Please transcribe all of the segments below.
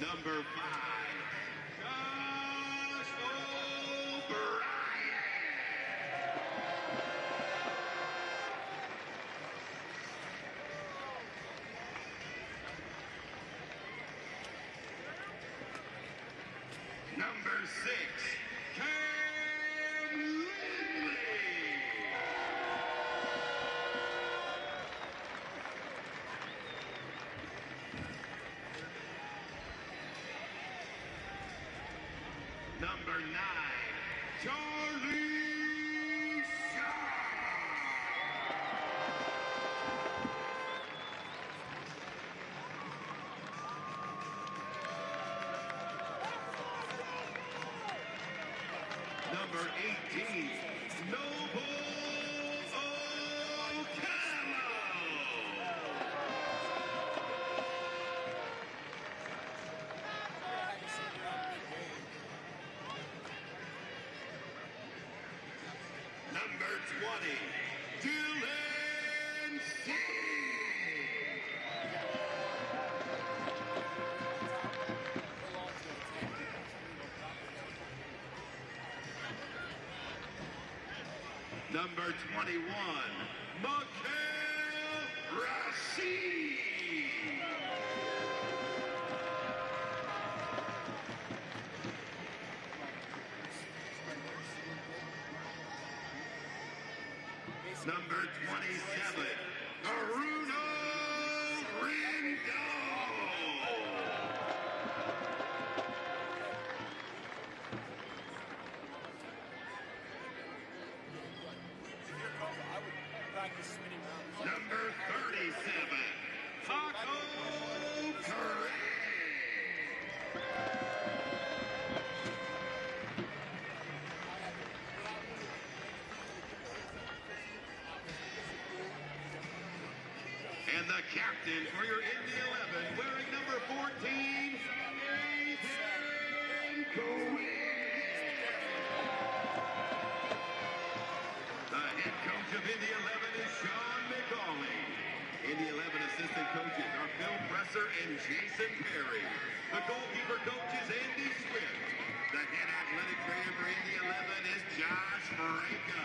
Number 5, Josh O'Brien. Number 6, Number 9, Charlie Shaw. Number 18, Noble O'Connell. Number 20, Dylan Singh. Number 21, Mikhail Rashid. Number 27, Bruno Rendon. Number 37, Paco Correa. And the captain for your Indy 11, wearing number 14, Nathan Cohen. The head coach of Indy 11 is Sean McCauley. Indy 11 assistant coaches are Bill Presser and Jason Perry. The goalkeeper coach is Andy Swift. The head athletic trainer for Indy 11 is Josh Franca.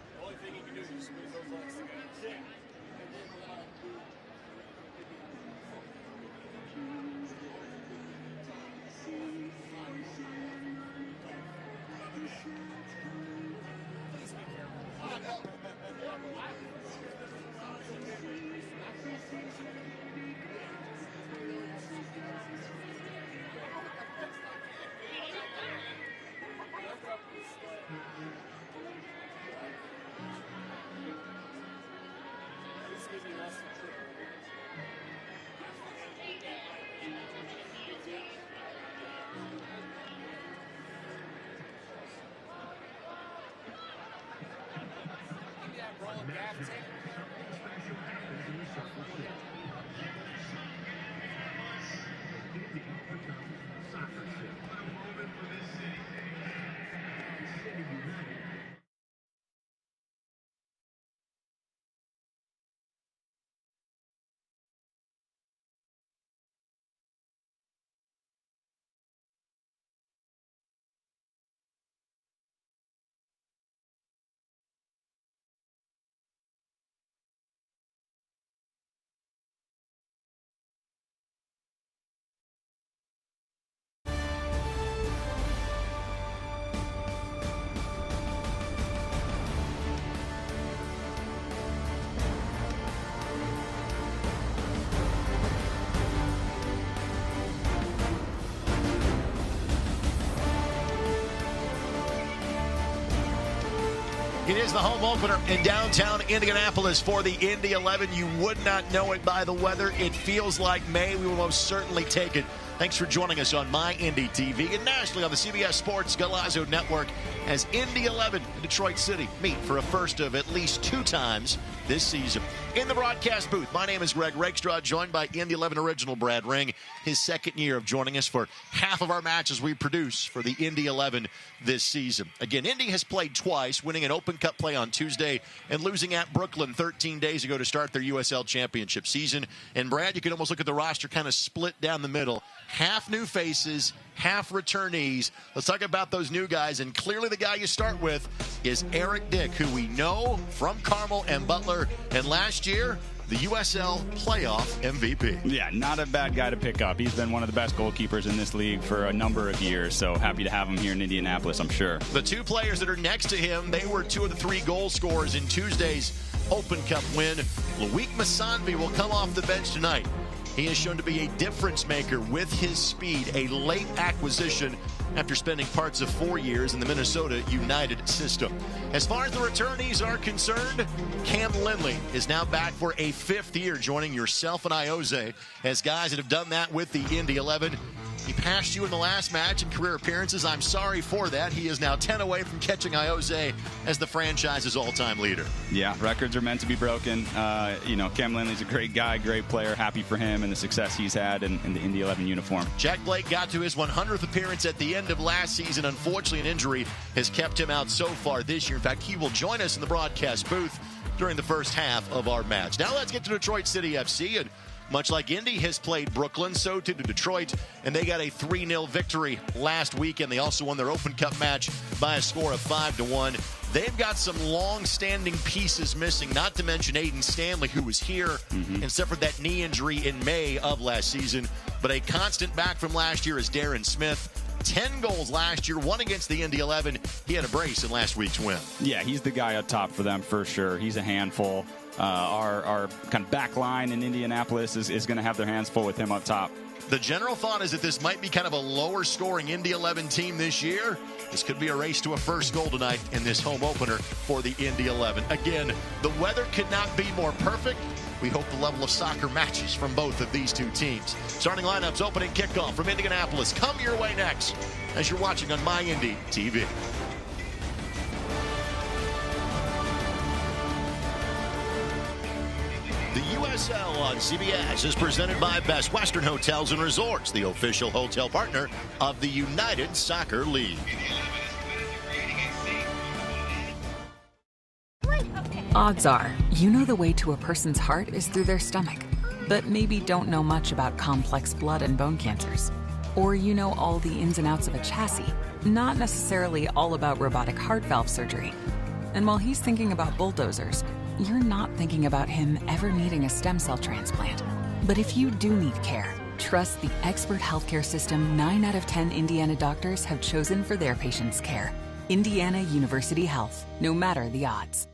The only thing you can do is just squeeze those legs together. Please be This gives me less than triple. Roll a gap tape. Special happens in the soccer city. Indy becomes soccer city. What a moment for this city. City United It is the home opener in downtown Indianapolis for the Indy 11. You would not know it by the weather. It feels like May. We will most certainly take it. Thanks for joining us on My Indy TV and nationally on the CBS Sports Galazzo Network as Indy 11 in Detroit City meet for a first of at least 2 times this season. In the broadcast booth, my name is Greg Rakestraw, joined by Indy 11 original Brad Ring, his second year of joining us for half of our matches we produce for the Indy 11 this season. Again, Indy has played twice, winning an Open Cup play on Tuesday and losing at Brooklyn 13 days ago to start their USL Championship season. And Brad, you can almost look at the roster kind of split down the middle. Half new faces, half returnees. Let's talk about those new guys, and clearly the guy you start with is Eric Dick, who we know from Carmel and Butler, and last year, the USL playoff MVP. Yeah, not a bad guy to pick up. He's been one of the best goalkeepers in this league for a number of years, so happy to have him here in Indianapolis, I'm sure. The 2 players that are next to him, they were 2 of the 3 goal scorers in Tuesday's Open Cup win. Loic Massanvi will come off the bench tonight. He has shown to be a difference maker with his speed, a late acquisition after spending parts of 4 years in the Minnesota United system. As far as the returnees are concerned, Cam Lindley is now back for a 5th year, joining yourself and Iose as guys that have done that with the Indy 11. He passed you in the last match in career appearances. I'm sorry for that. He is now 10 away from catching Iose as the franchise's all-time leader. Yeah, records are meant to be broken. Cam Lindley's a great guy, great player. Happy for him and the success he's had in the Indy 11 uniform. Jack Blake got to his 100th appearance at the end of last season. Unfortunately, an injury has kept him out so far this year. In fact, he will join us in the broadcast booth during the first half of our match. Now let's get to Detroit City FC, and much like Indy has played Brooklyn, so too did Detroit, and they got a 3-0 victory last weekend. They also won their Open Cup match by a score of 5-1. They've got some long-standing pieces missing, not to mention Aiden Stanley, who was here and suffered that knee injury in May of last season. But a constant back from last year is Darren Smith. 10 goals last year, 1 against the Indy 11. He had a brace in last week's win. Yeah, he's the guy up top for them for sure. He's a handful. Our kind of back line in Indianapolis is going to have their hands full with him up top. The general thought is that this might be kind of a lower-scoring Indy 11 team this year. This could be a race to a first goal tonight in this home opener for the Indy 11. Again, the weather could not be more perfect. We hope the level of soccer matches from both of these 2 teams. Starting lineups, opening kickoff from Indianapolis. Come your way next as you're watching on My Indy TV. The USL on CBS is presented by Best Western Hotels and Resorts, the official hotel partner of the United Soccer League. Odds are, you know the way to a person's heart is through their stomach, but maybe don't know much about complex blood and bone cancers. Or you know all the ins and outs of a chassis, not necessarily all about robotic heart valve surgery. And while he's thinking about bulldozers, you're not thinking about him ever needing a stem cell transplant. But if you do need care, trust the expert healthcare system 9 out of 10 Indiana doctors have chosen for their patients' care. Indiana University Health, no matter the odds.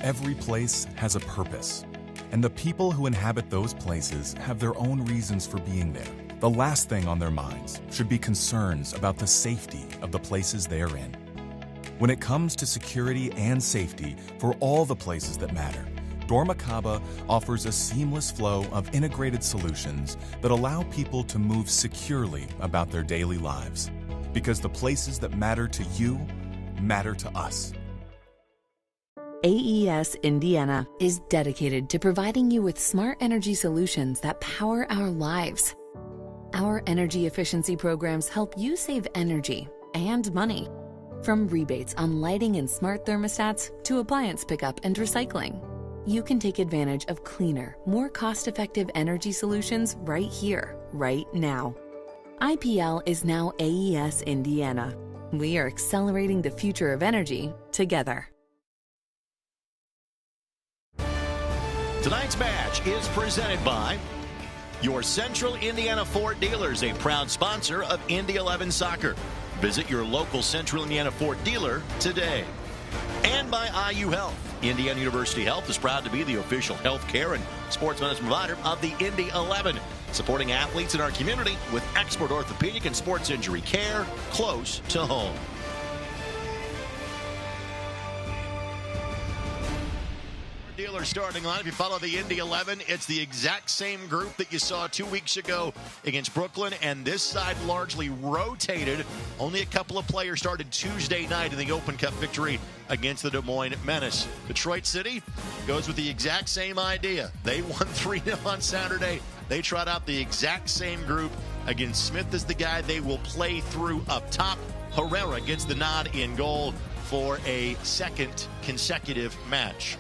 Every place has a purpose, and the people who inhabit those places have their own reasons for being there. The last thing on their minds should be concerns about the safety of the places they are in. When it comes to security and safety for all the places that matter, Dormakaba offers a seamless flow of integrated solutions that allow people to move securely about their daily lives. Because the places that matter to you matter to us. AES Indiana is dedicated to providing you with smart energy solutions that power our lives. Our energy efficiency programs help you save energy and money. From rebates on lighting and smart thermostats to appliance pickup and recycling, you can take advantage of cleaner, more cost-effective energy solutions right here, right now. IPL is now AES Indiana. We are accelerating the future of energy together. Tonight's match is presented by your Central Indiana Ford dealers, a proud sponsor of Indy 11 Soccer. Visit your local Central Indiana Ford dealer today. And by IU Health. Indiana University Health is proud to be the official health care and sports medicine provider of the Indy 11, supporting athletes in our community with expert orthopedic and sports injury care close to home. Dealer starting line. If you follow the Indy 11, it's the exact same group that you saw 2 weeks ago against Brooklyn, and this side largely rotated. Only a couple of players started Tuesday night in the Open Cup victory against the Des Moines Menace. Detroit City goes with the exact same idea. They won 3-0 on Saturday. They trot out the exact same group. Again, Smith is the guy they will play through up top. Herrera gets the nod in goal for a second consecutive match.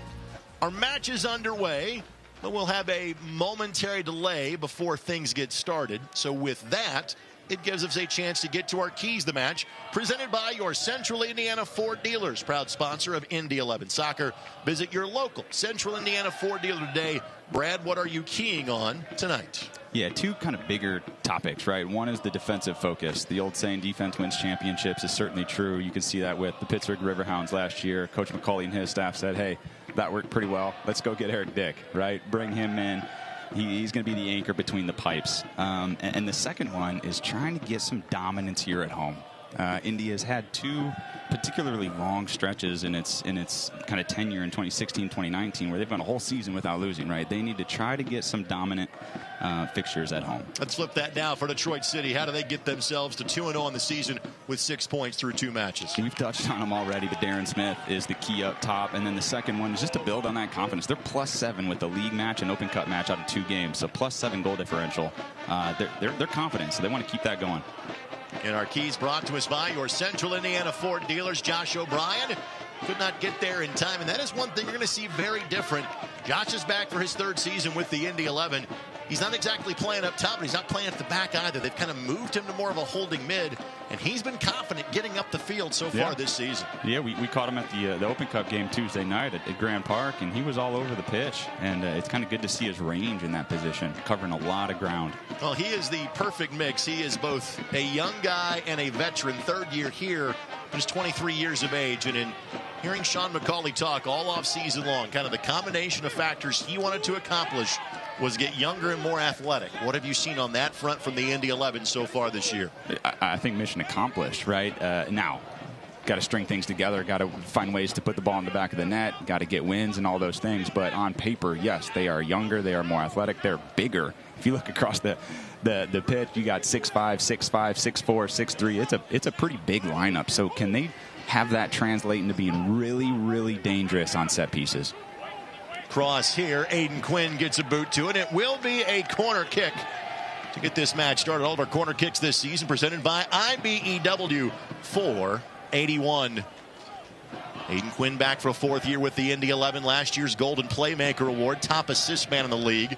Our match is underway, but we'll have a momentary delay before things get started. So with that, it gives us a chance to get to our keys to the match, presented by your Central Indiana Ford dealers, proud sponsor of Indy 11 Soccer. Visit your local Central Indiana Ford dealer today. Brad, what are you keying on tonight? Yeah, two kind of bigger topics, right? One is the defensive focus. The old saying, defense wins championships, is certainly true. You can see that with the Pittsburgh Riverhounds last year. Coach McCauley and his staff said, hey, that worked pretty well. Let's go get Eric Dick, right? Bring him in. He's going to be the anchor between the pipes. And the second one is trying to get some dominance here at home. Indy has had two particularly long stretches in its kind of tenure in 2016, 2019, where they've gone a whole season without losing, right? They need to try to get some dominant fixtures at home. Let's flip that now for Detroit City. How do they get themselves to 2-0 on the season with 6 points through 2 matches? We've touched on them already, but Darren Smith is the key up top. And then the second one is just to build on that confidence. They're +7 with the league match and Open Cup match out of 2 games. So +7 goal differential. They're confident, so they want to keep that going. And our keys brought to us by your Central Indiana Ford dealers. Josh O'Brien could not get there in time, and that is one thing you're going to see very different. Josh is back for his 3rd season with the Indy 11. He's not exactly playing up top, but he's not playing at the back either. They've kind of moved him to more of a holding mid, and he's been confident getting up the field so far this season. Yeah, we caught him at the Open Cup game Tuesday night at Grand Park, and he was all over the pitch. And it's kind of good to see his range in that position, covering a lot of ground. Well, he is the perfect mix. He is both a young guy and a veteran, 3rd year here, just 23 years of age. And in hearing Sean McCauley talk all off season long, kind of the combination of factors he wanted to accomplish was get younger and more athletic. What have you seen on that front from the Indy 11 so far this year? I think mission accomplished, right? Now, got to string things together, got to find ways to put the ball in the back of the net, got to get wins and all those things. But on paper, yes, they are younger, they are more athletic, they're bigger. If you look across the pitch, you got 6'5", 6'5", 6'4", 6'3". It's a pretty big lineup. So can they have that translate into being really, really dangerous on set pieces? Cross here. Aiden Quinn gets a boot to it. It will be a corner kick to get this match started. All of our corner kicks this season presented by IBEW 481. Aiden Quinn back for a 4th year with the Indy 11. Last year's Golden Playmaker Award, top assist man in the league.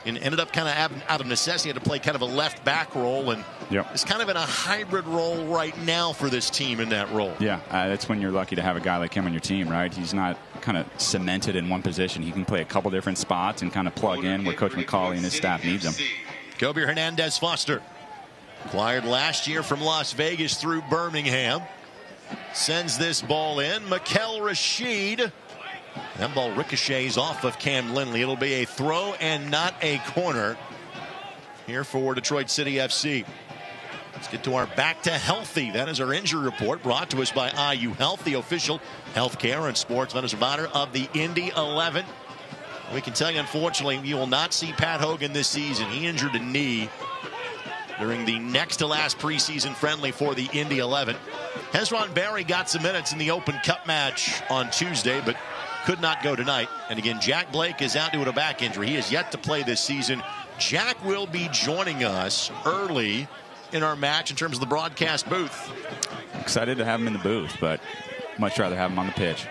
And ended up kind of out of necessity, had to play kind of a left back role, and is kind of in a hybrid role right now for this team in that role. Yeah, that's when you're lucky to have a guy like him on your team, right? He's not kind of cemented in one position. He can play a couple different spots and kind of plug in where Coach McCauley and his staff needs him. Kobe Hernandez Foster, acquired last year from Las Vegas through Birmingham, sends this ball in. Mikel Rashid. That ball ricochets off of Cam Lindley. It'll be a throw and not a corner here for Detroit City FC. Let's get to our back to healthy. That is our injury report brought to us by IU Health, the official healthcare and sports medicine provider of the Indy 11. We can tell you, unfortunately, you will not see Pat Hogan this season. He injured a knee during the next to last preseason friendly for the Indy 11. Hezron Barry got some minutes in the Open Cup match on Tuesday, but could not go tonight. And again, Jack Blake is out due to a back injury. He is yet to play this season. Jack will be joining us early in our match in terms of the broadcast booth. Excited to have him in the booth, but much rather have him on the pitch.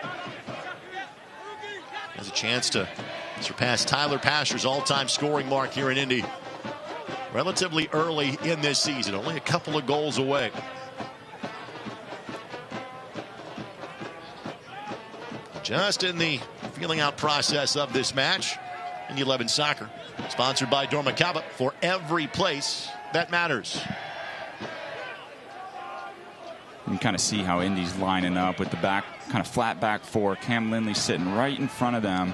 Has a chance to surpass Tyler Pasher's all-time scoring mark here in Indy relatively early in this season. Only a couple of goals away. Just in the feeling out process of this match. Indy 11 Soccer, sponsored by Dormakaba, for every place that matters. You can kind of see how Indy's lining up with the back, kind of flat back four. Cam Lindley sitting right in front of them.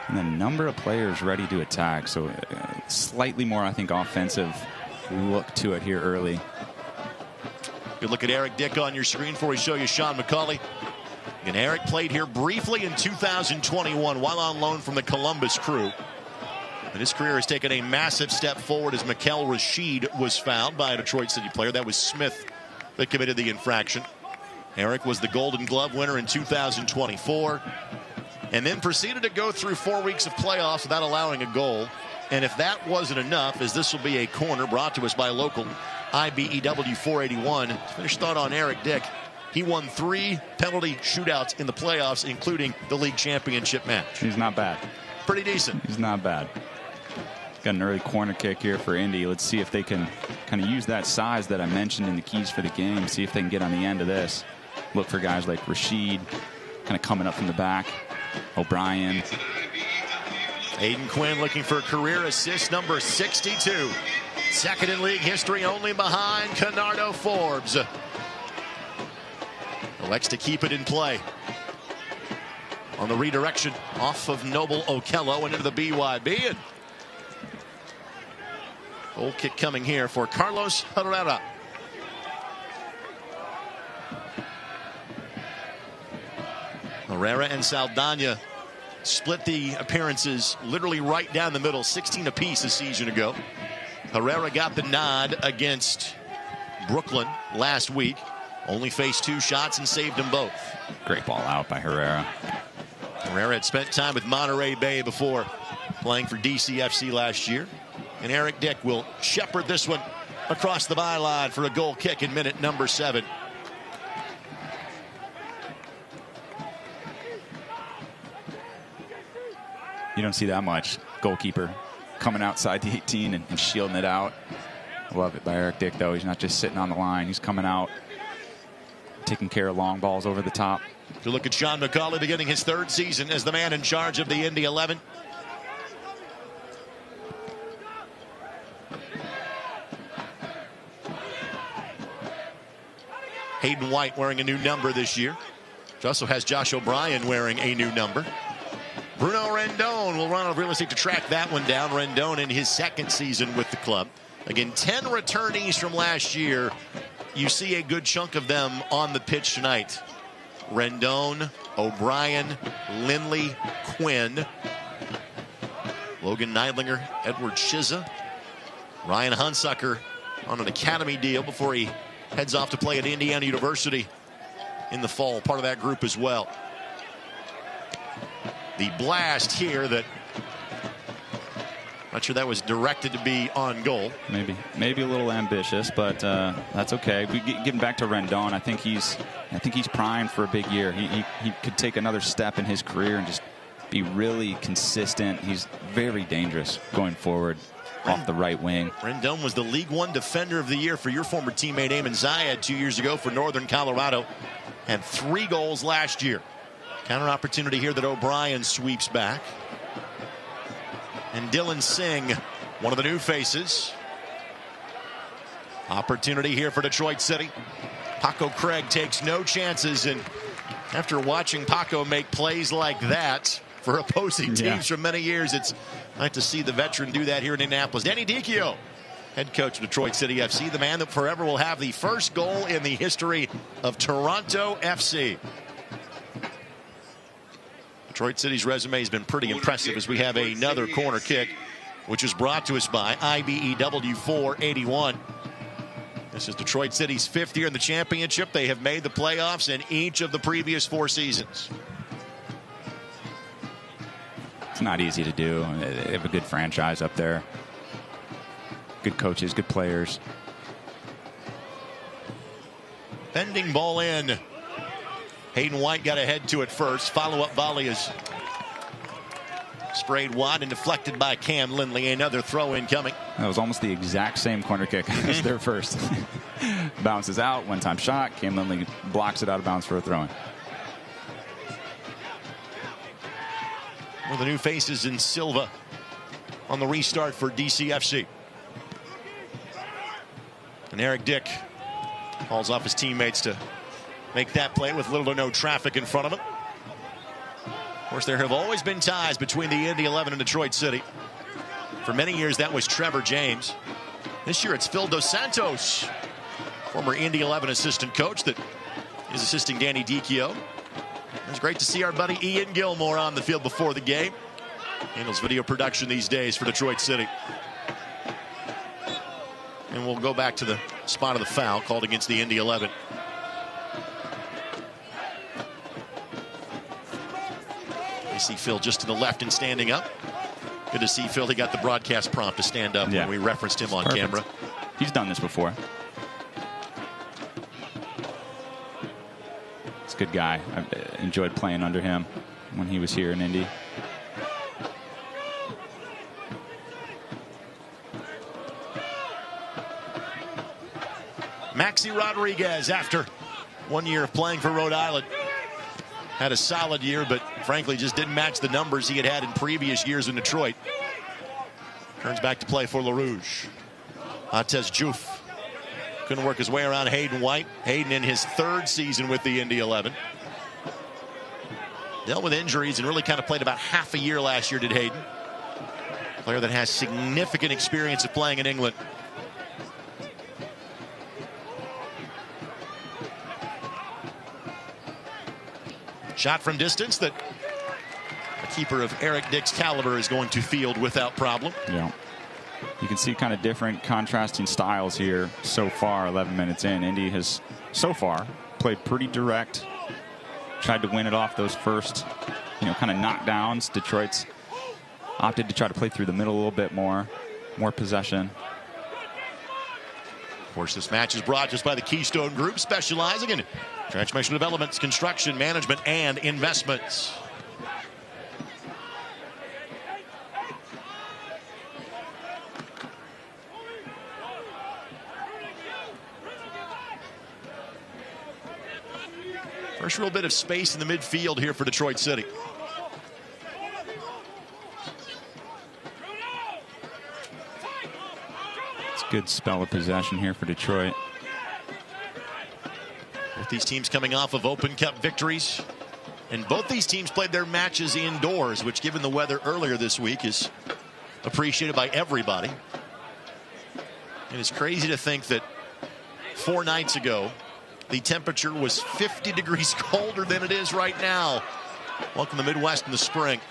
And a number of players ready to attack. So slightly more, I think, offensive look to it here early. Good look at Eric Dick on your screen before we show you Sean McCauley. And Eric played here briefly in 2021 while on loan from the Columbus Crew. And his career has taken a massive step forward as Mikel Rashid was fouled by a Detroit City player. That was Smith that committed the infraction. Eric was the Golden Glove winner in 2024 and then proceeded to go through 4 weeks of playoffs without allowing a goal. And if that wasn't enough, as this will be a corner brought to us by local IBEW 481. Finished thought on Eric Dick. He won 3 penalty shootouts in the playoffs, including the league championship match. He's not bad. Pretty decent. He's not bad. Got an early corner kick here for Indy. Let's see if they can kind of use that size that I mentioned in the keys for the game. See if they can get on the end of this. Look for guys like Rashid kind of coming up from the back. O'Brien. Aiden Quinn looking for career assist number 62. Second in league history, only behind Canardo Forbes. Elects to keep it in play. On the redirection off of Noble Okello and into the BYB. And goal kick coming here for Carlos Herrera. Herrera and Saldana split the appearances literally right down the middle, 16 apiece a season ago. Herrera got the nod against Brooklyn last week. Only faced 2 shots and saved them both. Great ball out by Herrera. Herrera had spent time with Monterey Bay before playing for DCFC last year. And Eric Dick will shepherd this one across the byline for a goal kick in minute number 7. You don't see that much. Goalkeeper coming outside the 18 and shielding it out. Love it by Eric Dick, though. He's not just sitting on the line. He's coming out, taking care of long balls over the top. To look at Sean McCauley beginning his 3rd season as the man in charge of the Indy 11. Hayden White wearing a new number this year. Which also has Josh O'Brien wearing a new number. Bruno Rendon will run out of real estate to track that one down. Rendon in his 2nd season with the club. Again, 10 returnees from last year. You see a good chunk of them on the pitch tonight. Rendon, O'Brien, Lindley, Quinn, Logan Neidlinger, Edward Chiza, Ryan Hunsucker on an academy deal before he heads off to play at Indiana University in the fall. Part of that group as well. The blast here that, not sure that was directed to be on goal. Maybe a little ambitious, but that's okay. Getting back to Rendon, I think he's primed for a big year. He could take another step in his career and just be really consistent. He's very dangerous going forward off the right wing. Rendon was the League One Defender of the Year for your former teammate Eamon Zayed 2 years ago for Northern Colorado. Had 3 goals last year. Counter opportunity here that O'Brien sweeps back. And Dylan Singh, one of the new faces. Opportunity here for Detroit City. Paco Craig takes no chances, and after watching Paco make plays like that for opposing teams for many years, it's nice to see the veteran do that here in Indianapolis. Danny Dicchio, head coach of Detroit City FC, the man that forever will have the first goal in the history of Toronto FC. Detroit City's resume has been pretty impressive as we have another corner kick, which is brought to us by IBEW 481. This is Detroit City's 5th year in the championship. They have made the playoffs in each of the previous 4 seasons. It's not easy to do. They have a good franchise up there. Good coaches, good players. Bending ball in. Hayden White got ahead to it first. Follow-up volley is sprayed wide and deflected by Cam Lindley. Another throw-in coming. That was almost the exact same corner kick as their first. Bounces out, one-time shot. Cam Lindley blocks it out of bounds for a throw-in. Well, the new faces in Silva on the restart for DCFC. And Eric Dick calls off his teammates to make that play with little to no traffic in front of him. Of course, there have always been ties between the Indy 11 and Detroit City. For many years, that was Trevor James. This year, it's Phil Dos Santos, former Indy 11 assistant coach that is assisting Danny Dicchio. It's great to see our buddy Ian Gilmore on the field before the game. Handles video production these days for Detroit City. And we'll go back to the spot of the foul called against the Indy 11. You see Phil just to the left and standing up. Good to see Phil. He got the broadcast prompt to stand up when we referenced him on camera. He's done this before. It's a good guy. I enjoyed playing under him when he was here in Indy. Maxi Rodriguez, after 1 year of playing for Rhode Island, had a solid year, but frankly just didn't match the numbers he had in previous years in Detroit. Turns back to play for La Rouge. Atez Diouf couldn't work his way around Hayden White. Hayden in his third season with the Indy 11. Dealt with injuries and really kind of played about half a year last year, did Hayden. Player that has significant experience of playing in England. Shot from distance that a keeper of Eric Dick's caliber is going to field without problem. Yeah. You can see kind of different contrasting styles here so far, 11 minutes in. Indy has so far played pretty direct. Tried to win it off those first, kind of knockdowns. Detroit's opted to try to play through the middle a little bit more possession. Of course, this match is brought to us by the Keystone Group, specializing in transformational developments, construction, management, and investments. First real bit of space in the midfield here for Detroit City. It's a good spell of possession here for Detroit. Both these teams coming off of Open Cup victories. And both these teams played their matches indoors, which, given the weather earlier this week, is appreciated by everybody. It is crazy to think that 4 nights ago, the temperature was 50 degrees colder than it is right now. Welcome to the Midwest in the spring.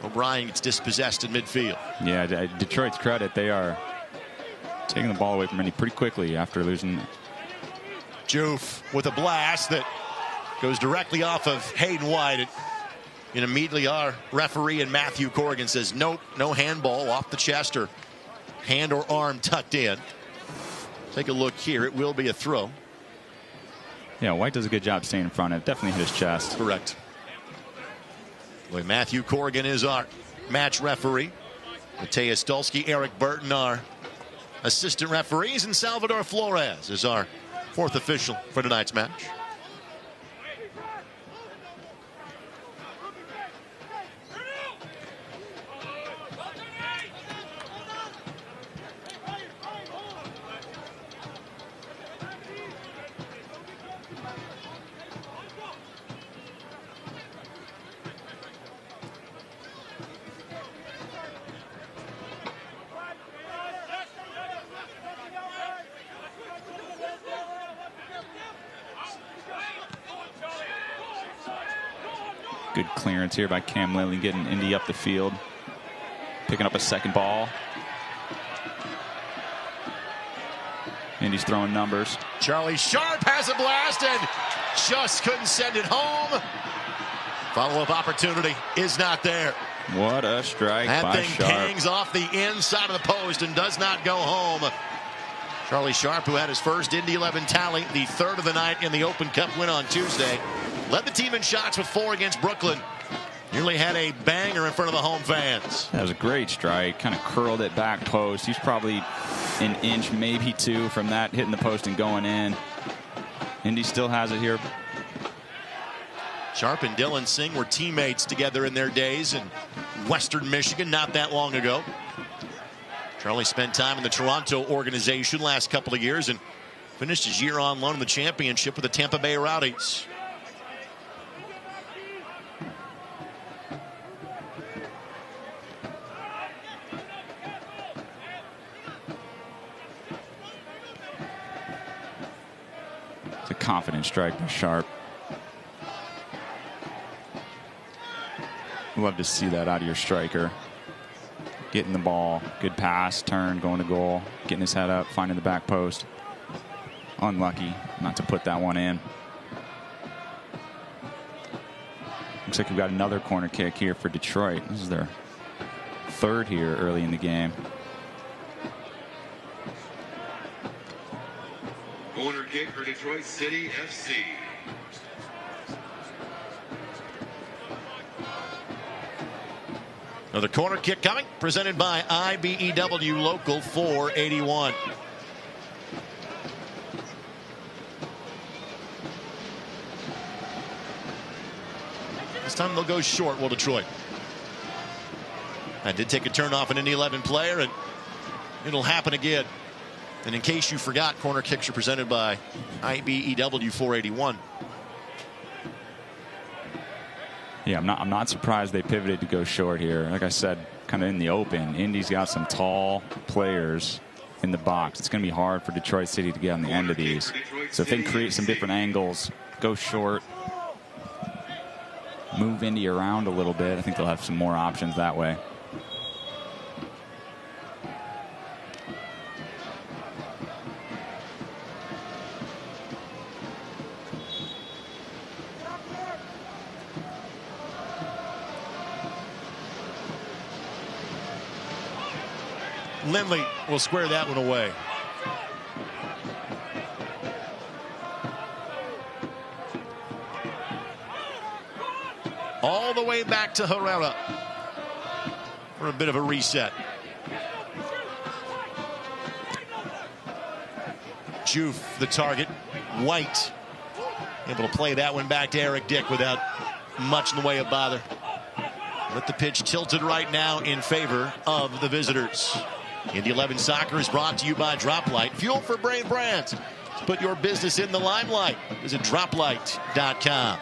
O'Brien gets dispossessed in midfield. Yeah, Detroit's credit, they are taking the ball away from Indy pretty quickly after losing. Diouf with a blast that goes directly off of Hayden White. And immediately our referee and Matthew Corrigan says, nope, no handball, off the chest or hand or arm tucked in. Take a look here. It will be a throw. Yeah, White does a good job staying in front. It definitely hit his chest. Correct. Well, Matthew Corrigan is our match referee. Mateus Dulski, Eric Burton, our assistant referees, and Salvador Flores is our fourth official for tonight's match. Good clearance here by Cam Lilly, getting Indy up the field. Picking up a second ball. Indy's throwing numbers. Charlie Sharp has a blast and just couldn't send it home. Follow-up opportunity is not there. What a strike that by thing Sharp. Hangs off the inside of the post and does not go home. Charlie Sharp, who had his first Indy 11 tally, the third of the night in the Open Cup win on Tuesday, led the team in shots with 4 against Brooklyn. Nearly had a banger in front of the home fans. That was a great strike. Kind of curled it back post. He's probably an inch, maybe 2 from that hitting the post and going in. Indy still has it here. Sharp and Dylan Singh were teammates together in their days in Western Michigan not that long ago. Charlie spent time in the Toronto organization last couple of years and finished his year on loan in the championship with the Tampa Bay Rowdies. It's a confident strike by Sharp. Love to see that out of your striker. Getting the ball, good pass, turn, going to goal, getting his head up, finding the back post. Unlucky not to put that one in. Looks like we've got another corner kick here for Detroit. This is their third here early in the game. Corner kick for Detroit City FC. Another corner kick coming, presented by IBEW Local 481. This time they'll go short, will Detroit. I did take a turn off an Indy 11 player, and it'll happen again. And in case you forgot, corner kicks are presented by IBEW 481. Yeah, I'm not surprised they pivoted to go short here. Like I said, kind of in the open. Indy's got some tall players in the box. It's going to be hard for Detroit City to get on the end of these. So if they can create some different angles, go short, move Indy around a little bit, I think they'll have some more options that way. Lindley will square that one away. All the way back to Herrera for a bit of a reset. Juve the target. White able to play that one back to Eric Dick without much in the way of bother. With the pitch tilted right now in favor of the visitors. Indy 11 Soccer is brought to you by Droplight. Fuel for brave brands. Put your business in the limelight. Visit droplight.com.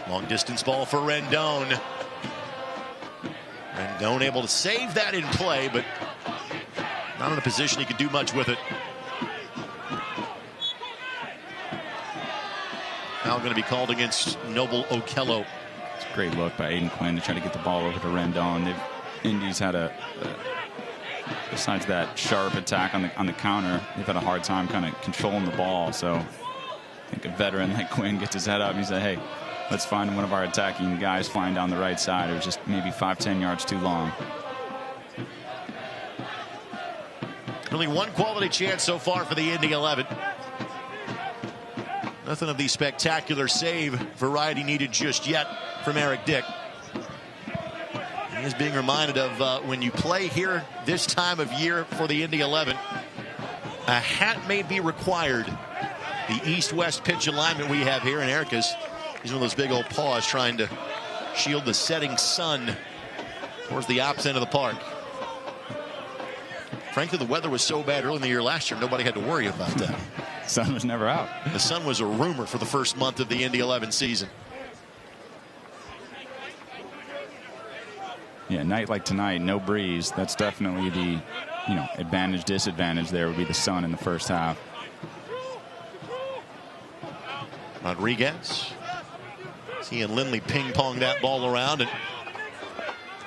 Long distance ball for Rendon. Rendon able to save that in play, but not in a position he could do much with it. Now going to be called against Noble Okello. It's a great look by Aiden Quinn to try to get the ball over to Rendon. Indy's had besides that sharp attack on the counter, they've had a hard time kind of controlling the ball. So I think a veteran like Quinn gets his head up and he said, hey, let's find one of our attacking guys flying down the right side. It was just maybe 5-10 yards too long. Only one quality chance so far for the Indy 11. Nothing of the spectacular save variety needed just yet from Eric Dick. He is being reminded of when you play here this time of year for the Indy 11, a hat may be required. The east-west pitch alignment we have here, and Eric is one of those big old paws trying to shield the setting sun towards the opposite end of the park. Frankly, the weather was so bad early in the year last year, nobody had to worry about that. Sun was never out. The sun was a rumor for the first month of the Indy 11 season. Yeah, night like tonight, no breeze. That's definitely the, advantage, disadvantage there would be the sun in the first half. Rodriguez. He and Lindley ping-pong that ball around and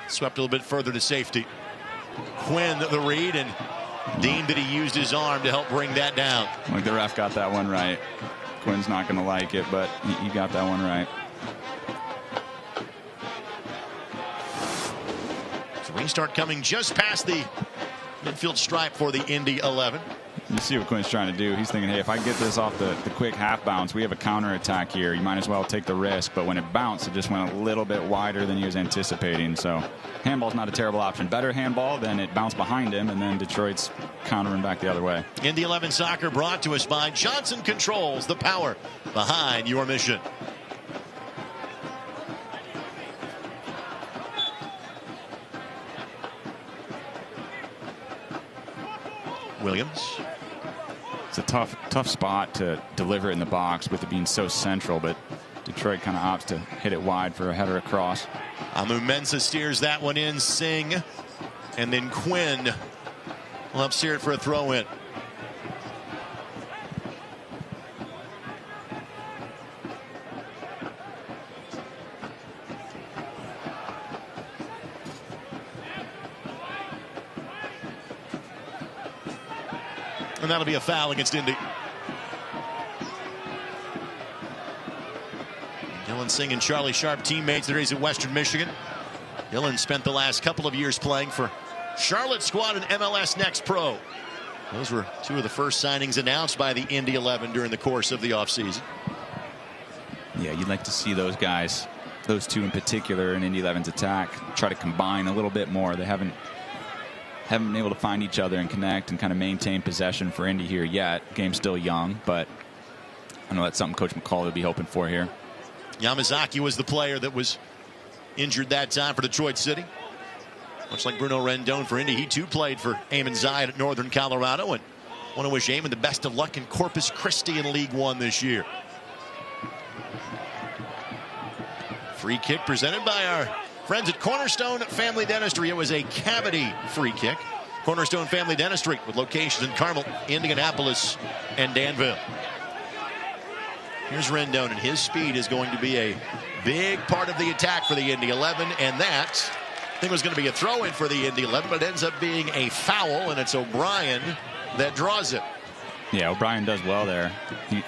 swept a little bit further to safety. Quinn the read and deemed that he used his arm to help bring that down. Like the ref got that one right. Quinn's not going to like it, but he got that one right. So restart coming just past the midfield stripe for the Indy 11. You see what Quinn's trying to do. He's thinking, hey, if I get this off the quick half bounce, we have a counter attack here. You might as well take the risk. But when it bounced, it just went a little bit wider than he was anticipating. So handball's not a terrible option. Better handball than it bounced behind him, and then Detroit's countering back the other way. Indy 11 Soccer brought to us by Johnson Controls, the power behind your mission. Williams. It's a tough spot to deliver it in the box with it being so central, but Detroit kind of opts to hit it wide for a header across. Amu Mensah steers that one in. Singh, and then Quinn will help steer it for a throw in. And that'll be a foul against Indy. Dylan Singh and Charlie Sharp, teammates that he's at Western Michigan. Dylan spent the last couple of years playing for Charlotte's squad in MLS Next Pro. Those were two of the first signings announced by the Indy 11 during the course of the offseason. Yeah, you'd like to see those guys, those two in particular, in Indy 11's attack, try to combine a little bit more. They haven't been able to find each other and connect and kind of maintain possession for Indy here yet. Game's still young, but I know that's something Coach McCall would be hoping for here. Yamazaki was the player that was injured that time for Detroit City. Much like Bruno Rendon for Indy, he too played for Eamon Zayed at Northern Colorado, and want to wish Eamon the best of luck in Corpus Christi in League One this year. Free kick presented by our friends at Cornerstone Family Dentistry. It was a cavity free kick. Cornerstone Family Dentistry with locations in Carmel, Indianapolis, and Danville. Here's Rendon, and his speed is going to be a big part of the attack for the Indy 11, and that, I think, was going to be a throw-in for the Indy 11, but it ends up being a foul, and it's O'Brien that draws it. Yeah, O'Brien does well there.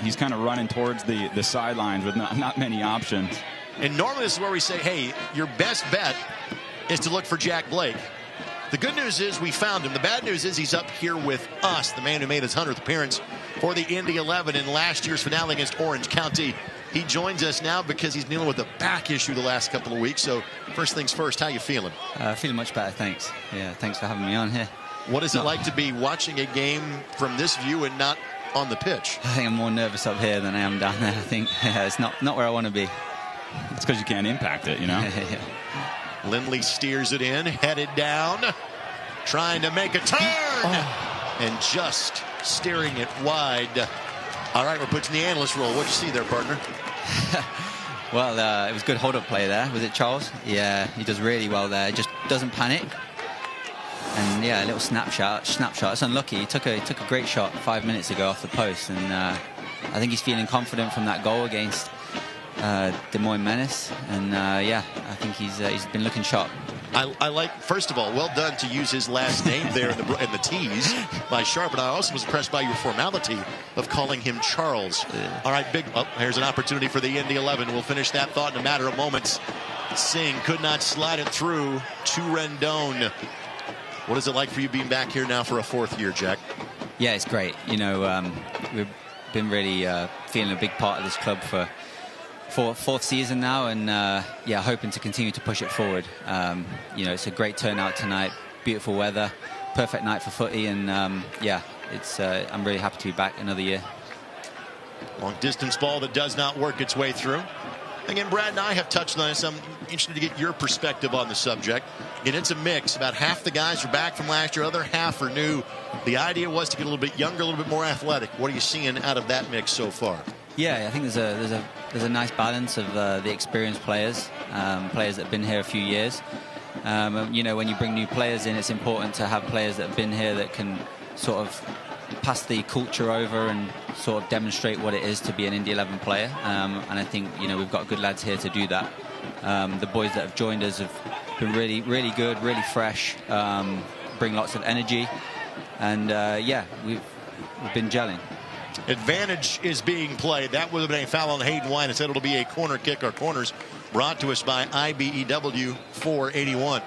He's kind of running towards the sidelines with not many options. And normally this is where we say, hey, your best bet is to look for Jack Blake. The good news is we found him. The bad news is he's up here with us, the man who made his 100th appearance for the Indy 11 in last year's finale against Orange County. He joins us now because he's dealing with a back issue the last couple of weeks. So first things first, how you feeling? Feeling much better, thanks. Yeah, thanks for having me on here. What is it like to be watching a game from this view and not on the pitch? I think I'm more nervous up here than I am down there. I think it's not where I want to be. It's because you can't impact it, you know. Yeah. Lindley steers it in, headed down, trying to make a turn, and just steering it wide. All right, we're putting the analyst role. What'd you see there, partner? Well, it was good hold-up play there. Was it Charles? Yeah, he does really well there. Just doesn't panic. And yeah, a little snapshot. It's unlucky. He took a great shot 5 minutes ago off the post, and I think he's feeling confident from that goal against Des Moines Menace, and yeah, I think he's been looking sharp. I like, first of all, well done to use his last name there in the tease by Sharp, and I also was impressed by your formality of calling him Charles. All right, here's an opportunity for the Indy 11. We'll finish that thought in a matter of moments. Singh could not slide it through to Rendon. What is it like for you being back here now for a fourth year, Jack? Yeah, it's great. You know, we've been really feeling a big part of this club for fourth season now, and yeah, hoping to continue to push it forward. You know, it's a great turnout tonight, beautiful weather, perfect night for footy, and yeah, it's I'm really happy to be back another year. Long distance ball that does not work its way through. Again, Brad and I have touched on this. I'm interested to get your perspective on the subject. And it's a mix. About half the guys are back from last year, other half are new. The idea was to get a little bit younger, a little bit more athletic. What are you seeing out of that mix so far? Yeah, I think there's a nice balance of the experienced players, players that have been here a few years. You know, when you bring new players in, it's important to have players that have been here that can sort of pass the culture over and sort of demonstrate what it is to be an Indy 11 player. And I think, you know, we've got good lads here to do that. The boys that have joined us have been really, really good, really fresh, bring lots of energy, and yeah, we've been gelling. Advantage is being played. That would have been a foul on Hayden Wine. Instead, it'll be a corner kick. Our corners brought to us by IBEW 481.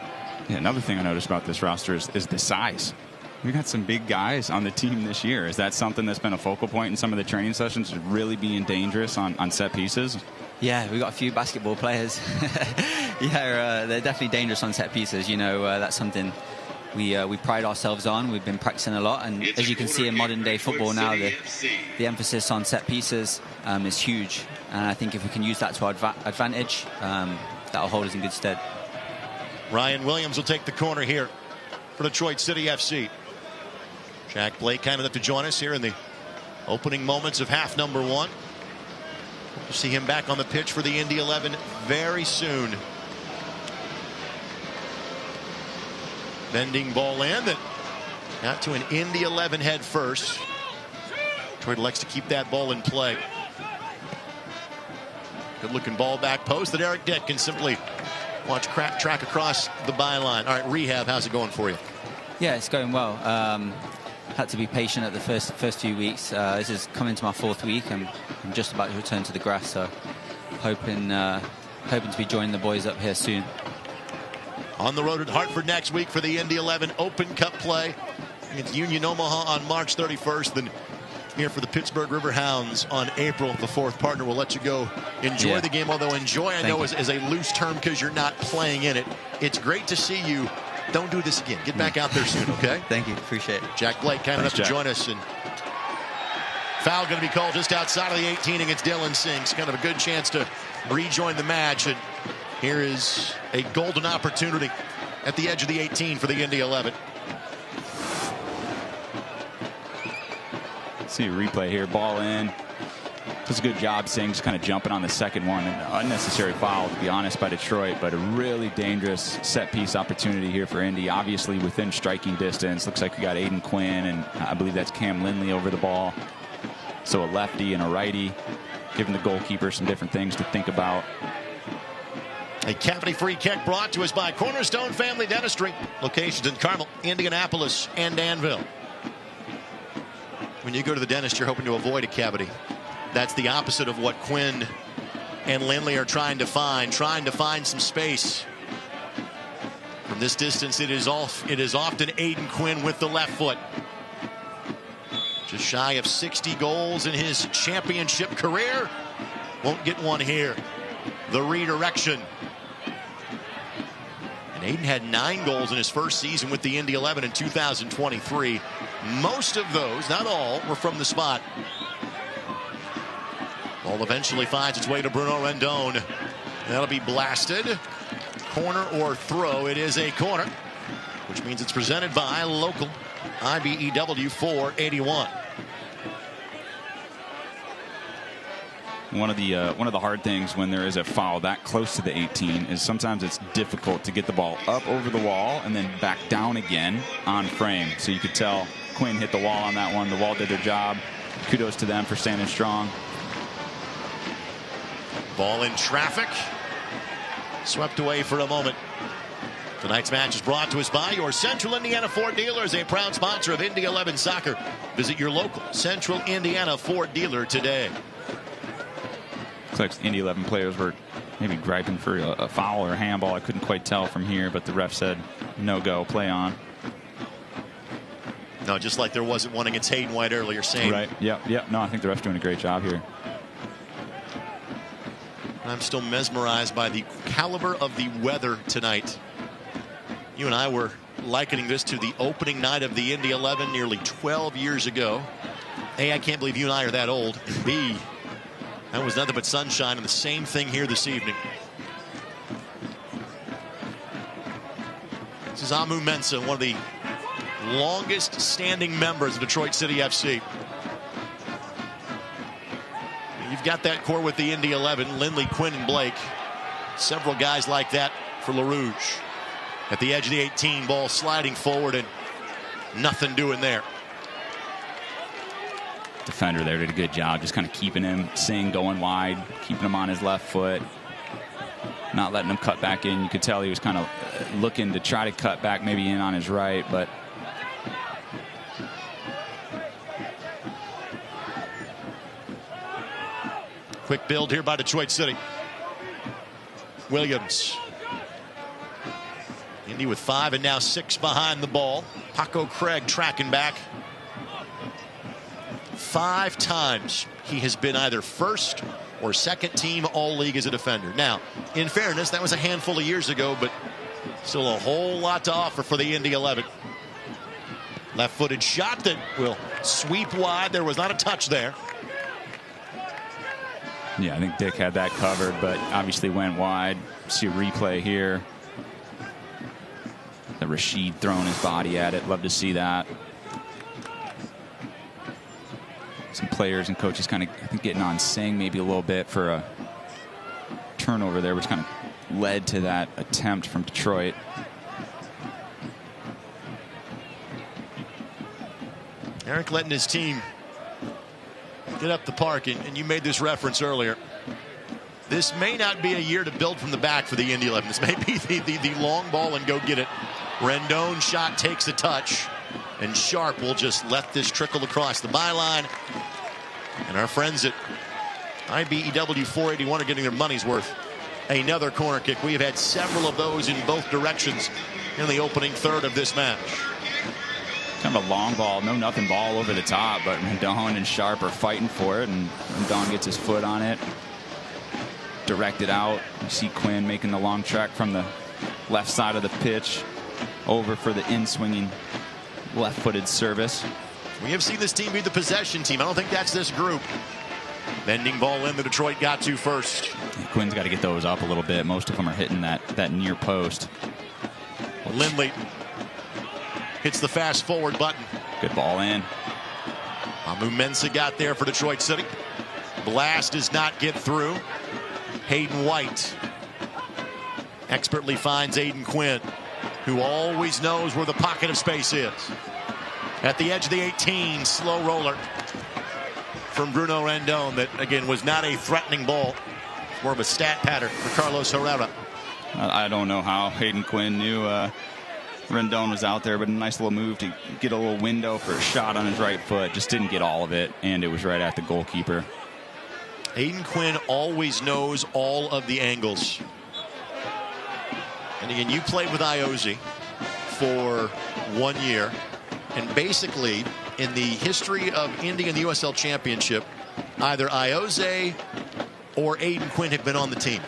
Yeah, another thing I noticed about this roster is the size. We got some big guys on the team this year. Is that something that's been a focal point in some of the training sessions, really being dangerous on set pieces? Yeah, we got a few basketball players. Yeah, they're definitely dangerous on set pieces. You know, that's something we pride ourselves on. We've been practicing a lot, and as you can see in modern day football now, the emphasis on set pieces is huge. And I think if we can use that to our advantage, that'll hold us in good stead. Ryan Williams will take the corner here for Detroit City FC. Jack Blake kind enough to join us here in the opening moments of half number 1. We'll see him back on the pitch for the Indy 11 very soon. Bending ball in that got to an Indy 11 head first. Detroit elects to keep that ball in play. Good looking ball back post that Eric Dick can simply watch track across the byline. All right, rehab, how's it going for you? Yeah, it's going well. Had to be patient at the first few weeks. This is coming to my 4th week. I'm just about to return to the grass, so hoping to be joining the boys up here soon. On the road at Hartford next week for the Indy 11 Open Cup play against Union Omaha on March 31st. Then here for the Pittsburgh Riverhounds on April the 4th. Partner, we'll let you go enjoy the game, although enjoy I know is a loose term because you're not playing in it. It's great to see you. Don't do this again. Get back out there soon, okay? Thank you. Appreciate it. Jack Blake kind enough to join us. And foul going to be called just outside of the 18 against Dylan Sings. Kind of a good chance to rejoin the match. And here is a golden opportunity at the edge of the 18 for the Indy 11. See a replay here. Ball in. Does a good job, Sings, kind of jumping on the second one. An unnecessary foul, to be honest, by Detroit, but a really dangerous set-piece opportunity here for Indy. Obviously within striking distance. Looks like we got Aiden Quinn, and I believe that's Cam Lindley over the ball. So a lefty and a righty, giving the goalkeeper some different things to think about. A cavity free kick brought to us by Cornerstone Family Dentistry. Locations in Carmel, Indianapolis, and Danville. When you go to the dentist, you're hoping to avoid a cavity. That's the opposite of what Quinn and Lindley are trying to find some space. From this distance, it is often Aiden Quinn with the left foot. Just shy of 60 goals in his championship career. Won't get one here. The redirection. And Aiden had 9 goals in his first season with the Indy 11 in 2023. Most of those, not all, were from the spot. Ball eventually finds its way to Bruno Rendon. That'll be blasted. Corner or throw. It is a corner, which means it's presented by local IBEW 481. One of the hard things when there is a foul that close to the 18 is sometimes it's difficult to get the ball up over the wall and then back down again on frame. So you could tell Quinn hit the wall on that one. The wall did their job. Kudos to them for standing strong. Ball in traffic. Swept away for a moment. Tonight's match is brought to us by your Central Indiana Ford dealers, a proud sponsor of Indy 11 soccer. Visit your local Central Indiana Ford dealer today. Looks like Indy 11 players were maybe griping for a foul or a handball. I couldn't quite tell from here, but the ref said no go, play on. No, just like there wasn't one against Hayden White earlier, saying. Right, yeah. No, I think the ref's doing a great job here. I'm still mesmerized by the caliber of the weather tonight. You and I were likening this to the opening night of the Indy 11 nearly 12 years ago. A, I can't believe you and I are that old. And B, that was nothing but sunshine, and the same thing here this evening. This is Amu Mensah, one of the longest standing members of Detroit City FC. You've got that core with the Indy 11, Lindley, Quinn, and Blake. Several guys like that for LaRouge. At the edge of the 18, ball sliding forward and nothing doing there. Defender there did a good job, just kind of keeping him, Singh going wide, keeping him on his left foot, not letting him cut back in. You could tell he was kind of looking to try to cut back maybe in on his right, but quick build here by Detroit City. Williams. Indy with 5 and now 6 behind the ball. Paco Craig tracking back. 5 times he has been either first or second team all-league as a defender. Now, in fairness, that was a handful of years ago, but still a whole lot to offer for the Indy 11. Left-footed shot that will sweep wide. There was not a touch there. Yeah, I think Dick had that covered, but obviously went wide. See a replay here. The Rashid throwing his body at it. Love to see that. Some players and coaches kind of, I think, getting on Singh maybe a little bit for a turnover there, which kind of led to that attempt from Detroit. Eric letting his team get up the park, and you made this reference earlier. This may not be a year to build from the back for the Indy 11. This may be the long ball and go get it. Rendon shot takes a touch, and Sharp will just let this trickle across the byline. And our friends at IBEW 481 are getting their money's worth. Another corner kick. We have had several of those in both directions in the opening third of this match. Kind of a long ball, no nothing ball over the top, but Rendon and Sharp are fighting for it, and Rendon gets his foot on it. Directed out. You see Quinn making the long track from the left side of the pitch over for the in-swinging left-footed service. We have seen this team be the possession team. I don't think that's this group. Bending ball in, the Detroit got to first. Quinn's got to get those up a little bit. Most of them are hitting that near post. Lindley hits the fast forward button. Good ball in. Amu Mensah got there for Detroit City. Blast does not get through. Hayden White expertly finds Aiden Quinn, who always knows where the pocket of space is. At the edge of the 18, slow roller from Bruno Rendon that, again, was not a threatening ball. More of a stat pattern for Carlos Herrera. I don't know how Hayden Quinn knew Rendon was out there, but a nice little move to get a little window for a shot on his right foot. Just didn't get all of it, and it was right at the goalkeeper. Aiden Quinn always knows all of the angles. And again, you played with Iosi for 1 year. And basically, in the history of Indy and the USL Championship, either Iosi or Aiden Quinn have been on the team.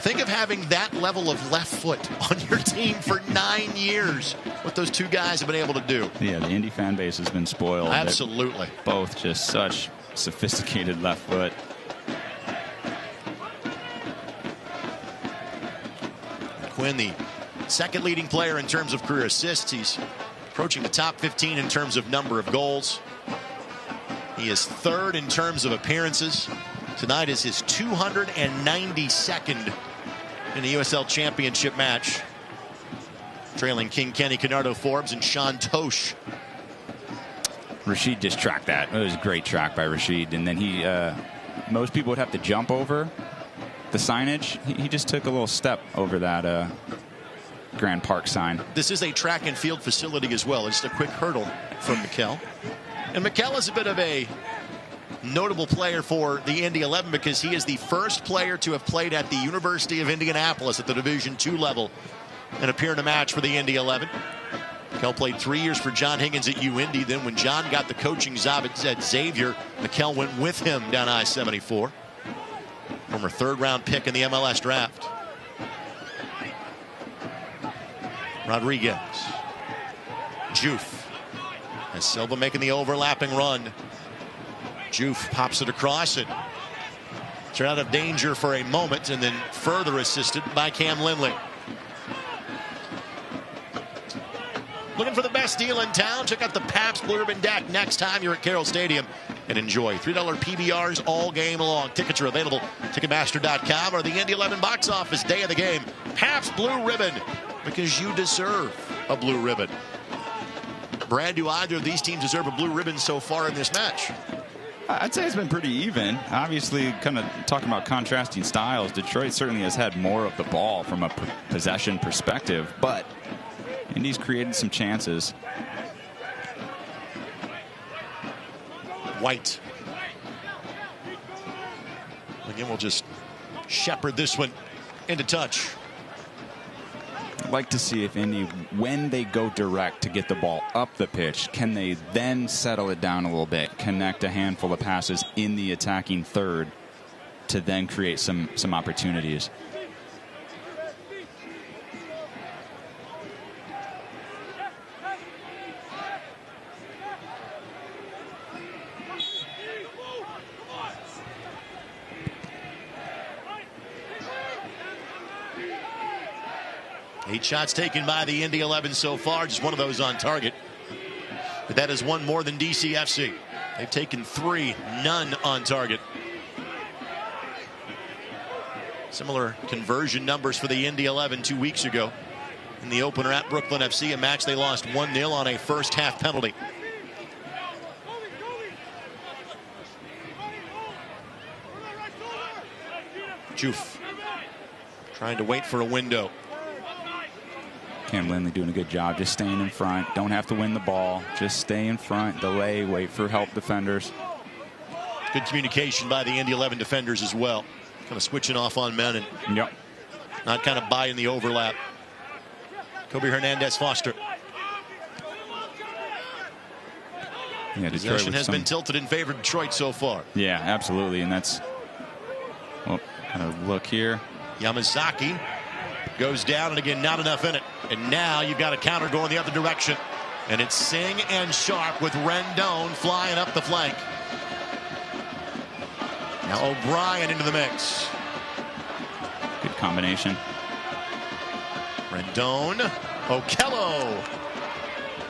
Think of having that level of left foot on your team for 9 years. What those two guys have been able to do. Yeah, the Indy fan base has been spoiled. Absolutely. Both just such sophisticated left foot. Quinn, the second leading player in terms of career assists. He's approaching the top 15 in terms of number of goals. He is third in terms of appearances. Tonight is his 292nd in the USL Championship match. Trailing King Kenny, Canardo Forbes, and Sean Tosh. Rashid just tracked that. It was a great track by Rashid. And then he, most people would have to jump over the signage. He just took a little step over that Grand Park sign. This is a track and field facility as well. It's a quick hurdle from Mikel. And Mikel is a bit of a notable player for the Indy 11 because he is the first player to have played at the University of Indianapolis at the Division II level and appear in a match for the Indy 11. Mikel played 3 years for John Higgins at UIndy. Then when John got the coaching job at Xavier, Mikel went with him down I-74. Former third-round pick in the MLS draft. Rodriguez. Juf. As Silva making the overlapping run. Juf pops it across it. Turned out of danger for a moment and then further assisted by Cam Lindley. Looking for the best deal in town? Check out the Pabst Blue Ribbon deck next time you're at Carroll Stadium and enjoy $3 PBRs all game long. Tickets are available at Ticketmaster.com or the Indy 11 box office day of the game. Pabst Blue Ribbon, because you deserve a blue ribbon. Brad, do either of these teams deserve a blue ribbon so far in this match? I'd say it's been pretty even. Obviously, kind of talking about contrasting styles, Detroit certainly has had more of the ball from a possession perspective, but Indy's created some chances. White. Again, we'll just shepherd this one into touch. like to see if Indy, when they go direct to get the ball up the pitch, can they then settle it down a little bit, connect a handful of passes in the attacking third to then create some opportunities. Eight shots taken by the Indy 11 so far, just one of those on target. But that is one more than DCFC. They've taken 3, none on target. Similar conversion numbers for the Indy 11 2 weeks ago. In the opener at Brooklyn FC, a match they lost 1-0 on a first half penalty. Juf trying to wait for a window. Cam Lindley doing a good job just staying in front. Don't have to win the ball. Just stay in front, delay, wait for help defenders. Good communication by the Indy 11 defenders as well. Kind of switching off on men and not kind of buying the overlap. Kobe Hernandez Foster. Yeah, Possession has been tilted in favor of Detroit so far. Yeah, absolutely. And that's, well, kind of look here. Yamazaki goes down, and again, not enough in it. And now you've got a counter going the other direction. And it's Singh and Sharp with Rendon flying up the flank. Now O'Brien into the mix. Good combination. Rendon. Okello.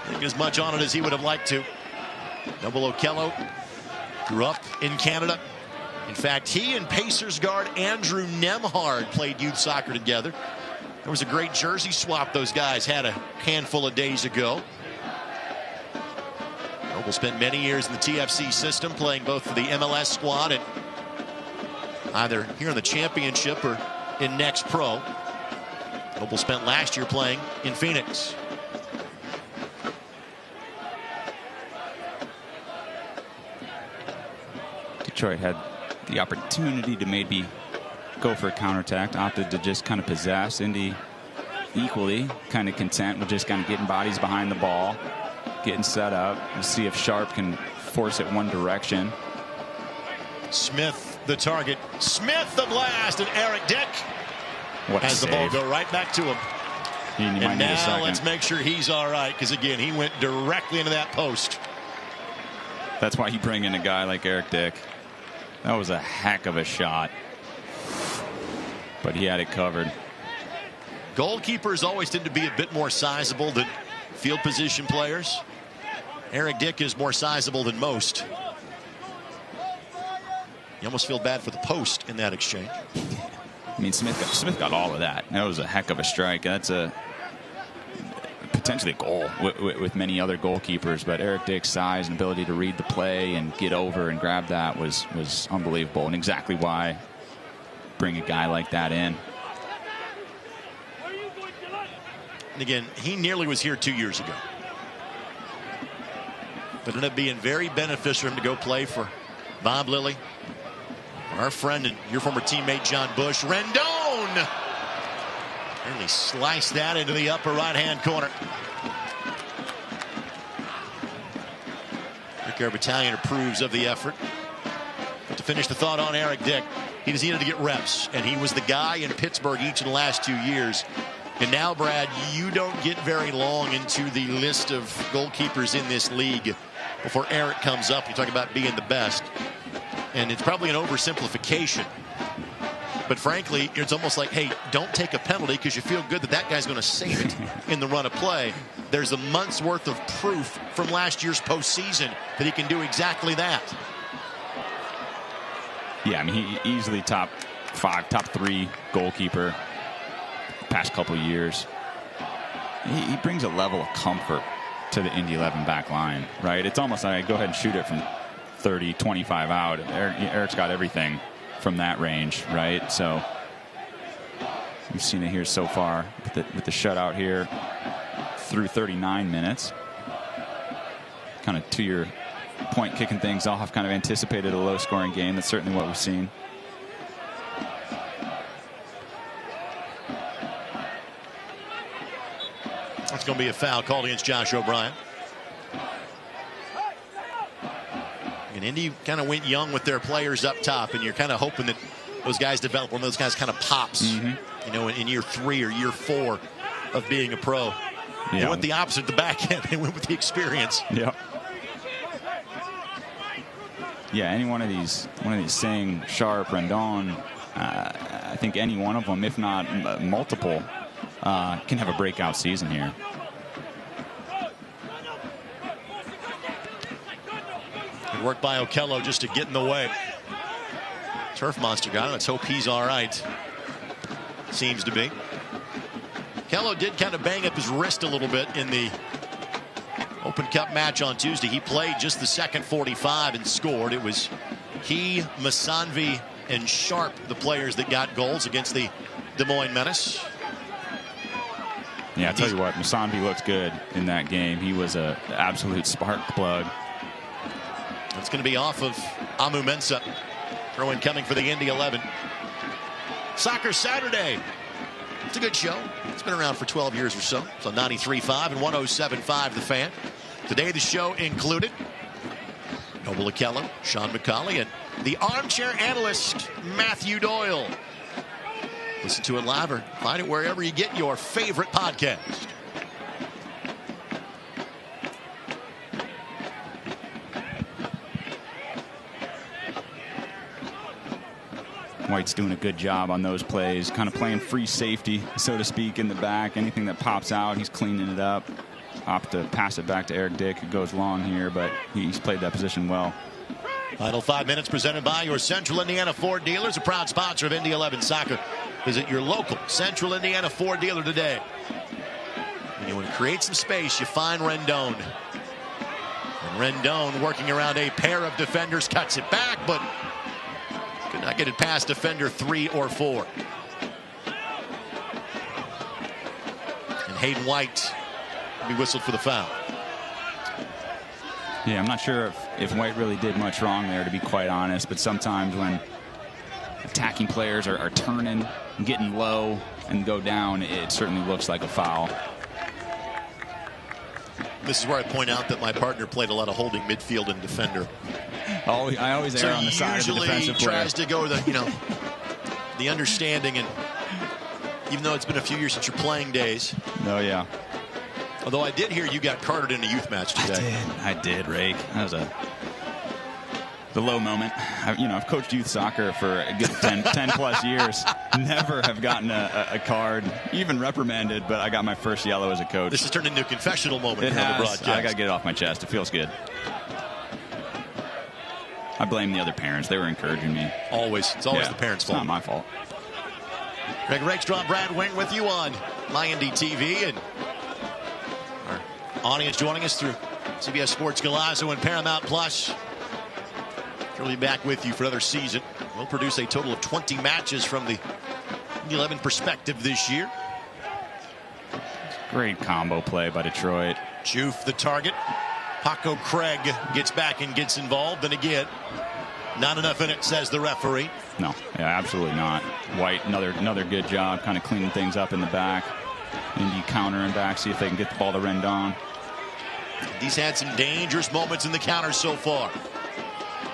Didn't get as much on it as he would have liked to. Double Okello. Grew up in Canada. In fact, he and Pacers guard Andrew Nemhard played youth soccer together. There was a great jersey swap those guys had a handful of days ago. Noble spent many years in the TFC system, playing both for the MLS squad and either here in the championship or in Next Pro. Noble spent last year playing in Phoenix. Detroit had the opportunity to maybe go for a counterattack, opted to just kind of possess. Indy equally kind of content with just kind of getting bodies behind the ball, getting set up. We'll see if Sharp can force it one direction. Smith the target. Smith the blast, and Eric Dick what has the ball go right back to him. And now let's make sure he's all right, because again, he went directly into that post. That's why you bring in a guy like Eric Dick. That was a heck of a shot, but he had it covered. Goalkeepers always tend to be a bit more sizable than field position players. Eric Dick is more sizable than most. You almost feel bad for the post in that exchange. I mean, Smith got all of that. That was a heck of a strike. That's a potentially a goal with many other goalkeepers, but Eric Dick's size and ability to read the play and get over and grab that was unbelievable, and exactly why bring a guy like that in. And again, he nearly was here 2 years ago, but it ended up being very beneficial for him to go play for Bob Lilly, our friend and your former teammate John Bush. Rendon really sliced that into the upper right-hand corner. Rick Air Battalion approves of the effort. But to finish the thought on Eric Dick, he just needed to get reps, and he was the guy in Pittsburgh each of the last 2 years. And now, Brad, you don't get very long into the list of goalkeepers in this league before Eric comes up. You talk about being the best, and it's probably an oversimplification. But frankly, it's almost like, hey, don't take a penalty because you feel good that that guy's going to save it in the run of play. There's a month's worth of proof from last year's postseason that he can do exactly that. Yeah, I mean, he easily top 5, top 3 goalkeeper past couple of years. He brings a level of comfort to the Indy 11 back line, right? It's almost like, go ahead and shoot it from 30, 25 out. Eric's got everything from that range, right? So we've seen it here so far with the shutout here through 39 minutes. Kind of to your point, kicking things off, kind of anticipated a low-scoring game. That's certainly what we've seen. It's going to be a foul called against Josh O'Brien. And Indy kind of went young with their players up top, and you're kind of hoping that those guys develop one of those guys kind of pops, you know, in year 3 or year 4 of being a pro. They went the opposite at the back end. They went with the experience. Yeah. Yeah, any one of these Singh, Sharp, Rendon, I think any one of them, if not multiple, can have a breakout season here. Good work by Okello just to get in the way. Turf monster guy. Let's hope he's all right. Seems to be. Okello did kind of bang up his wrist a little bit in the Open Cup match on Tuesday. He played just the second 45 and scored. It was he, Masanvi, and Sharp, the players that got goals against the Des Moines Menace. Yeah, I tell you what, Masanvi looked good in that game. He was an absolute spark plug. It's going to be off of Amu Mensah. Throw in coming for the Indy 11. Soccer Saturday. It's a good show. It's been around for 12 years or so. It's on 93.5 and 107.5 The Fan. Today the show included Noble Okello, Sean McCauley, and the armchair analyst Matthew Doyle. Listen to it live or find it wherever you get your favorite podcast. White's doing a good job on those plays, kind of playing free safety, so to speak, in the back. Anything that pops out, he's cleaning it up. Opt to pass it back to Eric Dick, who goes long here, but he's played that position well. Final 5 minutes presented by your Central Indiana Ford dealers, a proud sponsor of Indy 11 Soccer. Visit your local Central Indiana Ford dealer today. When you want to create some space, you find Rendon. And Rendon, working around a pair of defenders, cuts it back, but could not get it past defender 3 or 4. And Hayden White will be whistled for the foul. Yeah, I'm not sure if White really did much wrong there, to be quite honest, but sometimes when attacking players are turning and getting low and go down, it certainly looks like a foul. This is where I point out that my partner played a lot of holding midfield and defender. I always err on the side of the defensive player. Tries to go the, the understanding, and even though it's been a few years since your playing days. Oh, yeah. Although I did hear you got carded in a youth match today. I did, Rake. That was the low moment. I've coached youth soccer for a good 10 plus years. Never have gotten a card, even reprimanded, but I got my first yellow as a coach. This has turned into a confessional moment on the broadcast. I got to get it off my chest. It feels good. I blame the other parents. They were encouraging me. Always. It's always the parents' fault. It's not my fault. Greg Rakestraw, Brad Wing with you on My Indy TV, and our audience joining us through CBS Sports Golazo and Paramount Plus. We'll be back with you for another season. We'll produce a total of 20 matches from the 11 perspective this year. Great combo play by Detroit. Joof the target. Paco Craig gets back and gets involved, and again, not enough in it, says the referee. No, yeah, absolutely not. White, another good job, kind of cleaning things up in the back. Indy countering back, see if they can get the ball to Rendon. He's had some dangerous moments in the counter so far.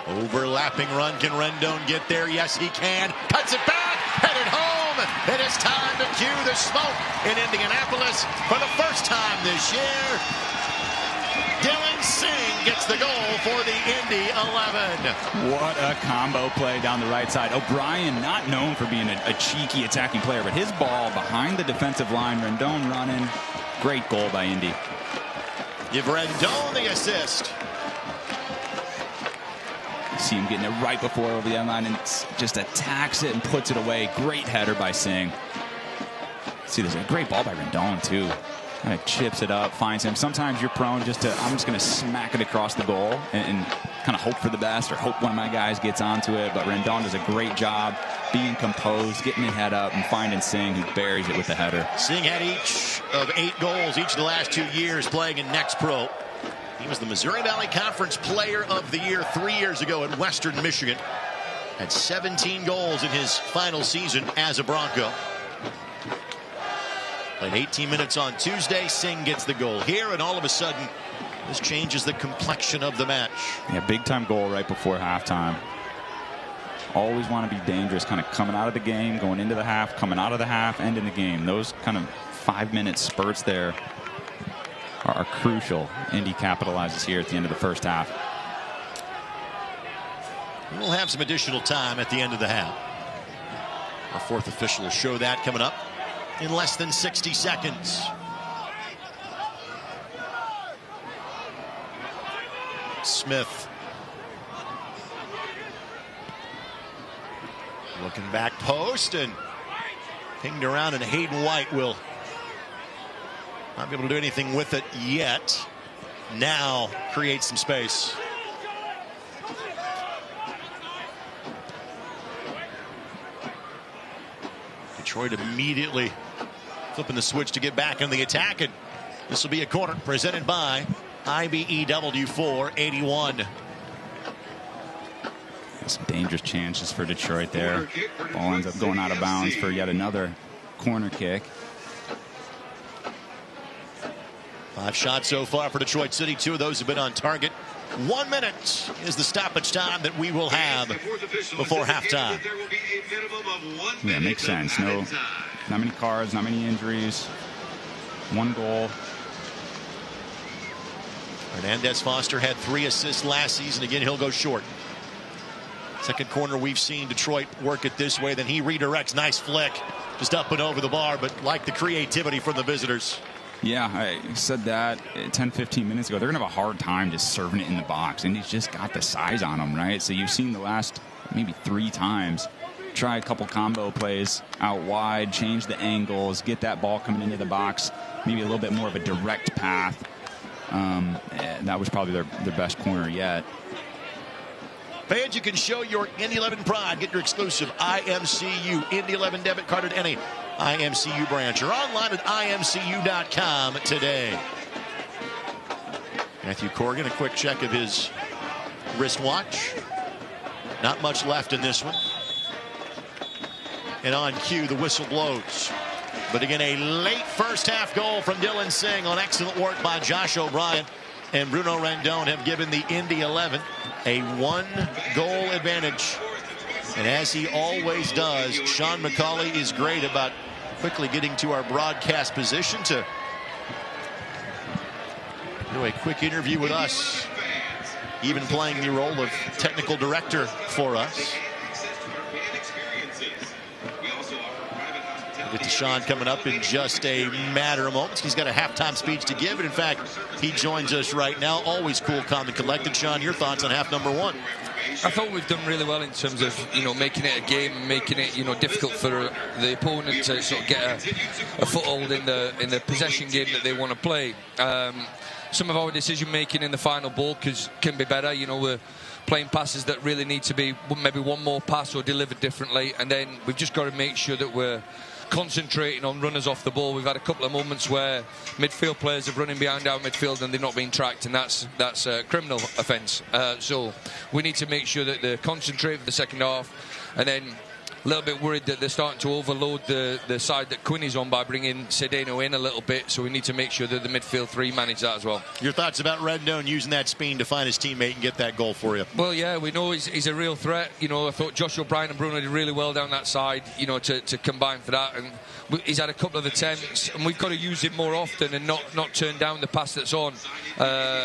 Overlapping run. Can Rendon get there? Yes, he can. Cuts it back. Headed home. It is time to cue the smoke in Indianapolis for the first time this year. Dylan Singh gets the goal for the Indy 11. What a combo play down the right side. O'Brien, not known for being a cheeky attacking player, but his ball behind the defensive line. Rendon running. Great goal by Indy. Give Rendon the assist. See him getting it right before over the end line and just attacks it and puts it away. Great header by Singh. See, there's a great ball by Rendon, too. Kind of chips it up, finds him. Sometimes you're prone I'm just going to smack it across the goal and kind of hope for the best or hope one of my guys gets onto it. But Rendon does a great job being composed, getting the head up, and finding Singh, who buries it with the header. Singh had each of 8 goals each of the last 2 years playing in Next Pro. He was the Missouri Valley Conference Player of the Year 3 years ago in Western Michigan. Had 17 goals in his final season as a Bronco. Played 18 minutes on Tuesday. Singh gets the goal here, and all of a sudden, this changes the complexion of the match. Yeah, big-time goal right before halftime. Always want to be dangerous, kind of coming out of the game, going into the half, coming out of the half, ending the game. Those kind of 5-minute spurts there are crucial. Indy capitalizes here at the end of the first half. We'll have some additional time at the end of the half. Our fourth official will show that coming up in less than 60 seconds. Smith looking back post and pinged around, and Hayden White will not be able to do anything with it yet. Now create some space. Detroit immediately flipping the switch to get back in the attack, and this will be a corner presented by IBEW 481. Some dangerous chances for Detroit there. Ball ends up going out of bounds for yet another corner kick. 5 shots so far for Detroit City. 2 of those have been on target. 1 minute is the stoppage time that we will have before halftime. Yeah, makes sense. No, not many cards, not many injuries. 1 goal. Hernandez Foster had 3 assists last season. Again, he'll go short. Second corner we've seen Detroit work it this way. Then he redirects. Nice flick. Just up and over the bar, but like the creativity from the visitors. Yeah, I said that 10-15 minutes ago. They're going to have a hard time just serving it in the box. And he's just got the size on him, right? So you've seen the last maybe 3 times try a couple combo plays out wide, change the angles, get that ball coming into the box, maybe a little bit more of a direct path. That was probably their best corner yet. Fans, you can show your Indy 11 pride. Get your exclusive IMCU Indy 11 debit card at any IMCU branch or online at imcu.com today. Matthew Corrigan, a quick check of his wristwatch. Not much left in this one. And on cue, the whistle blows. But again, a late first half goal from Dylan Singh on excellent work by Josh O'Brien. And Bruno Rendon have given the Indy 11 a 1-goal advantage. And as he always does, Sean McCauley is great about quickly getting to our broadcast position to do a quick interview with us, even playing the role of technical director for us. We'll get to Sean coming up in just a matter of moments. He's got a halftime speech to give, and in fact, he joins us right now. Always cool, calm, and collected. Sean, your thoughts on half number 1? I thought we've done really well in terms of, making it a game, making it, difficult for the opponent to sort of get a foothold in the possession game that they want to play. Some of our decision making in the final ball can be better. We're playing passes that really need to be maybe one more pass or delivered differently, and then we've just got to make sure that we're concentrating on runners off the ball. We've had a couple of moments where midfield players are running behind our midfield and they're not being tracked, and that's a criminal offence. So we need to make sure that they concentrate for the second half, and then a little bit worried that they're starting to overload the side that Quinney's on by bringing Cedeno in a little bit, so we need to make sure that the midfield 3 manage that as well. Your thoughts about Rendon using that speed to find his teammate and get that goal for you? Well, yeah, we know he's a real threat. I thought Josh O'Brien and Bruno did really well down that side, to combine for that, and he's had a couple of attempts, and we've got to use him more often and not turn down the pass that's on,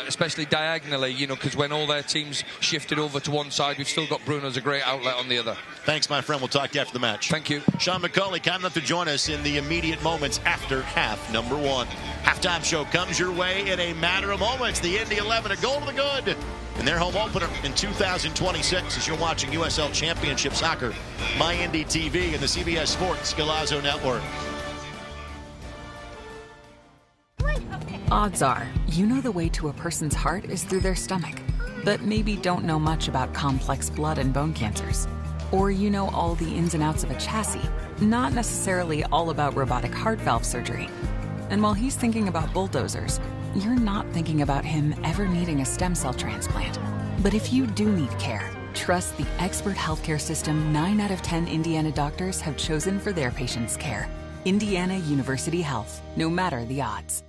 especially diagonally, because when all their teams shifted over to one side, we've still got Bruno as a great outlet on the other. Thanks, my friend. We'll talk to you after the match. Thank you. Sean McCauley kind enough to join us in the immediate moments after half number 1. Halftime show comes your way in a matter of moments. The Indy 11, a goal to the good in their home opener in 2026 as you're watching USL Championship Soccer, My Indy TV, and the CBS Sports Galazo Network. Odds are, you know the way to a person's heart is through their stomach, but maybe don't know much about complex blood and bone cancers. Or you know all the ins and outs of a chassis, not necessarily all about robotic heart valve surgery. And while he's thinking about bulldozers, you're not thinking about him ever needing a stem cell transplant. But if you do need care, trust the expert healthcare system 9 out of 10 Indiana doctors have chosen for their patients' care. Indiana University Health, no matter the odds.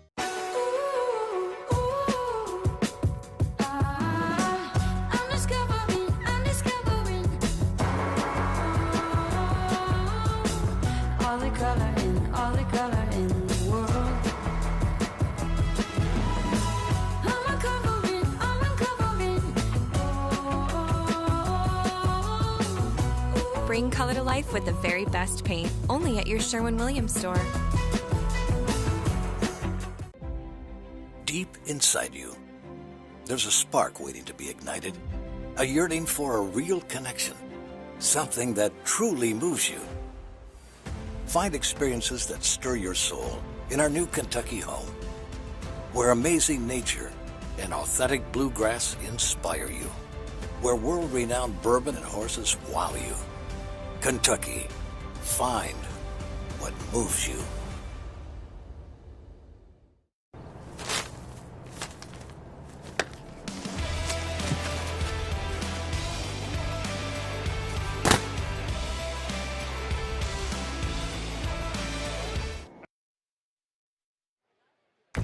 Bring color to life with the very best paint, only at your Sherwin-Williams store. Deep inside you, there's a spark waiting to be ignited, a yearning for a real connection, something that truly moves you. Find experiences that stir your soul in our new Kentucky home, where amazing nature and authentic bluegrass inspire you, where world-renowned bourbon and horses wow you. Kentucky, find what moves you.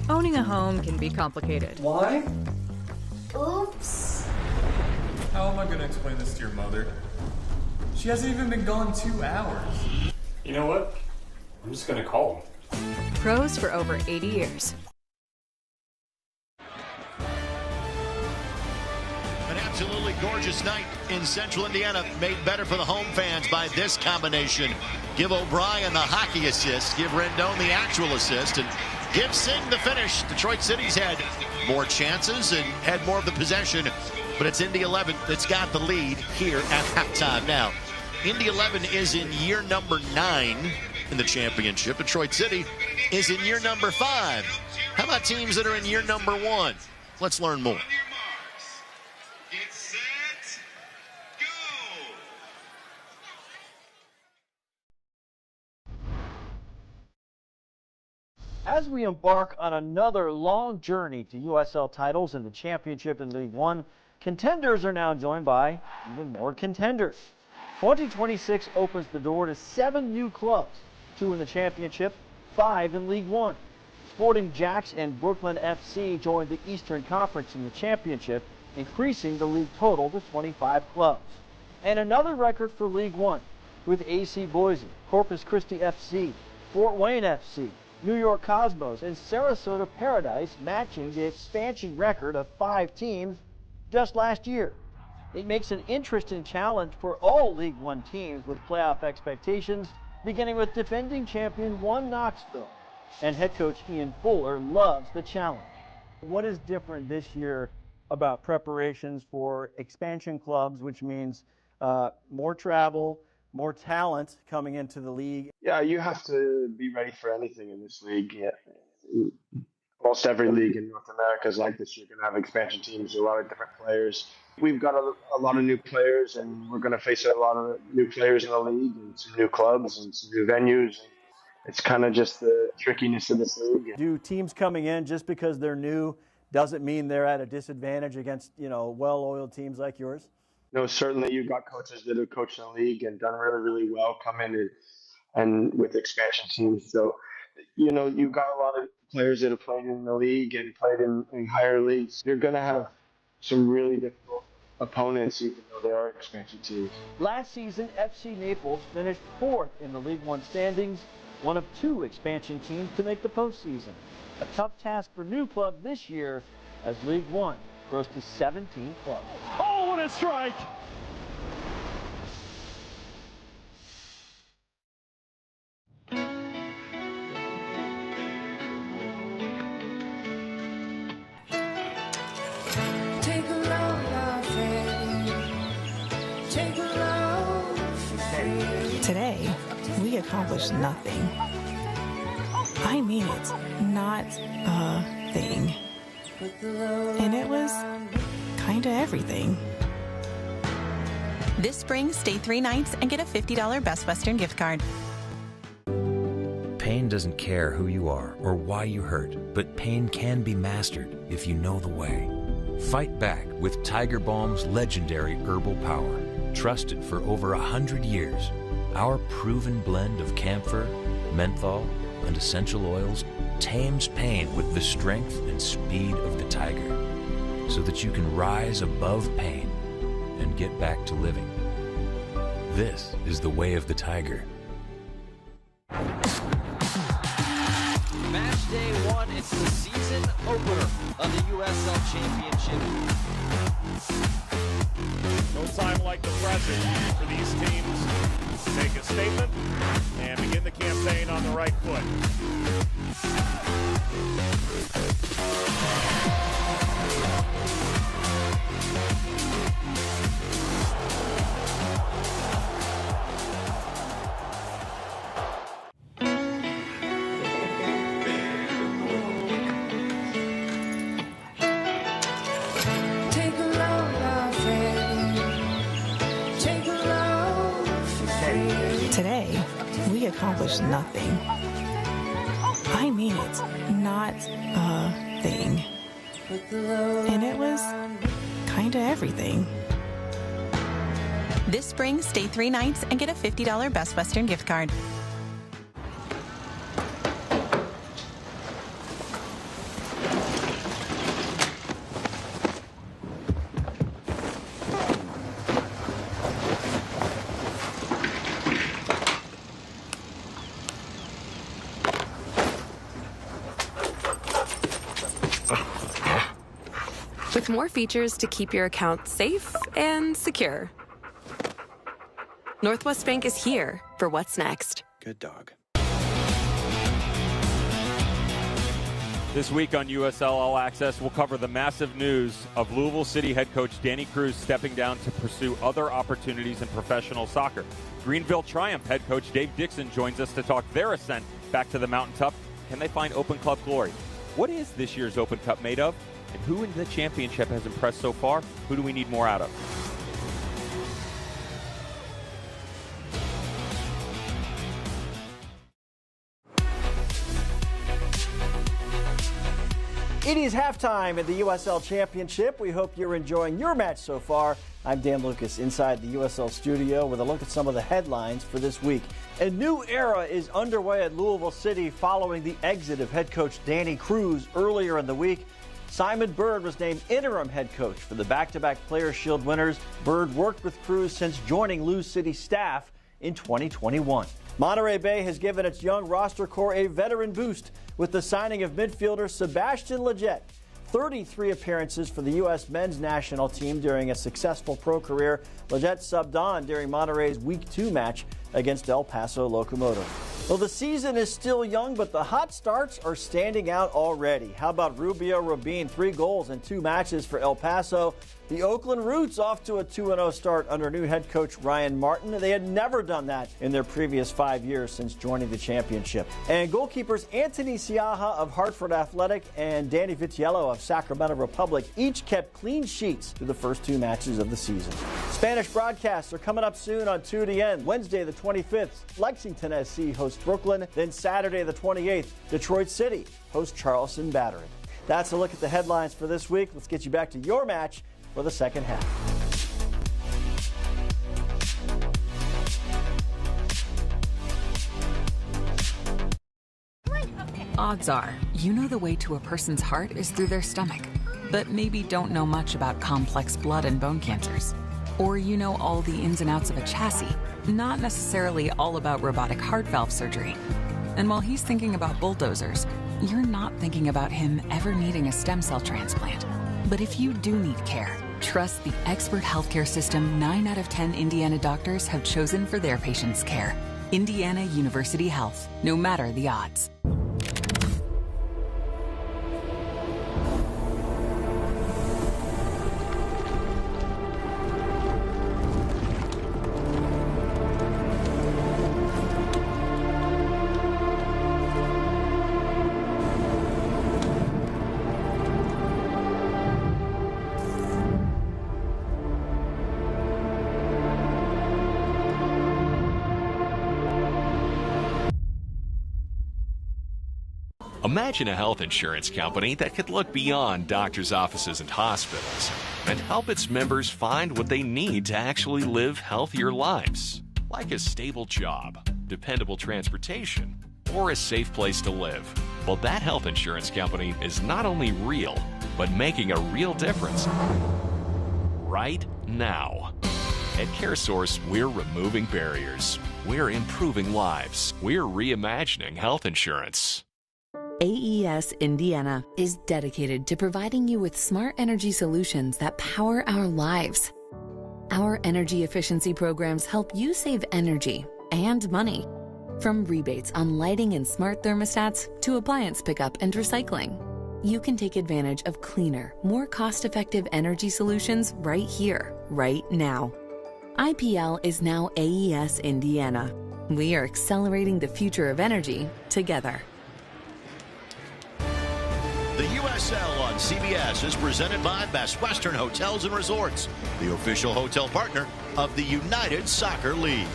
Owning a home can be complicated. Why? Oops. How am I going to explain this to your mother? She hasn't even been gone 2 hours. You know what? I'm just going to call him. Pros for over 80 years. An absolutely gorgeous night in Central Indiana, made better for the home fans by this combination. Give O'Brien the hockey assist, give Rendon the actual assist, and give Singh the finish. Detroit City's had more chances and had more of the possession, but it's Indy 11 that's got the lead here at halftime. Now, Indy 11 is in year number 9 in the championship. Detroit City is in year number 5. How about teams that are in year number 1? Let's learn more. Get set, go! As we embark on another long journey to USL titles in the championship and League One, contenders are now joined by even more contenders. 2026 opens the door to 7 new clubs, 2 in the championship, 5 in League One. Sporting Jacks and Brooklyn FC joined the Eastern Conference in the championship, increasing the league total to 25 clubs. And another record for League One, with AC Boise, Corpus Christi FC, Fort Wayne FC, New York Cosmos, and Sarasota Paradise matching the expansion record of 5 teams just last year. It makes an interesting challenge for all League One teams with playoff expectations, beginning with defending champion One Knoxville. And head coach Ian Fuller loves the challenge. What is different this year about preparations for expansion clubs, which means more travel, more talent coming into the league? Yeah, you have to be ready for anything in this league. Yeah. Almost every league in North America is like this. You're going to have expansion teams, a lot of different players. We've got a lot of new players, and we're going to face a lot of new players in the league and some new clubs and some new venues. It's kind of just the trickiness of this league. Do teams coming in just because they're new doesn't mean they're at a disadvantage against, well-oiled teams like yours? No, certainly you've got coaches that have coached in the league and done really, really well come in and with expansion teams. So, you've got a lot of players that have played in the league and played in higher leagues. You're going to have some really difficult opponents, even though they are expansion teams. Last season, FC Naples finished 4th in the League One standings, one of 2 expansion teams to make the postseason. A tough task for new club this year as League One grows to 17 clubs. Oh, what a strike! Today, we accomplished nothing. I mean it, not a thing. And it was kind of everything. This spring, stay 3 nights and get a $50 Best Western gift card. Pain doesn't care who you are or why you hurt, but pain can be mastered if you know the way. Fight back with Tiger Balm's legendary herbal power. Trusted for over 100 years, our proven blend of camphor, menthol, and essential oils tames pain with the strength and speed of the Tiger, so that you can rise above pain and get back to living. This is the way of the Tiger. Match day one, it's the season opener of the USL Championship. No time like the present for these teams to make a statement and begin the campaign on the right foot. Today, we accomplished nothing. I mean it, not a thing. And it was kind of everything. This spring, stay 3 nights and get a $50 Best Western gift card. With more features to keep your account safe and secure. Northwest Bank is here for what's next. Good dog. This week on USL All Access, we'll cover the massive news of Louisville City head coach Danny Cruz stepping down to pursue other opportunities in professional soccer. Greenville Triumph head coach Dave Dixon joins us to talk their ascent back to the mountaintop. Can they find Open Club glory? What is this year's Open Cup made of? And who in the championship has impressed so far? Who do we need more out of? It is halftime at the USL Championship. We hope you're enjoying your match so far. I'm Dan Lucas inside the USL studio with a look at some of the headlines for this week. A new era is underway at Louisville City following the exit of head coach Danny Cruz earlier in the week. Simon Bird was named interim head coach for the back-to-back Players' Shield winners. Bird worked with Cruz since joining Lou City staff in 2021. Monterey Bay has given its young roster core a veteran boost with the signing of midfielder Sebastian Lletget. 33 appearances for the U.S. men's national team during a successful pro career. Lletget subbed on during Monterey's Week 2 match against El Paso Locomotive. Well, the season is still young, but the hot starts are standing out already. How about Rubio Rabin? 3 goals in 2 matches for El Paso. The Oakland Roots off to a 2-0 start under new head coach Ryan Martin. They had never done that in their previous 5 years since joining the championship. And goalkeepers Anthony Siaha of Hartford Athletic and Danny Vitiello of Sacramento Republic each kept clean sheets through the first 2 matches of the season. Spanish broadcasts are coming up soon on 2DN. Wednesday the 25th, Lexington SC hosts Brooklyn. Then Saturday the 28th, Detroit City hosts Charleston Battery. That's a look at the headlines for this week. Let's get you back to your match for the second half. Odds are, you know the way to a person's heart is through their stomach, but maybe don't know much about complex blood and bone cancers. Or you know all the ins and outs of a chassis, not necessarily all about robotic heart valve surgery. And while he's thinking about bulldozers, you're not thinking about him ever needing a stem cell transplant. But if you do need care, trust the expert healthcare system 9 out of 10 Indiana doctors have chosen for their patients' care. Indiana University Health, no matter the odds. Imagine a health insurance company that could look beyond doctors' offices and hospitals and help its members find what they need to actually live healthier lives, like a stable job, dependable transportation, or a safe place to live. Well, that health insurance company is not only real, but making a real difference right now. At CareSource, we're removing barriers. We're improving lives. We're reimagining health insurance. AES Indiana is dedicated to providing you with smart energy solutions that power our lives. Our energy efficiency programs help you save energy and money. From rebates on lighting and smart thermostats to appliance pickup and recycling, you can take advantage of cleaner, more cost-effective energy solutions right here, right now. IPL is now AES Indiana. We are accelerating the future of energy together. The USL on CBS is presented by Best Western Hotels and Resorts, the official hotel partner of the United Soccer League.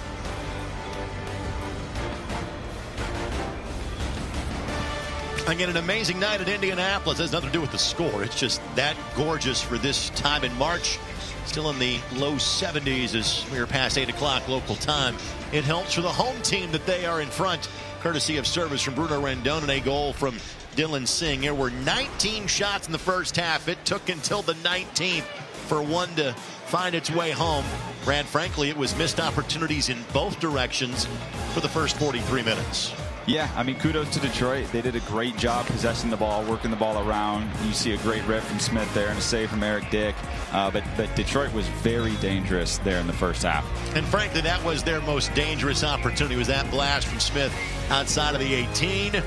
Again, an amazing night at Indianapolis. It has nothing to do with the score. It's just that gorgeous for this time in March. Still in the low 70s as we are past 8 o'clock local time. It helps for the home team that they are in front, courtesy of service from Bruno Rendon and a goal from Dylan Singh. There were 19 shots in the first half. It took until the 19th for one to find its way home. Brad, frankly, it was missed opportunities in both directions for the first 43 minutes. Yeah, I mean, kudos to Detroit. They did a great job possessing the ball, working the ball around. You see a great rip from Smith there and a save from Eric Dick. But Detroit was very dangerous there in the first half. And frankly, that was their most dangerous opportunity, was that blast from Smith outside of the 18.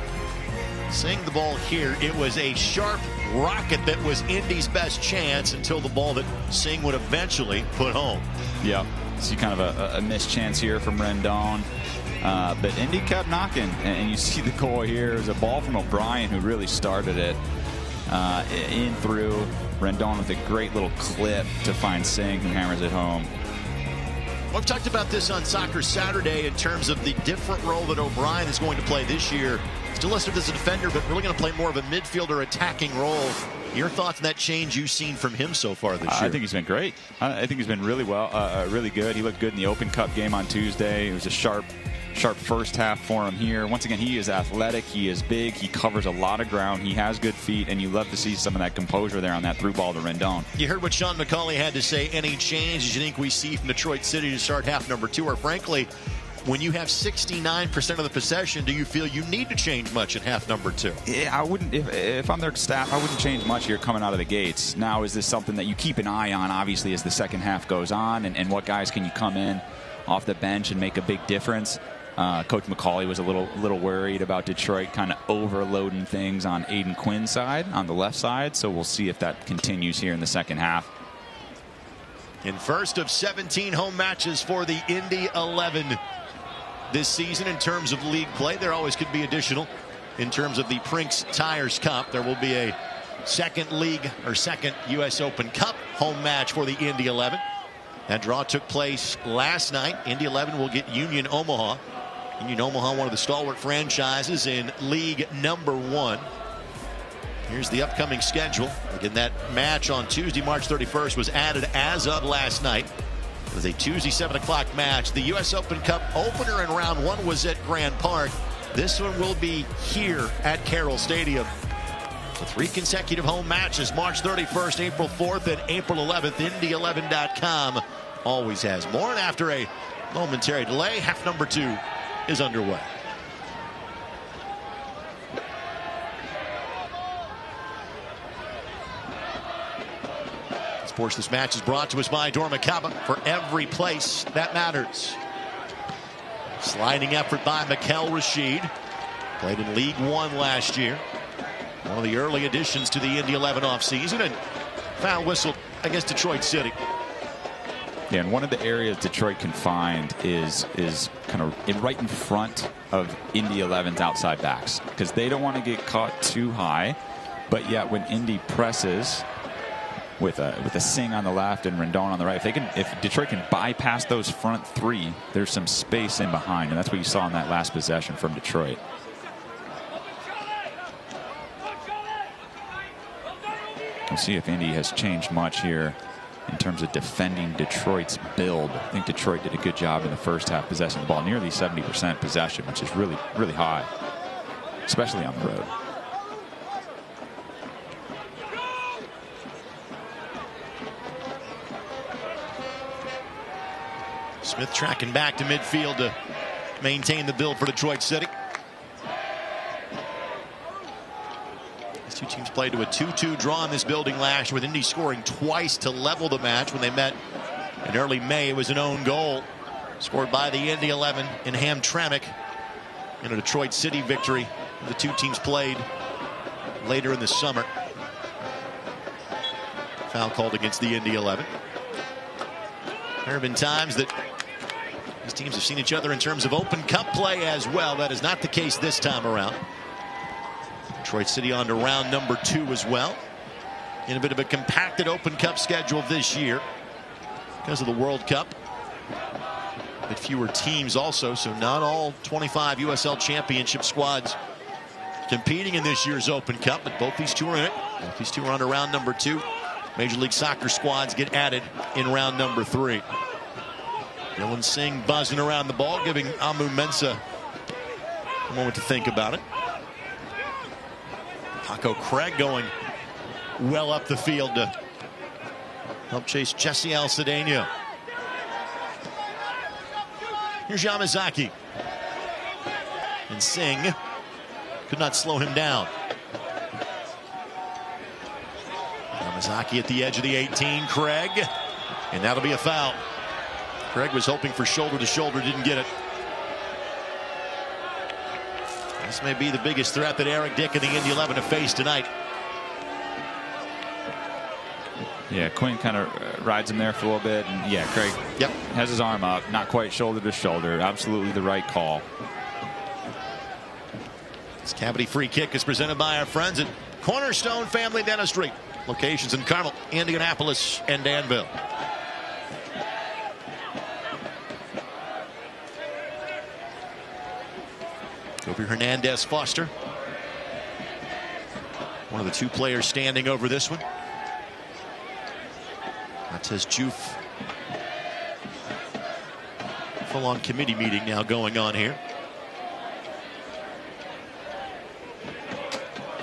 Seeing the ball here, it was a sharp rocket that was Indy's best chance until the ball that Singh would eventually put home. Yeah, see kind of a missed chance here from Rendon. But Indy kept knocking, and you see the goal here. It was a ball from O'Brien who really started it in through. Rendon with a great little clip to find Singh, who hammers it home. We've talked about this on Soccer Saturday in terms of the different role that O'Brien is going to play this year. Still listed as a defender, but really going to play more of a midfielder attacking role. Your thoughts on that change you've seen from him so far this year? I think he's been great. I think he's been really well, really good. He looked good in the Open Cup game on Tuesday. It was a sharp first half for him here. Once again, he is athletic, he is big, he covers a lot of ground, he has good feet, and you love to see some of that composure there on that through ball to Rendon. You heard what Sean McCauley had to say. Any changes you think we see from Detroit City to start half number 2, or frankly, when you have 69% of the possession, do you feel you need to change much in half number 2? Yeah, I wouldn't. If I'm their staff, I wouldn't change much here coming out of the gates. Now, is this something that you keep an eye on, obviously, as the second half goes on, and what guys can you come in off the bench and make a big difference? Coach McCauley was a little worried about Detroit kind of overloading things on Aiden Quinn's side, on the left side, so we'll see if that continues here in the second half. In first of 17 home matches for the Indy 11 this season in terms of league play. There always could be additional in terms of the Prinks Tires Cup. There will be a second U.S. Open Cup home match for the Indy 11. That draw took place last night. Indy 11 will get Union Omaha. Union Omaha, one of the stalwart franchises in League Number 1. Here's the upcoming schedule. Again, that match on Tuesday, March 31st, was added as of last night. It was a Tuesday 7 o'clock match. The U.S. Open Cup opener in round 1 was at Grand Park. This one will be here at Carroll Stadium. The 3 consecutive home matches, March 31st, April 4th, and April 11th. Indy11.com always has more. And after a momentary delay, half number 2 is underway. Sports, this match is brought to us by Dormicaba, for every place that matters. Sliding effort by Mikel Rashid. Played in League One last year. One of the early additions to the Indy 11 offseason, and foul whistle against Detroit City. Yeah, and one of the areas Detroit can find is kind of right in front of Indy 11's outside backs, because they don't want to get caught too high. But yet when Indy presses with a Singh on the left and Rendon on the right, if Detroit can bypass those front 3, there's some space in behind, and that's what you saw in that last possession from Detroit. We'll see if Indy has changed much here in terms of defending Detroit's build. I think Detroit did a good job in the first half possessing the ball, nearly 70% possession, which is really, really high. especially on the road. Smith tracking back to midfield to maintain the build for Detroit City. These two teams played to a 2-2 draw in this building last year, with Indy scoring twice to level the match when they met in early May. It was an own goal scored by the Indy 11 in Hamtramck in a Detroit City victory. The two teams played later in the summer. Foul called against the Indy 11. There have been times that these teams have seen each other in terms of Open Cup play as well. That is not the case this time around. Detroit City on to round number 2 as well, in a bit of a compacted Open Cup schedule this year because of the World Cup. A bit fewer teams also, so not all 25 USL Championship squads competing in this year's Open Cup, but both these two are in it. Both these two are on to round number 2. Major League Soccer squads get added in round number 3. Dylan Singh buzzing around the ball, giving Amu Mensah a moment to think about it. Paco Craig going well up the field to help chase Jesse Alcedeno. Here's Yamazaki. And Singh could not slow him down. Yamazaki at the edge of the 18. Craig. And that'll be a foul. Craig was hoping for shoulder to shoulder, didn't get it. This may be the biggest threat that Eric Dick and the Indy 11 have faced tonight. Yeah, Quinn kind of rides him there for a little bit. And yeah, Craig has his arm up, not quite shoulder to shoulder. Absolutely the right call. This cavity free kick is presented by our friends at Cornerstone Family Dentistry. Locations in Carmel, Indianapolis, and Danville. Kobe Hernandez Foster, one of the two players standing over this one. Montez Juf. Full-on committee meeting now going on here.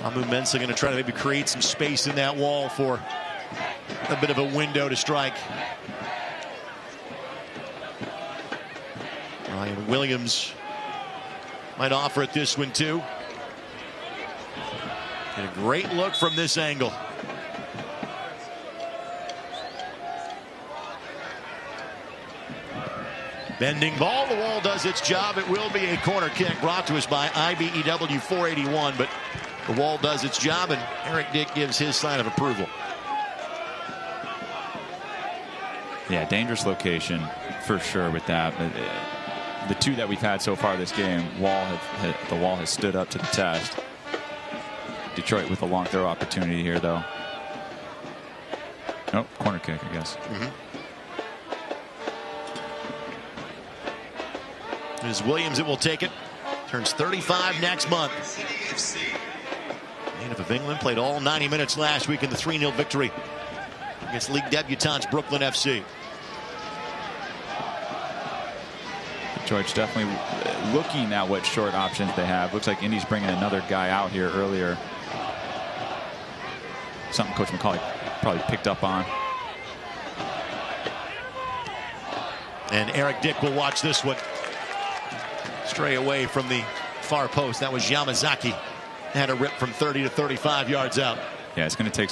Amu Mensah going to try to maybe create some space in that wall for a bit of a window to strike. Ryan Williams might offer it this one too. And a great look from this angle. Bending ball, the wall does its job. It will be a corner kick brought to us by IBEW 481, but the wall does its job, and Eric Dick gives his sign of approval. Yeah, dangerous location for sure with that. But the two that we've had so far this game, the wall has stood up to the test. Detroit with a long throw opportunity here, though. Nope, corner kick, I guess. It is Williams that will take it. Turns 35 next month. Native of England, played all 90 minutes last week in the 3-0 victory against league debutants Brooklyn FC. Detroit's definitely looking at what short options they have. Looks like Indy's bringing another guy out here earlier. Something Coach McCauley probably picked up on. And Eric Dick will watch this one. Stray away from the far post. That was Yamazaki. Had a rip from 30 to 35 yards out. Yeah, it's going to take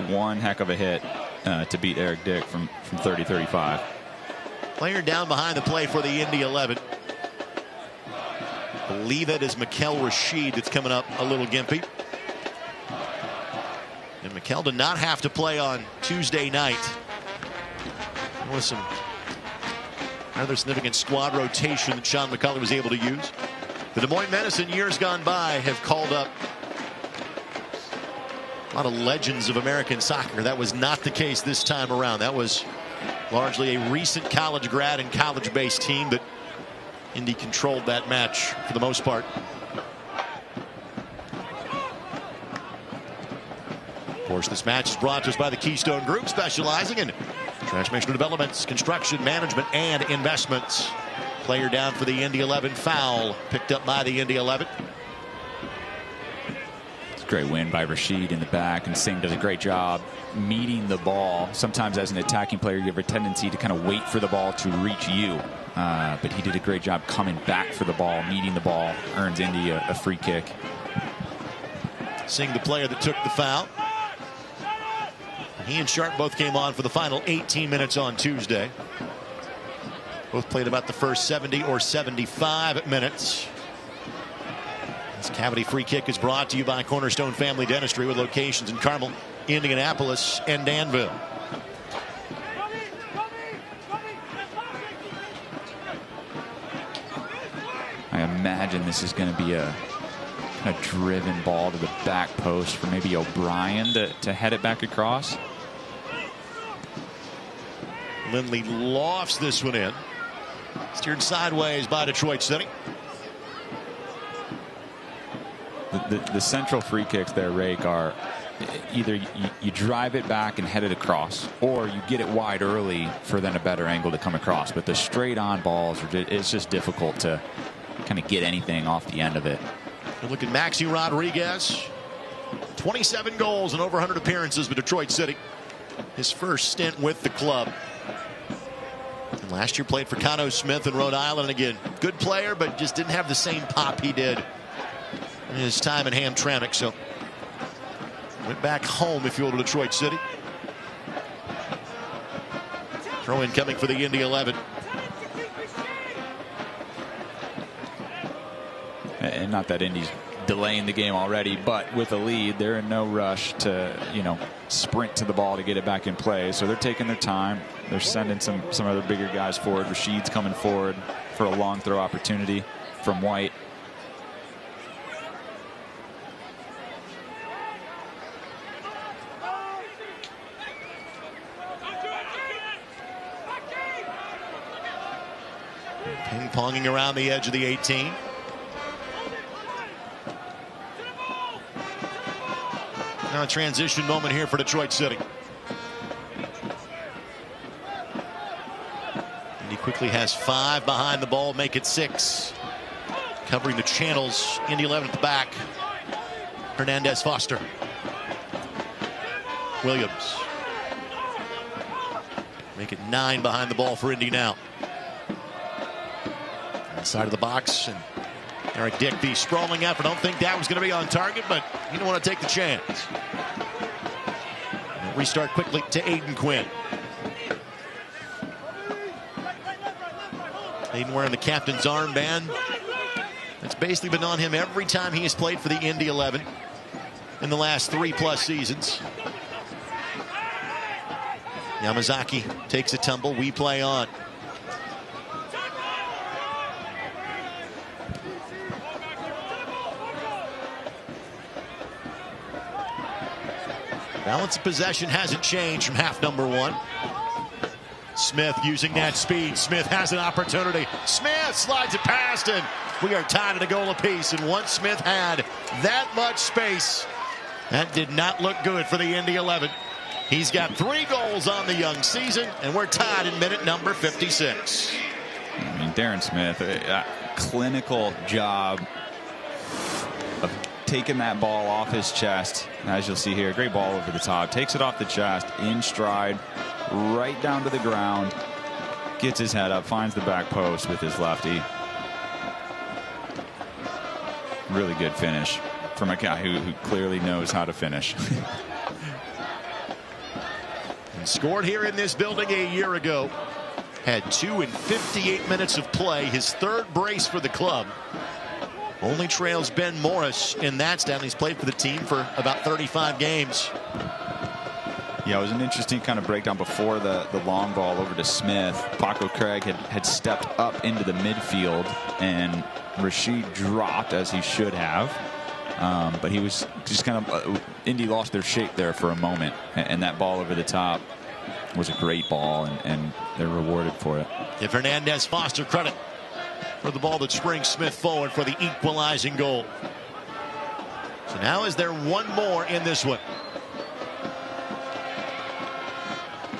one heck of a hit to beat Eric Dick from 30-35. Player down behind the play for the Indy 11. I believe it is Mikel Rashid that's coming up a little gimpy. And Mikel did not have to play on Tuesday night. There was some rather significant squad rotation that Sean McCulley was able to use. The Des Moines Menace in years gone by have called up a lot of legends of American soccer. That was not the case this time around. That was largely a recent college grad and college-based team, but Indy controlled that match for the most part. Of course, this match is brought to us by the Keystone Group, specializing in transformational developments, construction, management, and investments. Player down for the Indy 11. Foul picked up by the Indy 11. Great win by Rashid in the back, and Singh does a great job meeting the ball. Sometimes as an attacking player, you have a tendency to kind of wait for the ball to reach you. But he did a great job coming back for the ball, meeting the ball, earns Indy a free kick. Singh, the player that took the foul. He and Sharp both came on for the final 18 minutes on Tuesday. Both played about the first 70 or 75 minutes. This Cavity free kick is brought to you by Cornerstone Family Dentistry with locations in Carmel, Indianapolis, and Danville. I imagine this is going to be a driven ball to the back post for maybe O'Brien to head it back across. Lindley lofts this one in. Steered sideways by Detroit City. The central free kicks there, Rake, are either you drive it back and head it across, or you get it wide early for then a better angle to come across. But the straight on balls, it's just difficult to kind of get anything off the end of it. Look at Maxi Rodriguez. 27 goals and over 100 appearances with Detroit City. His first stint with the club. And last year played for Cano Smith in Rhode Island. And again, good player, but just didn't have the same pop he did in his time in Hamtramck. So went back home, if you will, to Detroit City. Throw in coming for the Indy 11. And not that Indy's delaying the game already, but with a lead, they're in no rush to, sprint to the ball to get it back in play. So they're taking their time. They're sending some other bigger guys forward. Rashid's coming forward for a long throw opportunity from White. Ping-ponging around the edge of the 18. Now a transition moment here for Detroit City. And he quickly has 5 behind the ball, make it 6. Covering the channels, Indy 11 at the back. Hernandez Foster. Williams. Make it 9 behind the ball for Indy now. Inside of the box, and Eric Digby sprawling effort. I don't think that was going to be on target, but you don't want to take the chance. And restart quickly to Aiden Quinn. Aiden wearing the captain's armband. It's basically been on him every time he has played for the Indy 11 in the last 3+ seasons. Yamazaki takes a tumble. We play on. Balance of possession hasn't changed from half number 1. Smith using that speed. Smith has an opportunity. Smith slides it past, and we are tied at a goal apiece. And once Smith had that much space, that did not look good for the Indy 11. He's got 3 goals on the young season, and we're tied in minute number 56. I mean, Darren Smith, a clinical job of taking that ball off his chest. As you'll see here, great ball over the top, takes it off the chest in stride, right down to the ground, gets his head up, finds the back post with his lefty. Really good finish from a guy who clearly knows how to finish. And scored here in this building a year ago. Had 2 in 58 minutes of play, his 3rd brace for the club. Only trails Ben Morris in that stat. He's played for the team for about 35 games. Yeah, it was an interesting kind of breakdown before the long ball over to Smith. Paco Craig had stepped up into the midfield, and Rashid dropped as he should have. But he was just kind of Indy lost their shape there for a moment, and that ball over the top was a great ball, and they're rewarded for it. Give Hernandez Foster credit for the ball that springs Smith forward for the equalizing goal. So now is there one more in this one?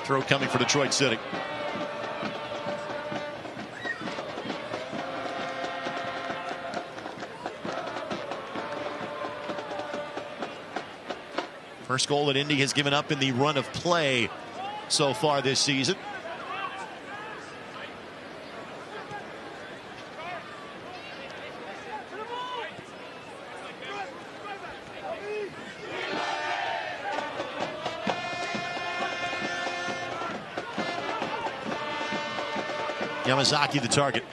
Throw coming for Detroit City. First goal that Indy has given up in the run of play so far this season. Yamazaki the target.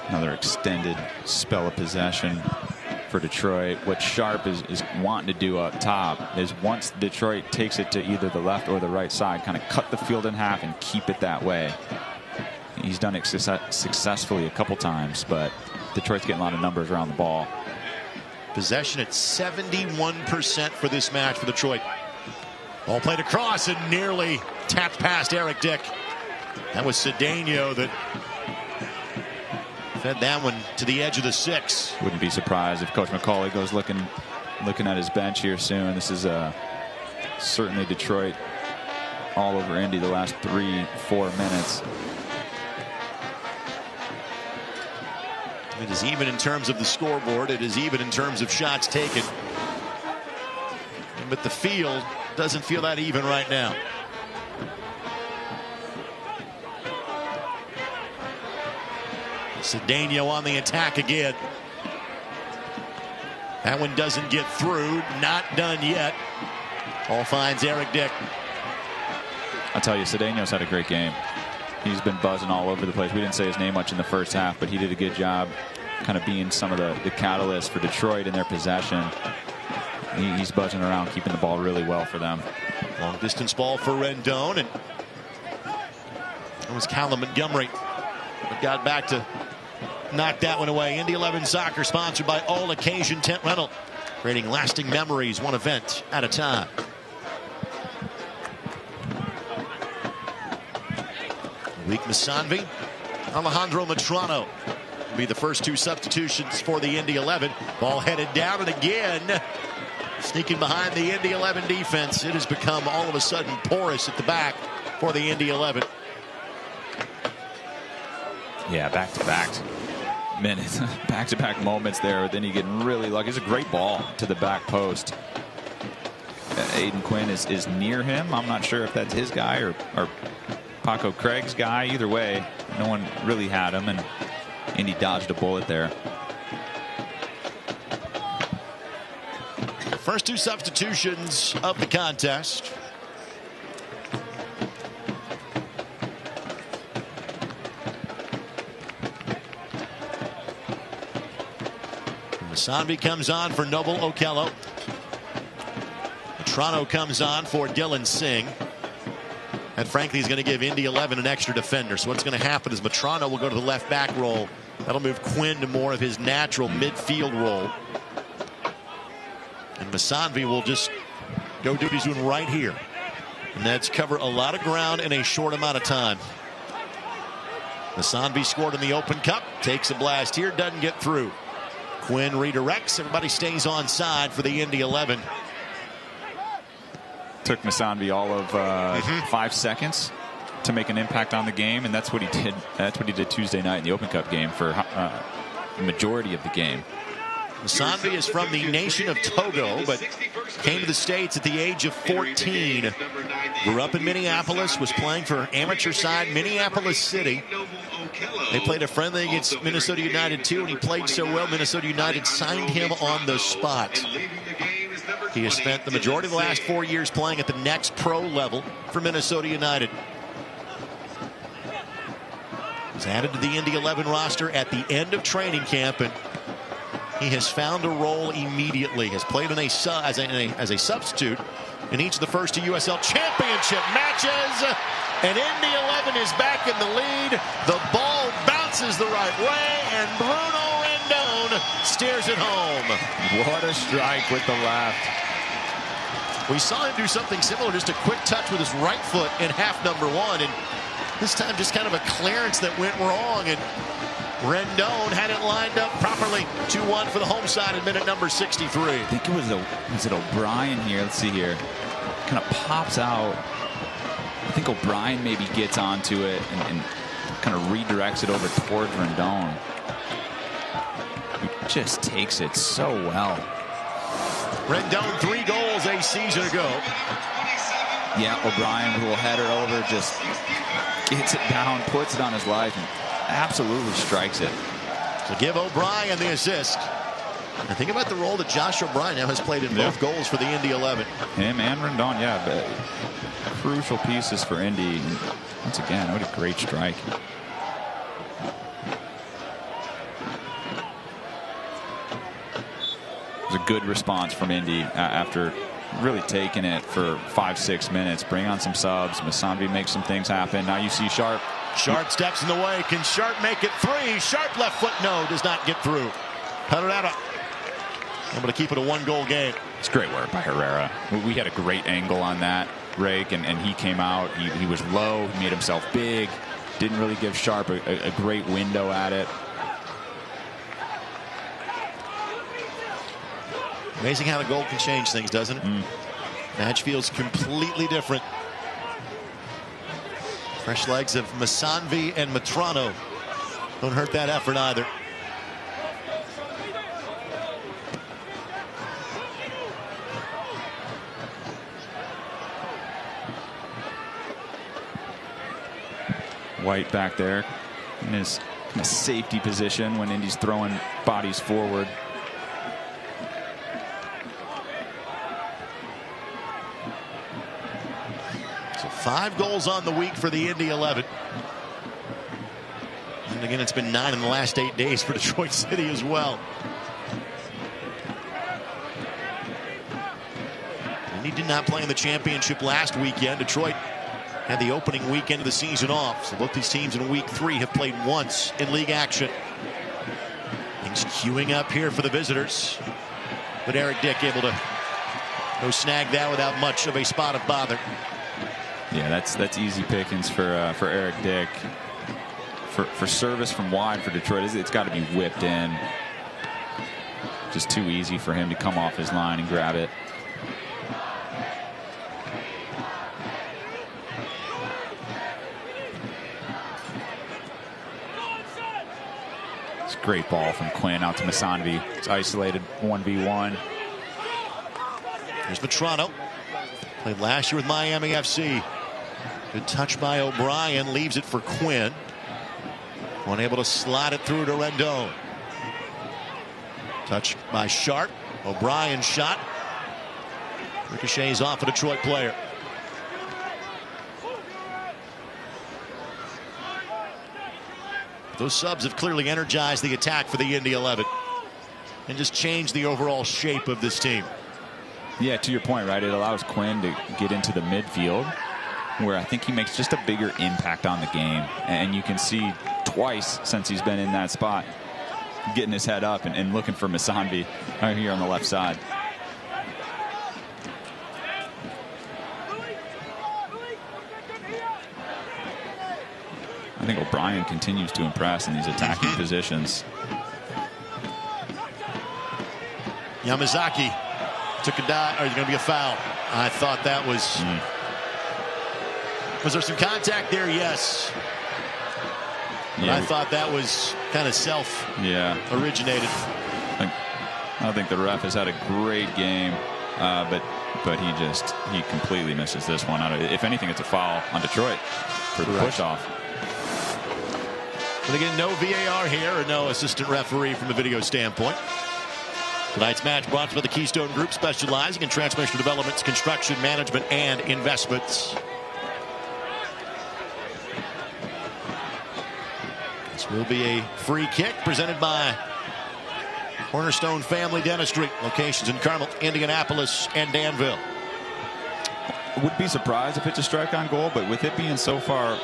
Another extended spell of possession for Detroit. What Sharp is wanting to do up top is, once Detroit takes it to either the left or the right side, kind of cut the field in half and keep it that way. He's done it successfully a couple times, but Detroit's getting a lot of numbers around the ball. Possession at 71% for this match for Detroit. Ball played across and nearly tapped past Eric Dick. That was Cedeno that fed that one to the edge of the 6. Wouldn't be surprised if Coach McCauley goes looking at his bench here soon. This is certainly Detroit all over Indy the last 3-4 minutes. It is even in terms of the scoreboard. It is even in terms of shots taken. But the field doesn't feel that even right now. Cedeno on the attack again. That one doesn't get through. Not done yet. Ball finds Eric Dick. I'll tell you, Cedeno's had a great game. He's been buzzing all over the place. We didn't say his name much in the first half, but he did a good job kind of being some of the catalyst for Detroit in their possession. He's buzzing around, keeping the ball really well for them. Long distance ball for Rendon, and it was Callum Montgomery that got back to knock that one away. Indy 11 Soccer, sponsored by All Occasion Tent Rental, creating lasting memories one event at a time. Weak Masanvi, Alejandro Matrano will be the first 2 substitutions for the Indy 11. Ball headed down, and again sneaking behind the Indy 11 defense. It has become all of a sudden porous at the back for the Indy 11. Yeah, back-to-back minutes, back-to-back moments there. Then you get really lucky. It's a great ball to the back post. Aiden Quinn is near him. I'm not sure if that's his guy or Paco Craig's guy. Either way, no one really had him, and Indy dodged a bullet there. First 2 substitutions of the contest. Masanvi comes on for Noble Okello. Matrano comes on for Dylan Singh. And frankly, he's going to give Indy 11 an extra defender. So what's going to happen is Matrano will go to the left back role. That'll move Quinn to more of his natural midfield role. And Masanvi will just go do what he's doing right here. And that's cover a lot of ground in a short amount of time. Masanvi scored in the Open Cup. Takes a blast here. Doesn't get through. Quinn redirects. Everybody stays on side for the Indy 11. Took Masanvi all of 5 seconds to make an impact on the game, and that's what he did. That's what he did Tuesday night in the Open Cup game for the majority of the game. Masanvi is from the nation of Togo, but came to the States at the age of 14. Grew up in Minneapolis, was playing for amateur side Minneapolis City. They played a friendly against Minnesota United too, and he played so well Minnesota United signed him on the spot. He has spent the majority of the last 4 years playing at the next pro level for Minnesota United. He's added to the Indy 11 roster at the end of training camp, and he has found a role immediately. Has played in as a substitute in each of the first 2 USL Championship matches. And Indy 11 is back in the lead. The ball bounces the right way, and Bruno Rendon steers it home. What a strike with the left. We saw him do something similar, just a quick touch with his right foot in half number 1, and this time just kind of a clearance that went wrong, and Rendon had it lined up properly. 2-1 for the home side at minute number 63. I think it was O'Brien here. Let's see here. Kind of pops out. I think O'Brien maybe gets onto it and kind of redirects it over towards Rendon. He just takes it so well. Rendon, 3 goals a season ago. Yeah, O'Brien with a little header over, just gets it down, puts it on his life, and absolutely strikes it. So give O'Brien the assist. And think about the role that Josh O'Brien now has played in both goals for the Indy 11. Him and Rendon, yeah, but crucial pieces for Indy. And once again, what a great strike. It was a good response from Indy after really taking it for 5-6 minutes. Bring on some subs. Masanvi makes some things happen. Now you see Sharp. Sharp steps in the way. Can Sharp make it 3? Sharp left foot, no, does not get through. Herrera able to keep it a 1-goal game. It's great work by Herrera. We had a great angle on that rake, and he came out. He was low. He made himself big. Didn't really give Sharp a great window at it. Amazing how the goal can change things, doesn't it? Match feels completely different. Fresh legs of Masanvi and Matrano don't hurt that effort either. White back there in his kind of safety position when Indy's throwing bodies forward. So 5 goals on the week for the Indy 11. And again, it's been 9 in the last 8 days for Detroit City as well. Indy did not play in the championship last weekend. Detroit had the opening weekend of the season off. So both these teams in week 3 have played once in league action. Things queuing up here for the visitors. But Eric Dick able to go snag that without much of a spot of bother. Yeah, that's easy pickings for Eric Dick. For service from wide for Detroit, it's got to be whipped in. Just too easy for him to come off his line and grab it. It's a great ball from Quinn out to Masanvi. It's isolated 1v1. Here's Matrano. Played last year with Miami FC. Good touch by O'Brien. Leaves it for Quinn. Unable to slide it through to Rendon. Touch by Sharp. O'Brien shot. Ricochets off a Detroit player. Those subs have clearly energized the attack for the Indy 11 and just changed the overall shape of this team. Yeah, to your point, right? It allows Quinn to get into the midfield, where I think he makes just a bigger impact on the game. And you can see twice since he's been in that spot, getting his head up and looking for Masanvi right here on the left side. I think O'Brien continues to impress in these attacking positions. Yamazaki took a dive. Or is it going to be a foul? I thought that was... Was there some contact there? Yes. But I thought that was kind of self-originated. I think the ref has had a great game, but he completely misses this one. If anything, it's a foul on Detroit for the push-off. But again, no VAR here or no assistant referee from the video standpoint. Tonight's match brought to you by the Keystone Group, specializing in transmission developments, construction, management, and investments. This will be a free kick presented by Cornerstone Family Dentistry. Locations in Carmel, Indianapolis, and Danville. Would be surprised if it's a strike on goal, but with it being so far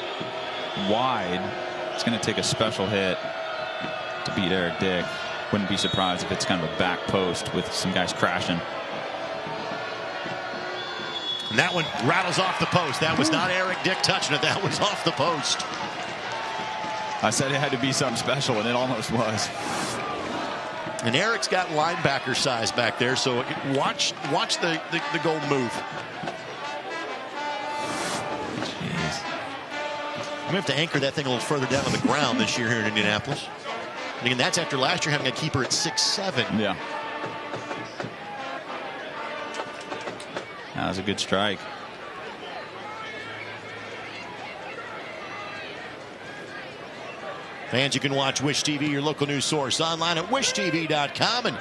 wide, it's going to take a special hit to beat Eric Dick. Wouldn't be surprised if it's kind of a back post with some guys crashing. And that one rattles off the post. That was not Eric Dick touching it. That was off the post. I said it had to be something special, and it almost was. And Eric's got linebacker size back there, so watch the goal move. Jeez. We have to anchor that thing a little further down on the ground this year here in Indianapolis. And again, that's after last year having a keeper at 6'7". Yeah. That was a good strike. Fans, you can watch Wish TV, your local news source, online at wishtv.com, and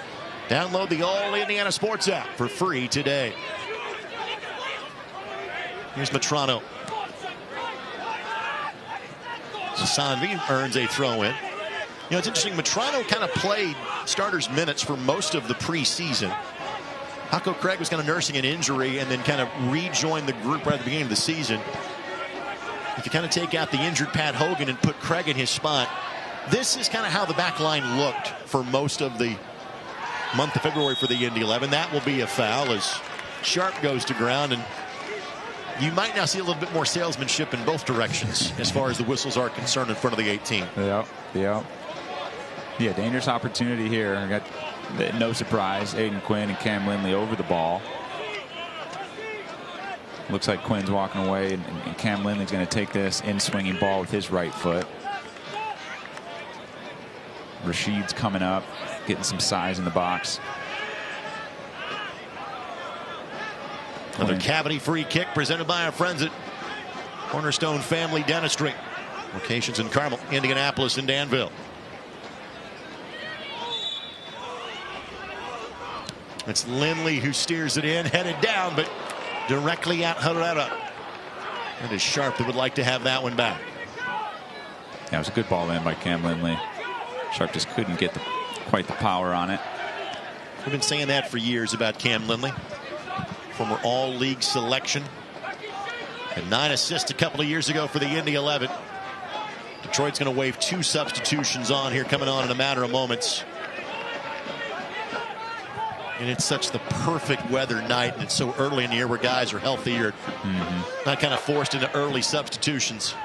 download the All Indiana Sports app for free today. Here's Matrano. Sanvi earns a throw in. You know, it's interesting. Matrano kind of played starters minutes for most of the preseason. Paco Craig was kind of nursing an injury and then kind of rejoined the group right at the beginning of the season. If you kind of take out the injured Pat Hogan and put Craig in his spot, this is kind of how the back line looked for most of the month of February for the Indy 11. That will be a foul as Sharp goes to ground, and you might now see a little bit more salesmanship in both directions as far as the whistles are concerned in front of the 18. Yeah, dangerous opportunity here. Got no surprise, Aiden Quinn and Cam Lindley over the ball. Looks like Quinn's walking away, and Cam Lindley's going to take this in-swinging ball with his right foot. Rashid's coming up, getting some size in the box. Another cavity free kick presented by our friends at Cornerstone Family Dentistry. Locations in Carmel, Indianapolis, and Danville. It's Lindley who steers it in, headed down, but directly at Herrera. It is Sharp that would like to have that one back. Yeah, it was a good ball in by Cam Lindley. Sharp just couldn't get quite the power on it. We've been saying that for years about Cam Lindley. Former all-league selection. And 9 assists a couple of years ago for the Indy 11. Detroit's going to wave 2 substitutions on here coming on in a matter of moments. And it's such the perfect weather night, and it's so early in the year where guys are healthier, not kind of forced into early substitutions.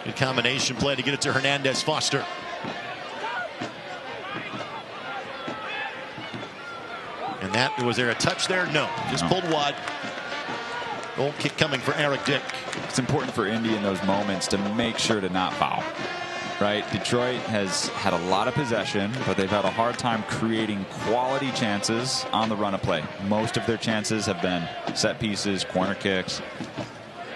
Good combination play to get it to Hernandez Foster. And that, was there a touch there? No, just pulled wide. Goal kick coming for Eric Dick. It's important for Indy in those moments to make sure to not foul. Right? Detroit has had a lot of possession, but they've had a hard time creating quality chances on the run of play. Most of their chances have been set pieces, corner kicks.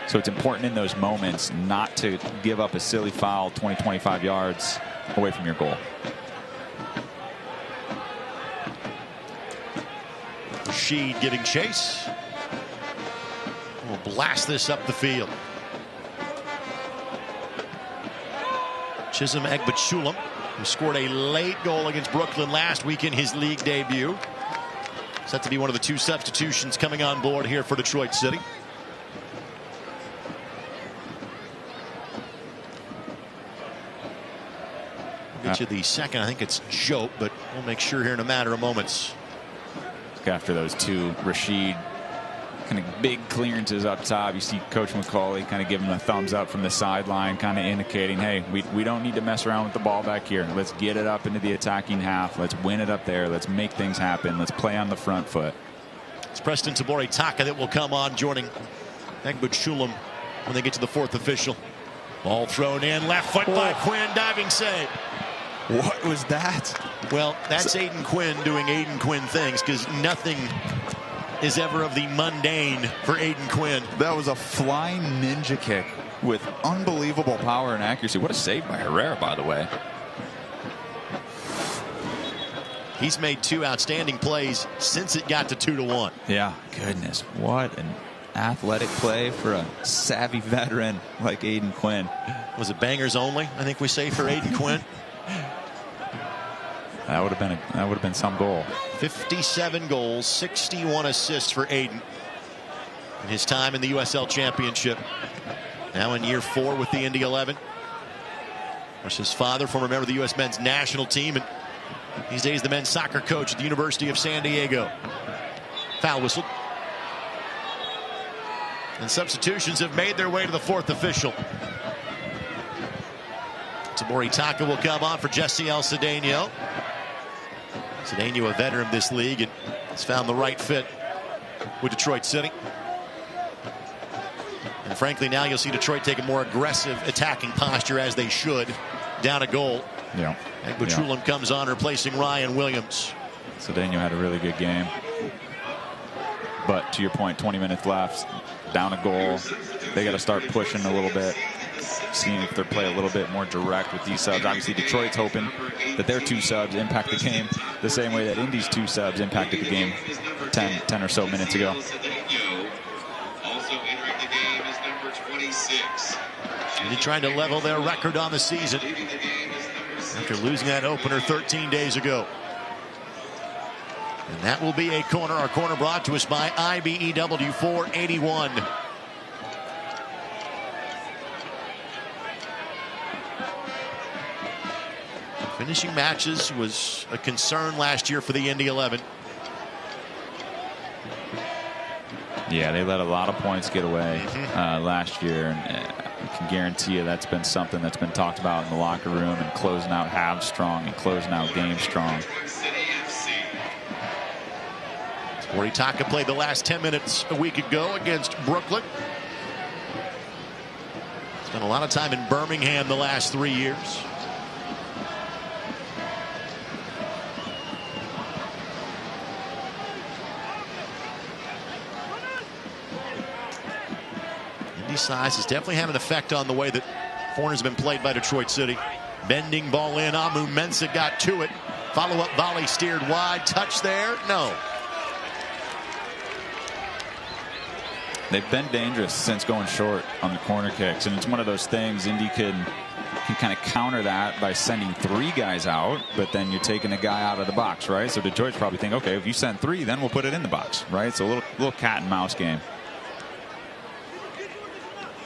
So it's important in those moments not to give up a silly foul 20-25 yards away from your goal. Rashid giving chase. We'll blast this up the field. Chisholm Egbuchulam, who scored a late goal against Brooklyn last week in his league debut. Set to be one of the 2 substitutions coming on board here for Detroit City. We'll get you the second. I think it's Jope, but we'll make sure here in a matter of moments. After those 2, Rashid, kind of big clearances up top. You see Coach McCauley kind of giving him a thumbs up from the sideline, kind of indicating, hey, we don't need to mess around with the ball back here. Let's get it up into the attacking half. Let's win it up there. Let's make things happen. Let's play on the front foot. It's Preston Tabori Taka that will come on, joining Egbuchulam when they get to the 4th official. Ball thrown in, left foot by Quinn, diving save. What was that? Well, that's Aiden Quinn doing Aiden Quinn things, because nothing is ever of the mundane for Aiden Quinn. That was a flying ninja kick with unbelievable power and accuracy. What a save by Herrera, by the way. He's made 2 outstanding plays since it got to 2-1. Yeah, goodness, what an athletic play for a savvy veteran like Aiden Quinn. Was it bangers only, I think we say, for Aiden Quinn? That would have been some goal. 57 goals, 61 assists for Aiden in his time in the USL Championship. Now in year 4 with the Indy 11. Of course, his father, former member of the U.S. men's national team, and These days, the men's soccer coach at the University of San Diego. Foul whistle. And substitutions have made their way to the fourth official. Tamori Taka will come on for Jesse El Cedeno. Cedeno, a veteran of this league, and has found the right fit with Detroit City. And frankly, now you'll see Detroit take a more aggressive attacking posture, as they should, down a goal. Yeah. And Butrulim comes on, replacing Ryan Williams. Cedeno had a really good game. But to your point, 20 minutes left, down a goal. They got to start pushing a little bit, seeing if they play a little bit more direct with these subs. Obviously, Detroit's hoping that their 2 subs impact the game the same way that Indy's 2 subs impacted the game 10 or so minutes ago. Also entering the game is number 26. Indy trying to level their record on the season after losing that opener 13 days ago. And that will be a corner. Our corner brought to us by IBEW 481. Finishing matches was a concern last year for the Indy 11. Yeah, they let a lot of points get away last year, and I can guarantee you that's been something that's been talked about in the locker room, and closing out halves strong and closing out games strong. Taka played the last 10 minutes a week ago against Brooklyn. Spent a lot of time in Birmingham the last 3 years. Indy size is definitely having an effect on the way that corners have been played by Detroit City. Bending ball in. Amu Mensah got to it. Follow-up volley steered wide. Touch there? No. They've been dangerous since going short on the corner kicks, and it's one of those things Indy can kind of counter that by sending 3 guys out, but then you're taking a guy out of the box, right? So Detroit's probably think, okay, if you send 3, then we'll put it in the box, right? So a little cat and mouse game.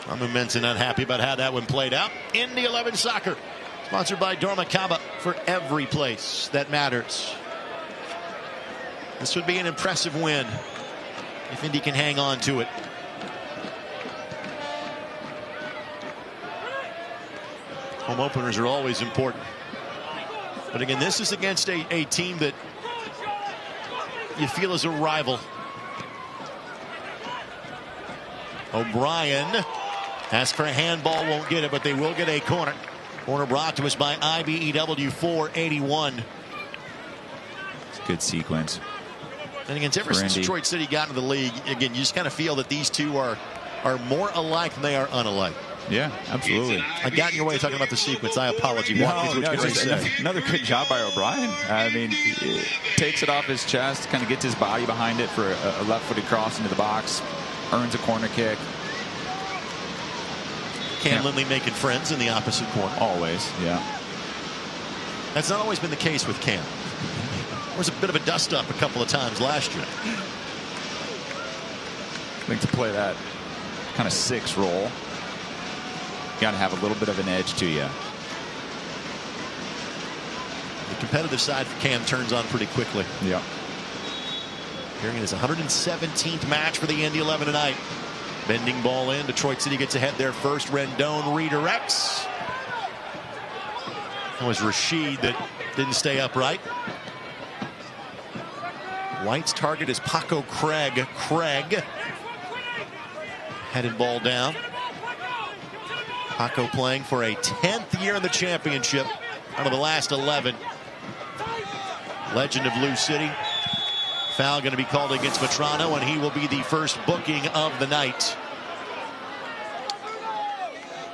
Amu Mensah not happy about how that one played out. Indy 11 Soccer, sponsored by Dormakaba, for every place that matters. This would be an impressive win if Indy can hang on to it. Home openers are always important. But again, this is against a team that you feel is a rival. O'Brien asks for a handball, won't get it, but they will get a corner. Corner brought to us by IBEW 481. It's a good sequence. And again, ever since Detroit City got into the league, again, you just kind of feel that these two are more alike than they are unalike. Yeah, absolutely. I got in your way talking about the sequence. I apologize. Another good job by O'Brien. I mean, takes it off his chest, kind of gets his body behind it for a left-footed cross into the box, earns a corner kick. Cam Lindley making friends in the opposite corner. Always, yeah. That's not always been the case with Cam. There was a bit of a dust-up a couple of times last year. I think to play that kind of 6 role, you got to have a little bit of an edge to you. The competitive side for Cam turns on pretty quickly. Yeah. Hearing it is 117th match for the Indy 11 tonight. Bending ball in. Detroit City gets ahead there first. Rendon redirects. That was Rashid that didn't stay upright. White's target is Paco Craig. Craig headed ball down. Paco playing for a 10th year in the championship out of the last 11. Legend of Lou City. Foul going to be called against Vetrano, and he will be the first booking of the night.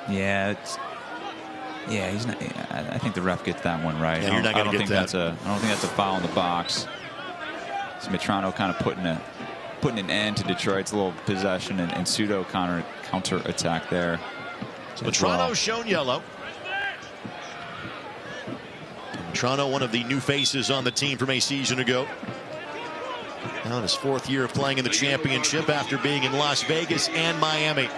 Yeah, he's not. I think the ref gets that one right. Yeah, you're not going to get that. I don't think that's a foul in the box. So Vetrano kind of putting an end to Detroit's little possession and pseudo counter attack there. Vetrano's shown yellow. Vetrano, one of the new faces on the team from a season ago. Now in his 4th year of playing in the championship after being in Las Vegas and Miami.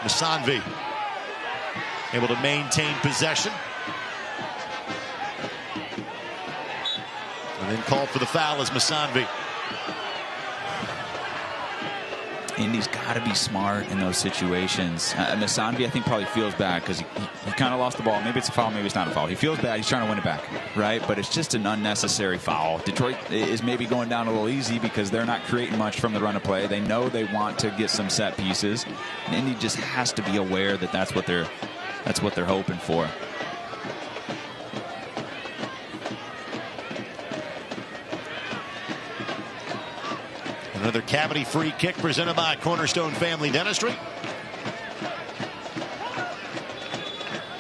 Musanvi. able to maintain possession. And then called for the foul as Masanvi. Indy's got to be smart in those situations. Masanvi, I think, probably feels bad because he kind of lost the ball. Maybe it's a foul, maybe it's not a foul. He feels bad. He's trying to win it back, right? But it's just an unnecessary foul. Detroit is maybe going down a little easy because they're not creating much from the run of play. They know they want to get some set pieces. And Indy just has to be aware that that's what they're hoping for. Another cavity-free kick presented by Cornerstone Family Dentistry.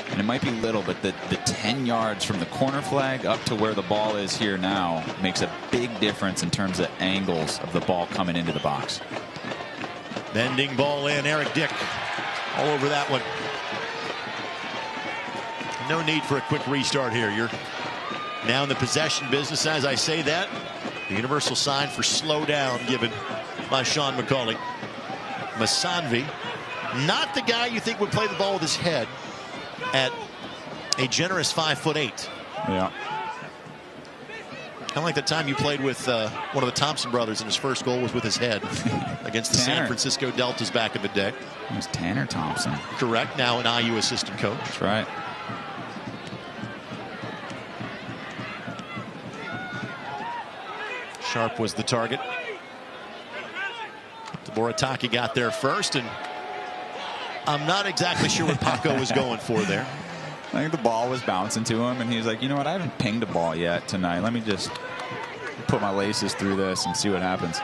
And it might be little, but the 10 yards from the corner flag up to where the ball is here now makes a big difference in terms of angles of the ball coming into the box. Bending ball in, Eric Dick all over that one. No need for a quick restart here. You're now in the possession business. As I say that, the universal sign for slow down given by Sean McCauley. Masanvi, not the guy you think would play the ball with his head at a generous 5'8". Yeah. Kind of like the time you played with one of the Thompson brothers, and his first goal was with his head against the San Francisco Deltas back in the day. It was Tanner Thompson. Correct. Now an IU assistant coach. That's right. Sharp was the target. Borataki got there first, and I'm not exactly sure what Paco was going for there. I think the ball was bouncing to him, and he's like, you know what, I haven't pinged a ball yet tonight. Let me just put my laces through this and see what happens.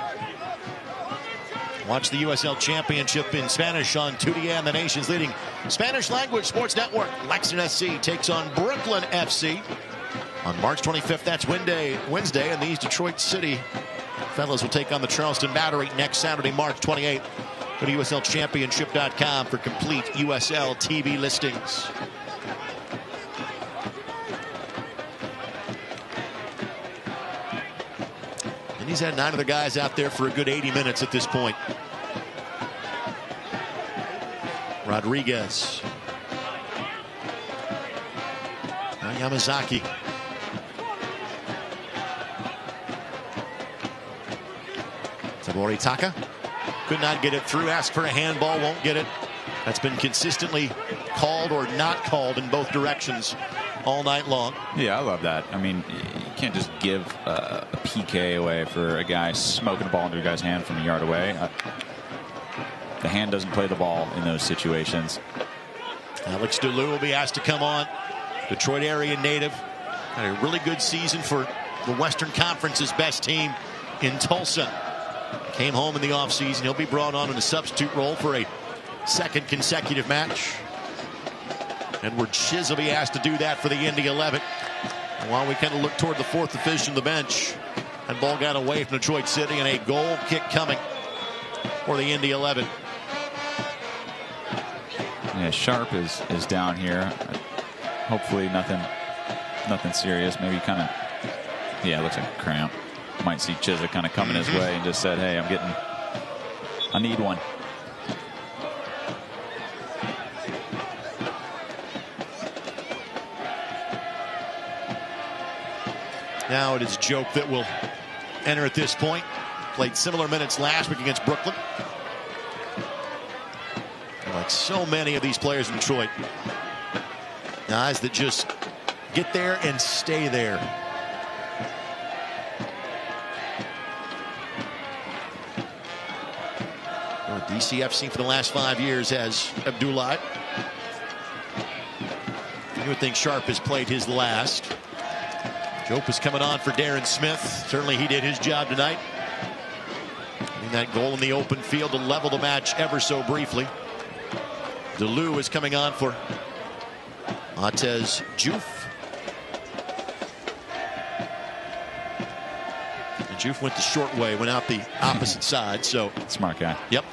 Watch the USL Championship in Spanish on 2DN, the nation's leading Spanish language sports network. Lexington SC takes on Brooklyn FC on March 25th. That's Wednesday, and these Detroit City fellas will take on the Charleston Battery next Saturday, March 28th. Go to USLChampionship.com for complete USL TV listings. And he's had 9 other guys out there for a good 80 minutes at this point. Rodriguez. Now Yamazaki. Moritaka could not get it through. Asked for a handball, won't get it. That's been consistently called or not called in both directions all night long. Yeah, I love that. I mean, you can't just give a PK away for a guy smoking a ball into a guy's hand from a yard away. The hand doesn't play the ball in those situations. Alex DeLue will be asked to come on. Detroit area native. Had a really good season for the Western Conference's best team in Tulsa. Came home in the offseason. He'll be brought on in a substitute role for a second consecutive match. Edward Shiz will be asked to do that for the Indy 11. And while we kind of look toward the fourth official in the bench, that ball got away from Detroit City, and a goal kick coming for the Indy 11. Yeah, Sharp is down here. Hopefully nothing serious. Maybe kind of, yeah, it looks like a cramp. Might see Chiswick kind of coming his way and just said, hey, I need one. Now it is Joke that will enter at this point. Played similar minutes last week against Brooklyn. Like so many of these players in Detroit, guys that just get there and stay there. DCFC for the last 5 years has Abdullah. You would think Sharp has played his last. Jope is coming on for Darren Smith. Certainly he did his job tonight. Getting that goal in the open field to level the match ever so briefly. DeLue is coming on for Matez Juf. And Juf went the short way, went out the opposite side. So smart guy. Yep.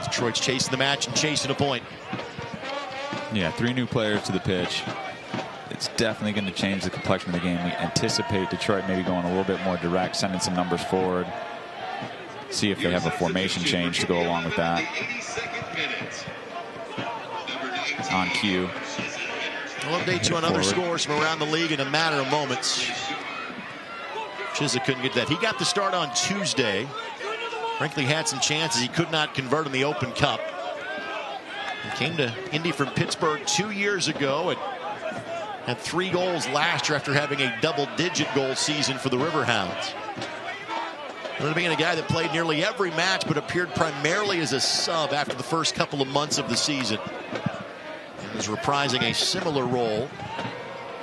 Detroit's chasing the match and chasing a point. Yeah, 3 new players to the pitch. It's definitely going to change the complexion of the game. We anticipate Detroit maybe going a little bit more direct, sending some numbers forward. See if they have a formation change to go along with that. on cue. We'll update you on other scores from around the league in a matter of moments. Chiswick couldn't get that. He got the start on Tuesday. Frankly, had some chances. He could not convert in the Open Cup. He came to Indy from Pittsburgh 2 years ago and had 3 goals last year after having a double-digit goal season for the Riverhounds. Being a guy that played nearly every match but appeared primarily as a sub after the first couple of months of the season. And is reprising a similar role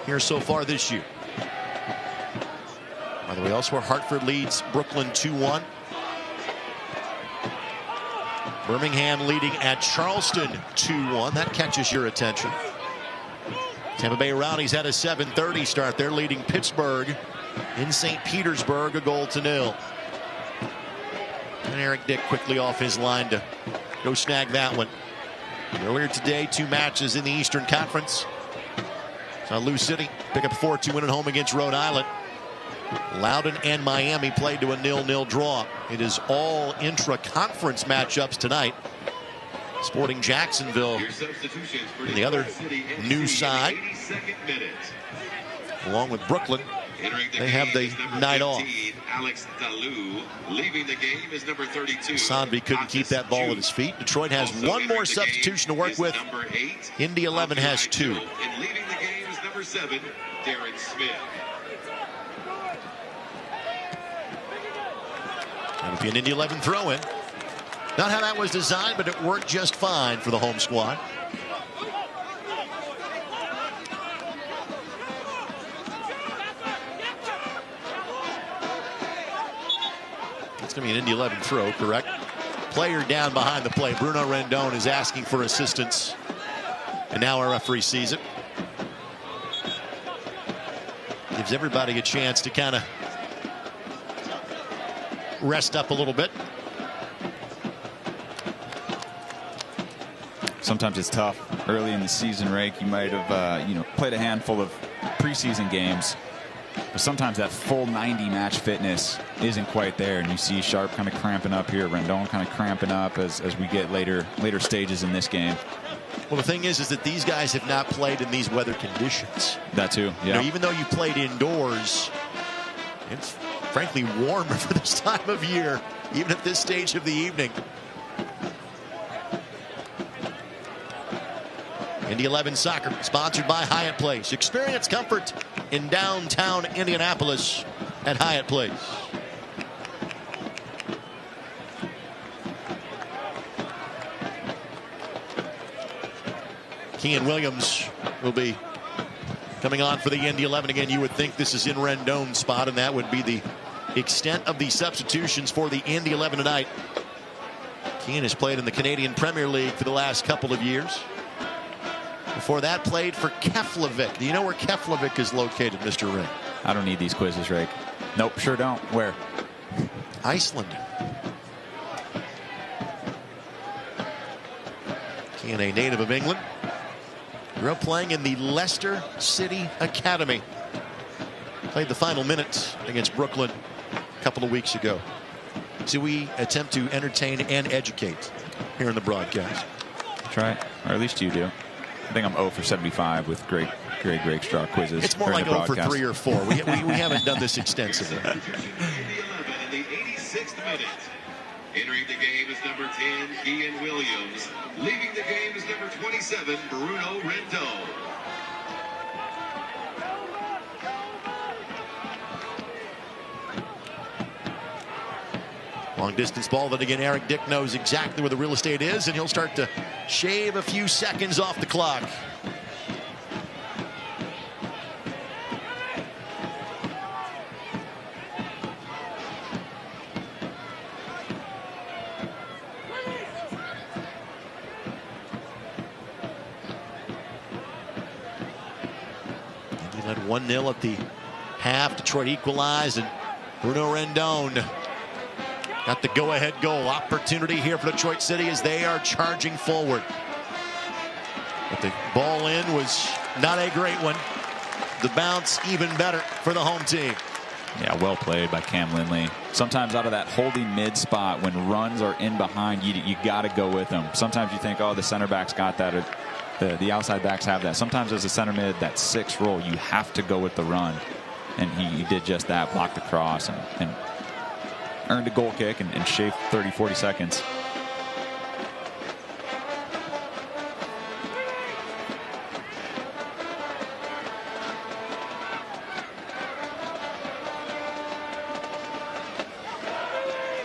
here so far this year. By the way, elsewhere, Hartford leads Brooklyn 2-1. Birmingham leading at Charleston 2-1. That catches your attention. Tampa Bay Rowdies had a 7:30 start. They're leading Pittsburgh in St. Petersburg 1-0. And Eric Dick quickly off his line to go snag that one. Earlier today, 2 matches in the Eastern Conference. Saw Lou City pick up a 4-2 win at home against Rhode Island. Loudon and Miami played to a 0-0 draw. It is all intra-conference matchups tonight. Sporting Jacksonville on the other new side. Along with Brooklyn, they have the night off. Alex Dalou leaving the game is number 32. Sanvi couldn't keep that ball at his feet. Detroit has one more substitution to work with. Indy 11 has 2. And leaving the game is number 7, Darren Smith. That would be an Indy 11 throw-in. Not how that was designed, but it worked just fine for the home squad. It's going to be an Indy 11 throw, correct? Player down behind the play. Bruno Rendon is asking for assistance. And now our referee sees it. Gives everybody a chance to kind of rest up a little bit. Sometimes it's tough. Early in the season, Rake, you might have played a handful of preseason games, but sometimes that full 90 match fitness isn't quite there, and you see Sharp kind of cramping up here, Rendon kind of cramping up as we get later stages in this game. Well, the thing is that these guys have not played in these weather conditions. That too, yeah. Even though you played indoors, it's frankly warmer for this time of year, even at this stage of the evening. Indy 11 Soccer, sponsored by Hyatt Place. Experience comfort in downtown Indianapolis at Hyatt Place. Kean Williams will be coming on for the Indy 11 again. You would think this is in Rendon's spot, and that would be the extent of the substitutions for the Indy 11 tonight. Kean has played in the Canadian Premier League for the last couple of years. Before that, played for Keflavik. Do you know where Keflavik is located, Mr. Ring? I don't need these quizzes, Rake. Nope, sure don't. Where? Iceland. Kean, a native of England. Grew up playing in the Leicester City Academy. Played the final minutes against Brooklyn a couple of weeks ago. So we attempt to entertain and educate here in the broadcast. Try, or at least you do. I think I'm 0 for 75 with Greg Straw quizzes. It's more like 0 for 3 or 4. We haven't done this extensively. In the 86th minute. Entering the game is number 10, Kean Williams. Leaving the game is number 27, Bruno Rendon. Long distance ball, then again, Eric Dick knows exactly where the real estate is, and he'll start to shave a few seconds off the clock. He led 1-0 at the half. Detroit equalized, and Bruno Rendon got the go-ahead goal. Opportunity here for Detroit City as they are charging forward. But the ball in was not a great one. The bounce even better for the home team. Yeah, well played by Cam Lindley. Sometimes out of that holding mid spot, when runs are in behind, you got to go with them. Sometimes you think, oh, the center back's got that, or The outside backs have that. Sometimes as a center mid, that 6 role, you have to go with the run. And he did just that, blocked the cross and earned a goal kick and shaved 30, 40 seconds.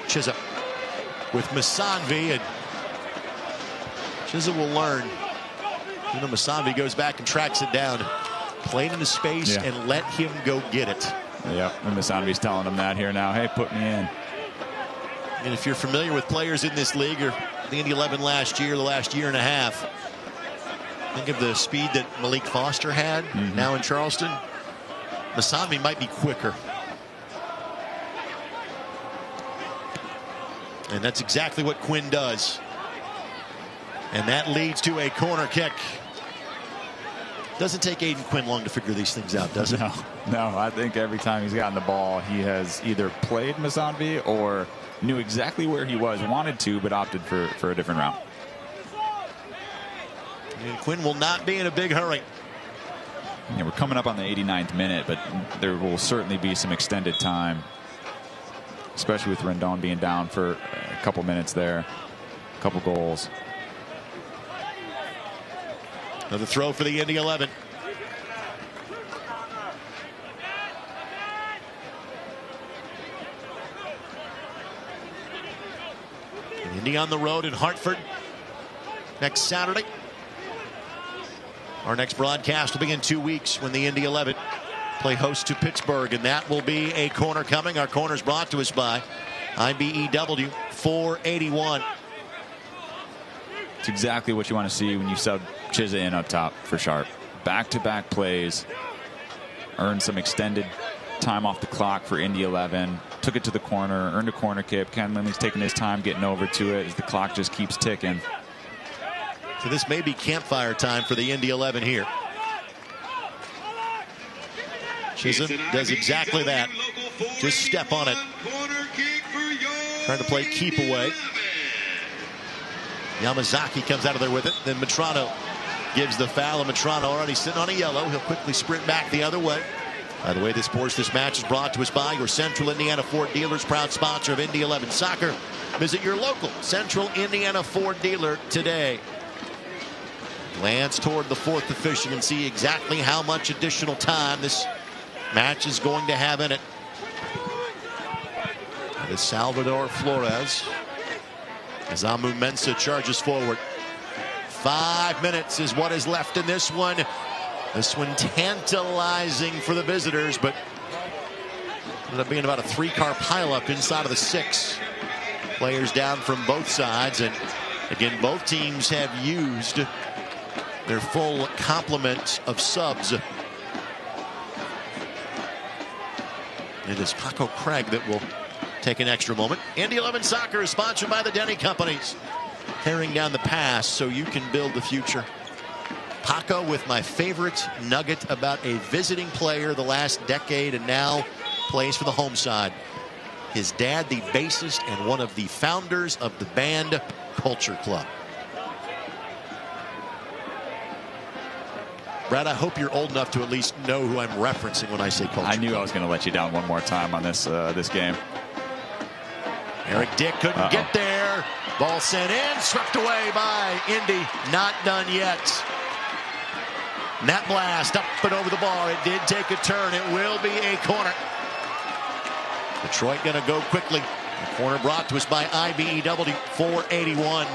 Chiza with Masanvi, and Chiza will learn. You know, Masanvi goes back and tracks it down. Play it into space and let him go get it. Yep, and Masanvi's telling him that here now. Hey, put me in. And if you're familiar with players in this league or the Indy 11 last year, the last year and a half, think of the speed that Malik Foster had now in Charleston. Masanvi might be quicker. And that's exactly what Quinn does. And that leads to a corner kick. Doesn't take Aiden Quinn long to figure these things out, does it? No, I think every time he's gotten the ball, he has either played Masanvi or knew exactly where he was, wanted to, but opted for a different route. And Quinn will not be in a big hurry. Yeah, we're coming up on the 89th minute, but there will certainly be some extended time, especially with Rendon being down for a couple minutes there, a couple goals. Another throw for the Indy 11. Indy on the road in Hartford next Saturday. Our next broadcast will be in 2 weeks when the Indy 11 play host to Pittsburgh, and that will be a corner coming. Our corner's brought to us by IBEW 481. It's exactly what you want to see when you sub Chiza in up top for Sharp. Back-to-back plays. Earned some extended time off the clock for Indy 11. Took it to the corner, earned a corner kick. Ken Lindley's taking his time getting over to it as the clock just keeps ticking. So this may be campfire time for the Indy 11 here. Chiza does exactly that. Just step on it. Trying to play keep away. Yamazaki comes out of there with it. Then Matrano gives the foul. And Matrano already sitting on a yellow. He'll quickly sprint back the other way. By the way, this match is brought to us by your Central Indiana Ford dealers, proud sponsor of Indy 11 Soccer. Visit your local Central Indiana Ford dealer today. Glance toward the 4th official and see exactly how much additional time this match is going to have in it. That is Salvador Flores. As Amu Mensah charges forward. 5 minutes is what is left in this one. This one tantalizing for the visitors, but ended up being about a 3-car pileup inside of the 6. Players down from both sides, and again, both teams have used their full complement of subs. It is Paco Craig that will take an extra moment. Indy 11 Soccer is sponsored by the Denny Companies. Tearing down the past so you can build the future. Paco with my favorite nugget about a visiting player the last decade and now plays for the home side. His dad, the bassist and one of the founders of the band Culture Club. Brad, I hope you're old enough to at least know who I'm referencing when I say Culture I knew Club. I was going to let you down one more time on this game. Eric Dick couldn't get there. Ball sent in, swept away by Indy. Not done yet. Net blast up and over the bar. It did take a turn. It will be a corner. Detroit going to go quickly. The corner brought to us by IBEW 481.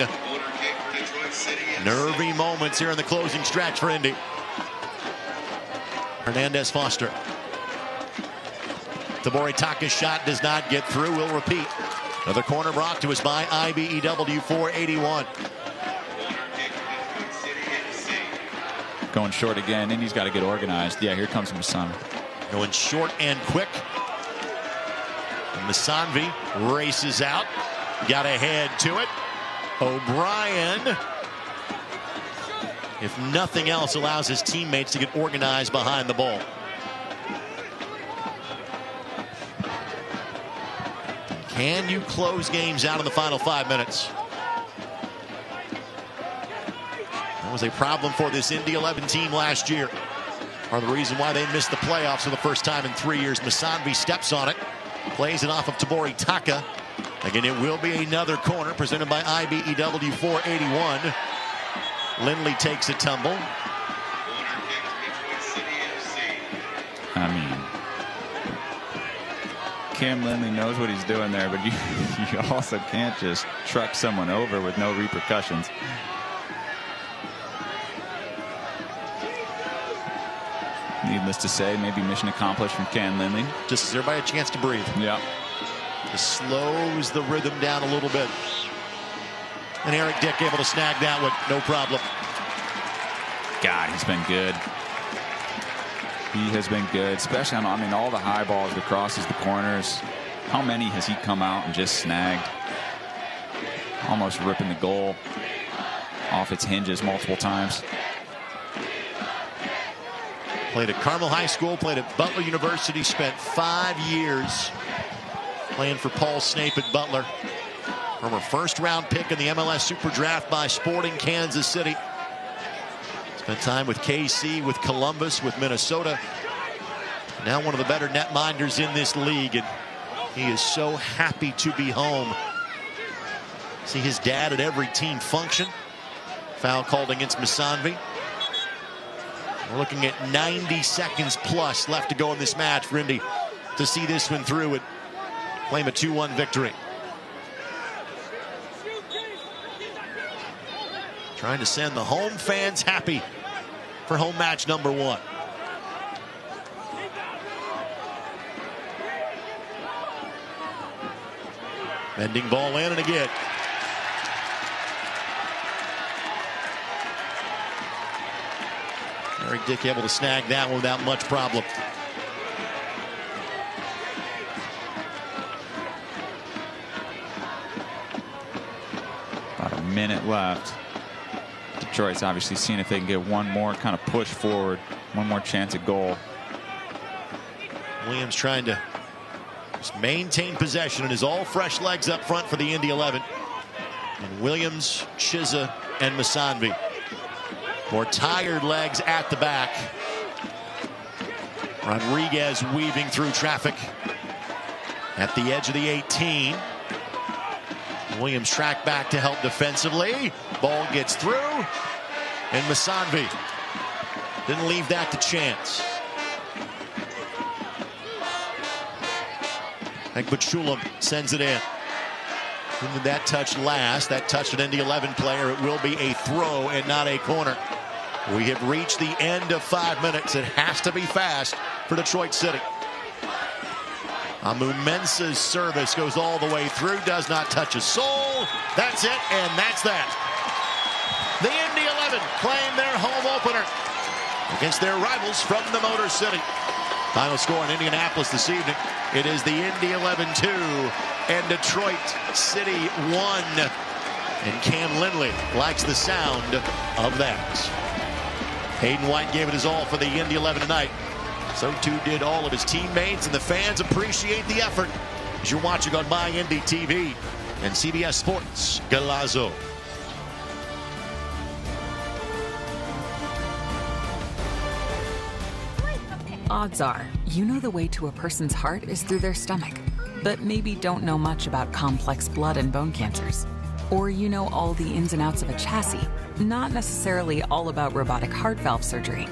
Nervy moments here in the closing stretch for Indy. Hernandez Foster. Tabori Taka's shot does not get through. We'll repeat. Another corner brought to us by IBEW 481. Going short again. Indy's got to get organized. Yeah, here comes Masanvi. Going short and quick. Masanvi races out. Got ahead to it. O'Brien, if nothing else, allows his teammates to get organized behind the ball. Can you close games out in the final 5 minutes? That was a problem for this Indy 11 team last year. Part of the reason why they missed the playoffs for the first time in 3 years. Masanvi steps on it, plays it off of Tabori Taka. Again, it will be another corner presented by IBEW 481. Lindley takes a tumble. I mean, Cam Lindley knows what he's doing there, but you also can't just truck someone over with no repercussions. Needless to say, maybe mission accomplished from Cam Lindley. Just gives everybody a chance to breathe. Yeah. Just slows the rhythm down a little bit. And Eric Dick able to snag that one, no problem. God, he's been good. He has been good, especially on, I mean, all the high balls, the crosses, the corners. How many has he come out and just snagged? Almost ripping the goal off its hinges multiple times. Played at Carmel High School, played at Butler University, spent 5 years playing for Paul Snape at Butler. Former first-round pick in the MLS Super Draft by Sporting Kansas City. Spent time with KC, with Columbus, with Minnesota. Now one of the better netminders in this league, and he is so happy to be home. See his dad at every team function. Foul called against Masanvi. We're looking at 90 seconds plus left to go in this match for Indy to see this one through and claim a 2-1 victory. Trying to send the home fans happy for home match number 1. Bending ball in and again. Eric Dick able to snag that one without much problem. About a minute left. Detroit's obviously seeing if they can get one more kind of push forward, one more chance at goal. Williams trying to just maintain possession, and his all fresh legs up front for the Indy 11. And Williams, Chiza, and Masanvi. More tired legs at the back. Rodriguez weaving through traffic at the edge of the 18. Williams tracked back to help defensively. Ball gets through. And Masanvi didn't leave that to chance. Ekbachulam sends it in. When did that touch last? That touched an Indy 11 player. It will be a throw and not a corner. We have reached the end of 5 minutes. It has to be fast for Detroit City. Amu Mensah's service goes all the way through, does not touch a soul. That's it, and that's that. The Indy 11 claim their home opener against their rivals from the Motor City. Final score in Indianapolis this evening. It is the Indy 11 2 and Detroit City 1. And Cam Lindley likes the sound of that. Hayden White gave it his all for the Indy 11 tonight. So too did all of his teammates, and the fans appreciate the effort as you're watching on My Indy TV and CBS Sports Galazo. Odds are, you know the way to a person's heart is through their stomach, but maybe don't know much about complex blood and bone cancers. Or you know all the ins and outs of a chassis, not necessarily all about robotic heart valve surgery.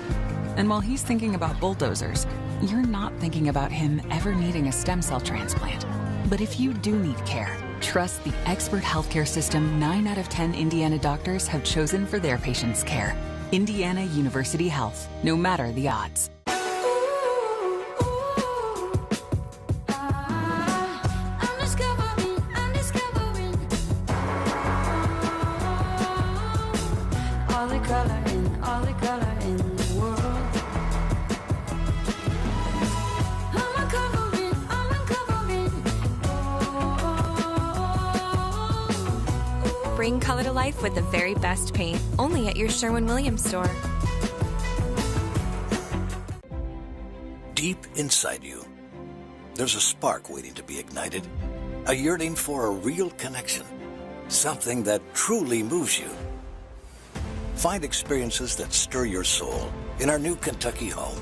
And while he's thinking about bulldozers, you're not thinking about him ever needing a stem cell transplant. But if you do need care, trust the expert healthcare system 9 out of 10 Indiana doctors have chosen for their patients' care. Indiana University Health, no matter the odds. Bring color to life with the very best paint, only at your Sherwin-Williams store. Deep inside you, there's a spark waiting to be ignited. A yearning for a real connection. Something that truly moves you. Find experiences that stir your soul in our new Kentucky home,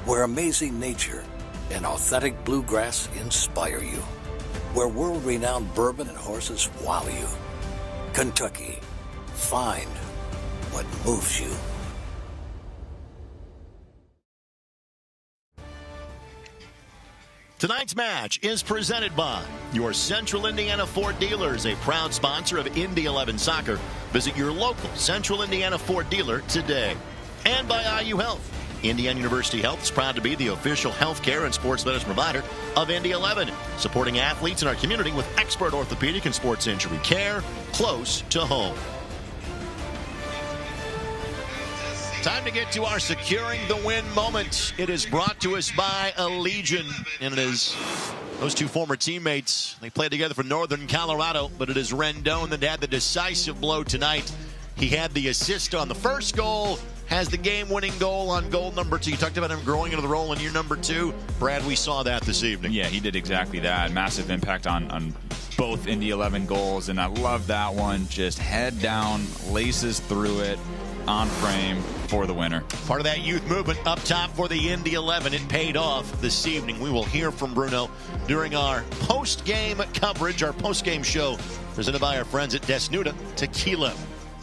where amazing nature and authentic bluegrass inspire you, where world-renowned bourbon and horses wow you. Kentucky, find what moves you. Tonight's match is presented by your Central Indiana Ford dealers, a proud sponsor of Indy 11 Soccer. Visit your local Central Indiana Ford dealer today. And by IU Health. Indiana University Health is proud to be the official healthcare and sports medicine provider of Indy 11, supporting athletes in our community with expert orthopedic and sports injury care close to home. Time to get to our securing the win moment. It is brought to us by Allegiant, and it is those two former teammates. They played together for Northern Colorado, but it is Rendon that had the decisive blow tonight. He had the assist on the first goal, has the game-winning goal on goal number 2. You talked about him growing into the role in year number 2. Brad, we saw that this evening. Yeah, he did exactly that. Massive impact on both Indy 11 goals, and I love that one. Just head down, laces through it, on frame for the winner. Part of that youth movement up top for the Indy 11. It paid off this evening. We will hear from Bruno during our post-game coverage, our post-game show presented by our friends at Desnuda Tequila.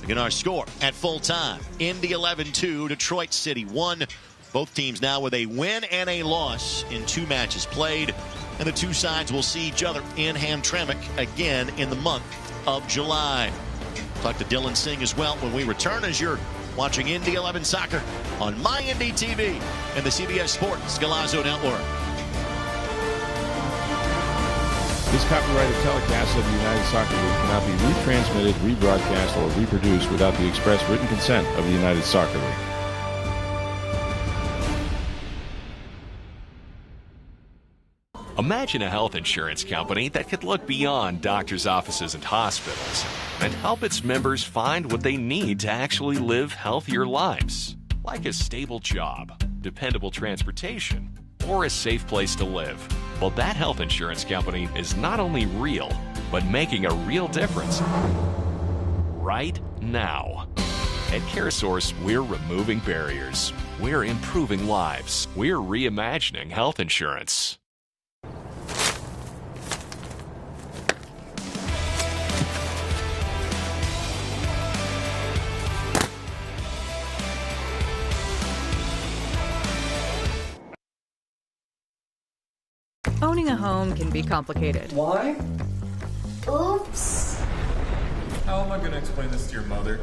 Again, our score at full time: Indy 11-2, Detroit City 1. Both teams now with a win and a loss in 2 matches played. And the two sides will see each other in Hamtramck again in the month of July. Talk to Dylan Singh as well when we return, as you're watching Indy 11 Soccer on My Indy TV and the CBS Sports Galazzo Network. This copyrighted telecast of the United Soccer League cannot be retransmitted, rebroadcast, or reproduced without the express written consent of the United Soccer League. Imagine a health insurance company that could look beyond doctors' offices and hospitals and help its members find what they need to actually live healthier lives, like a stable job, dependable transportation, or a safe place to live. Well, that health insurance company is not only real, but making a real difference right now. At CareSource, we're removing barriers. We're improving lives. We're reimagining health insurance. Owning a home can be complicated. Why? Oops. How am I going to explain this to your mother?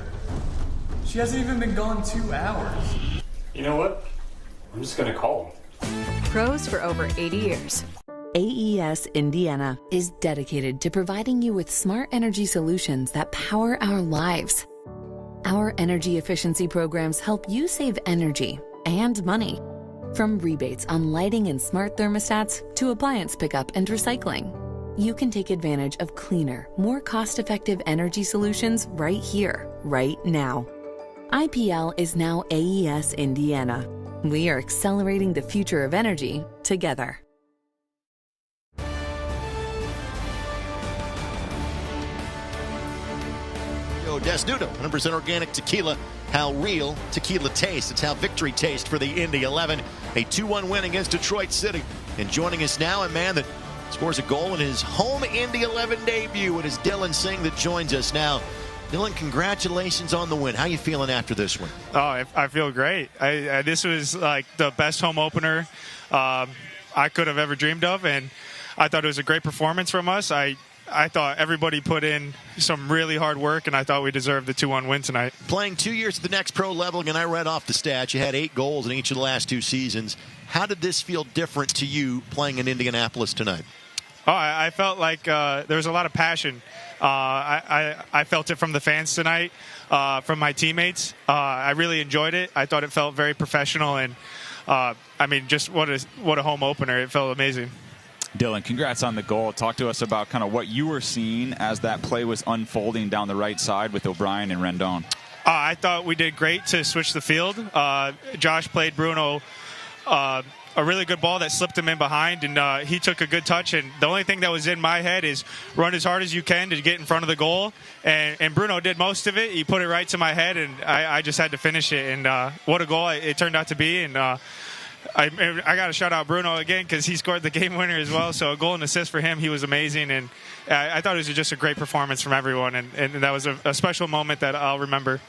She hasn't even been gone 2 hours. You know what? I'm just going to call him. Pros for over 80 years. AES Indiana is dedicated to providing you with smart energy solutions that power our lives. Our energy efficiency programs help you save energy and money. From rebates on lighting and smart thermostats to appliance pickup and recycling, you can take advantage of cleaner, more cost-effective energy solutions right here, right now. IPL is now AES Indiana. We are accelerating the future of energy together. Desnuda, 100% organic tequila. How real tequila tastes. It's how victory tastes for the Indy 11. A 2-1 win against Detroit City. And joining us now, a man that scores a goal in his home Indy 11 debut. It is Dylan Singh that joins us now. Dylan, congratulations on the win. How are you feeling after this one? Oh, I feel great. This was like the best home opener I could have ever dreamed of, and I thought it was a great performance from us. I thought everybody put in some really hard work, and I thought we deserved the 2-1 win tonight. Playing 2 years at the next pro level, and I read off the stats, you had 8 goals in each of the last 2 seasons. How did this feel different to you playing in Indianapolis tonight? Oh, I felt like there was a lot of passion. I felt it from the fans tonight, from my teammates. I really enjoyed it. I thought it felt very professional, and just what a home opener. It felt amazing. Dylan, congrats on the goal. Talk to us about kind of what you were seeing as that play was unfolding down the right side with O'Brien and Rendon. I thought we did great to switch the field. Josh played Bruno a really good ball that slipped him in behind, and he took a good touch. And the only thing that was in my head is run as hard as you can to get in front of the goal. And Bruno did most of it. He put it right to my head, and I just had to finish it. And what a goal it turned out to be. And I got to shout out Bruno again because he scored the game winner as well. So a goal and assist for him. He was amazing. And I thought it was just a great performance from everyone. And that was a special moment that I'll remember.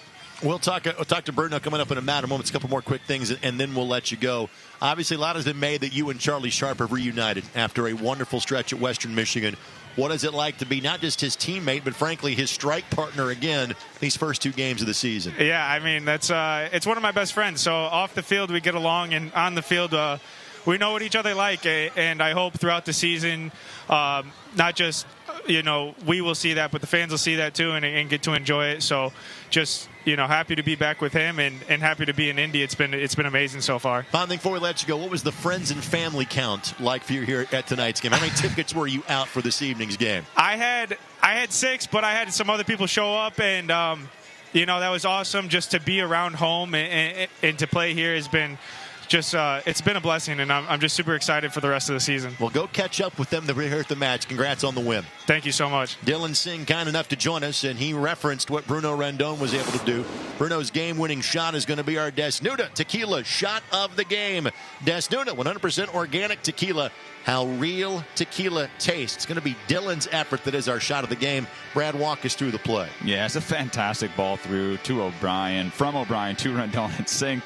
We'll talk to Bruno coming up in a matter of moments. A couple more quick things, and then we'll let you go. Obviously, a lot has been made that you and Charlie Sharp have reunited after a wonderful stretch at Western Michigan. What is it like to be not just his teammate, but frankly his strike partner again these first 2 games of the season? Yeah, I mean, that's it's one of my best friends. So off the field, we get along, and on the field, we know what each other like. And I hope throughout the season, not just we will see that, but the fans will see that too and get to enjoy it. So just happy to be back with him and happy to be in Indy. It's been amazing so far. Final thing before we let you go, what was the friends and family count like for you here at tonight's game? How many tickets were you out for this evening's game? I had 6, but I had some other people show up, and that was awesome. Just to be around home and to play here has been just it's been a blessing, and I'm just super excited for the rest of the season. Well, go catch up with them here at the match. Congrats on the win. Thank you so much. Dylan Singh kind enough to join us, and he referenced what Bruno Rendon was able to do. Bruno's game-winning shot is going to be our Desnuda Tequila shot of the game. Desnuda, 100% organic tequila. How real tequila tastes. It's going to be Dylan's effort that is our shot of the game. Brad, walk us through the play. Yeah, it's a fantastic ball through to O'Brien, from O'Brien to Rendon and Singh.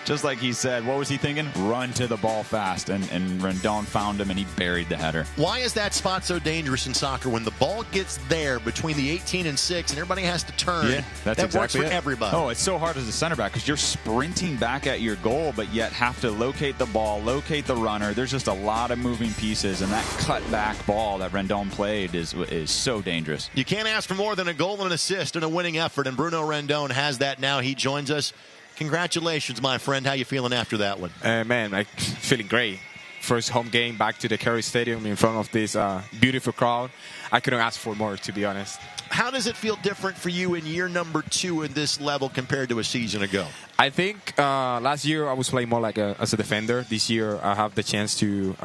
Just like he said, what was he thinking? Run to the ball fast, and Rendon found him, and he buried the header. Why is that spot so dangerous in soccer? When the ball gets there between the 18 and 6 and everybody has to turn, yeah, that's that exactly works for everybody. Oh, it's so hard as a center back because you're sprinting back at your goal, but yet have to locate the ball, locate the runner. There's just a lot of moving pieces, and that cut back ball that Rendon played is so dangerous. You can't ask for more than a goal and an assist and a winning effort, and Bruno Rendon has that now. He joins us. Congratulations, my friend. How you feeling after that one? Man, I'm feeling great. First home game back to the Kerry Stadium in front of this beautiful crowd. I couldn't ask for more, to be honest. How does it feel different for you in year number 2 in this level compared to a season ago? I think last year I was playing more like as a defender. This year I have the chance to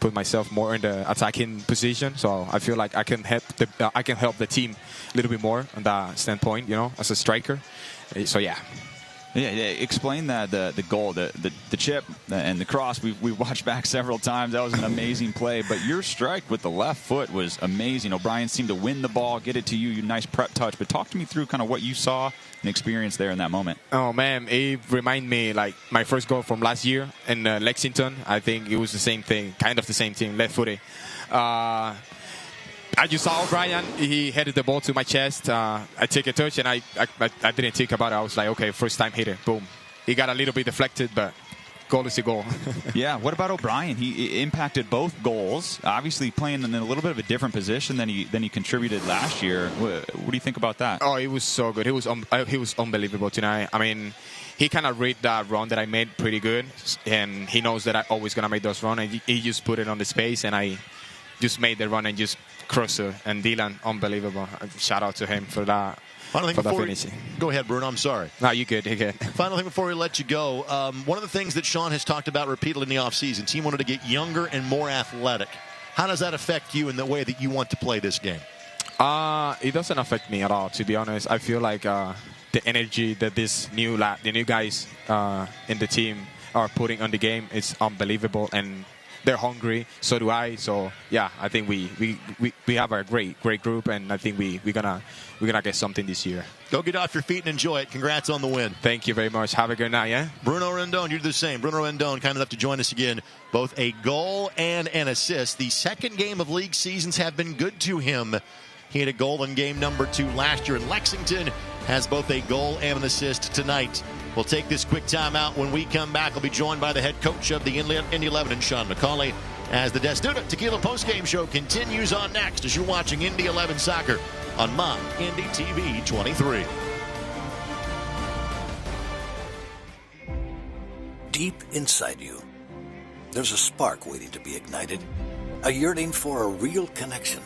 put myself more in the attacking position. So I feel like I can help the team a little bit more on that standpoint, as a striker. So yeah. Yeah, explain that the goal, the chip, and the cross. We watched back several times. That was an amazing play. But your strike with the left foot was amazing. O'Brien seemed to win the ball, get it to you. Nice prep touch. But talk to me through kind of what you saw and experienced there in that moment. Oh man, it reminded me like my first goal from last year in Lexington. I think it was the same thing, kind of the same thing, left footed. I just saw O'Brien. He headed the ball to my chest. I take a touch, and I didn't think about it. I was like, okay, first time hit it. Boom. He got a little bit deflected, but goal is a goal. Yeah, what about O'Brien? He impacted both goals, obviously playing in a little bit of a different position than he contributed last year. What do you think about that? Oh, he was so good. He was unbelievable tonight. I mean, he kind of read that run that I made pretty good, and he knows that I'm always going to make those runs, and he just put it on the space, and I just made the run and just crosser. And Dylan, unbelievable. Shout out to him for that. Final thing before go ahead, Bruno. I'm sorry. No, you're good. You're good. Final thing before we let you go. One of the things that Sean has talked about repeatedly in the offseason, team wanted to get younger and more athletic. How does that affect you in the way that you want to play this game? It doesn't affect me at all, to be honest. I feel like the energy that the new guys in the team are putting on the game is unbelievable, and they're hungry. So do I. So yeah, I think we have a great group, and I think we're gonna get something this year. Go get off your feet and enjoy it. Congrats on the win. Thank you very much. Have a good night. Yeah. Bruno Rendon, you do the same. Bruno Rendon, kind enough to join us again. Both a goal and an assist. The second game of league seasons have been good to him. He had a goal in game number 2 last year in Lexington. Has both a goal and an assist tonight. We'll take this quick timeout. When we come back, we'll be joined by the head coach of the Indy 11, and Sean McCauley, as the Desnuda Tequila postgame show continues on next as you're watching Indy 11 Soccer on My Indy TV 23. Deep inside you, there's a spark waiting to be ignited, a yearning for a real connection,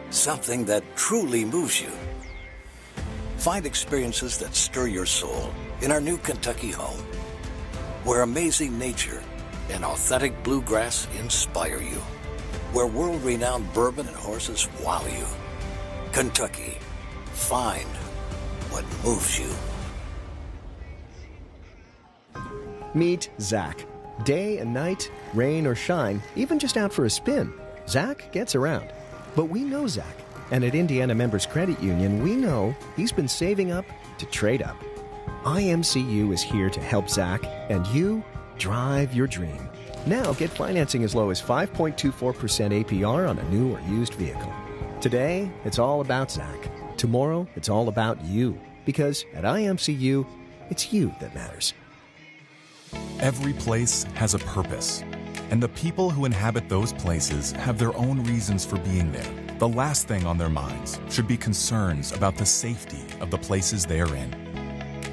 something that truly moves you. Find experiences that stir your soul in our new Kentucky home, where amazing nature and authentic bluegrass inspire you. Where world-renowned bourbon and horses wow you. Kentucky. Find what moves you. Meet Zach. Day and night, rain or shine, even just out for a spin, Zach gets around. But we know Zach, and at Indiana Members Credit Union, we know he's been saving up to trade up. IMCU is here to help Zach and you drive your dream. Now get financing as low as 5.24% APR on a new or used vehicle. Today, it's all about Zach. Tomorrow, it's all about you. Because at IMCU, it's you that matters. Every place has a purpose, and the people who inhabit those places have their own reasons for being there. The last thing on their minds should be concerns about the safety of the places they are in.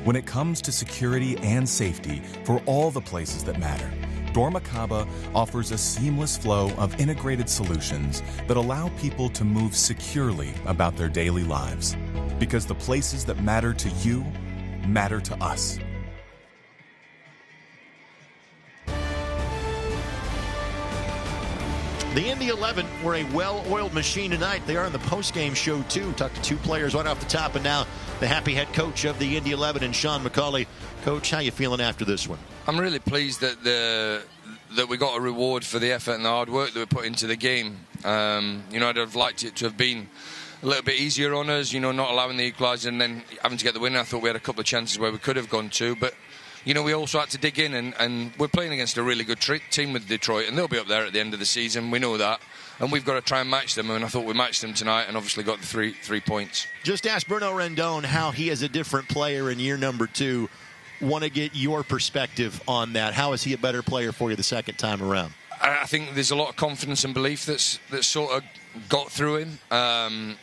When it comes to security and safety for all the places that matter, Dormakaba offers a seamless flow of integrated solutions that allow people to move securely about their daily lives. Because the places that matter to you matter to us. The Indy 11 were a well-oiled machine tonight. They are in the post-game show, too. Talked to two players right off the top, and now the happy head coach of the Indy 11, and Sean McCauley. Coach, how you feeling after this one? I'm really pleased that we got a reward for the effort and the hard work that we put into the game. I'd have liked it to have been a little bit easier on us, not allowing the equalizer and then having to get the win. I thought we had a couple of chances where we could have gone to, but we also had to dig in, and we're playing against a really good team with Detroit, and they'll be up there at the end of the season. We know that, and we've got to try and match them, and I thought we matched them tonight and obviously got the three points. Just ask Bruno Rendon how he is a different player in year number 2. Want to get your perspective on that. How is he a better player for you the second time around? I think there's a lot of confidence and belief that's sort of got through him.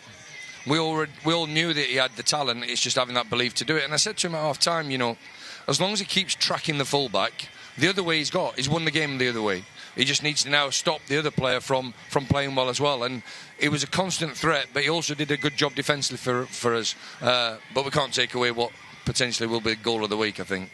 We all knew that he had the talent. It's just having that belief to do it. And I said to him at half-time, as long as he keeps tracking the fullback, the other way he's won the game the other way. He just needs to now stop the other player from playing well as well. And it was a constant threat, but he also did a good job defensively for us. But we can't take away what potentially will be the goal of the week, I think.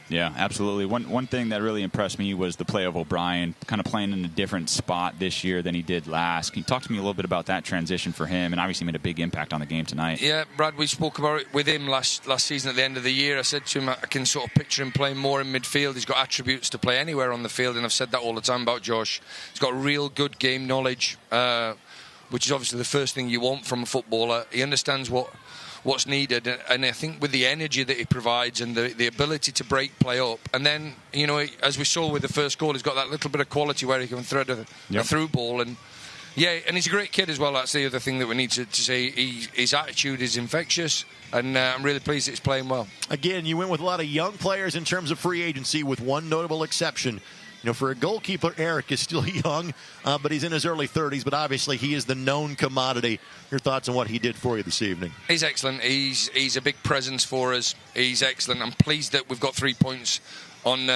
Yeah, absolutely. One thing that really impressed me was the play of O'Brien, kind of playing in a different spot this year than he did last. Can you talk to me a little bit about that transition for him? And obviously made a big impact on the game tonight. Yeah, Brad, we spoke about it with him last season at the end of the year. I said to him, I can sort of picture him playing more in midfield. He's got attributes to play anywhere on the field, and I've said that all the time about Josh. He's got real good game knowledge, which is obviously the first thing you want from a footballer. He understands what's needed, and I think with the energy that he provides and the ability to break play up, and then as we saw with the first goal, he's got that little bit of quality where he can thread a through ball, and he's a great kid as well. That's the other thing that we need to say. His attitude is infectious, and I'm really pleased that he's playing well. Again, you went with a lot of young players in terms of free agency, with one notable exception. For a goalkeeper, Eric is still young, but he's in his early 30s, but obviously he is the known commodity. Your thoughts on what he did for you this evening? He's excellent. He's a big presence for us. He's excellent. I'm pleased that we've got 3 points on,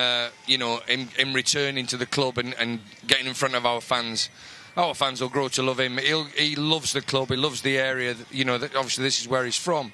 in returning to the club and getting in front of our fans. Our fans will grow to love him. He loves the club. He loves the area. Obviously this is where he's from.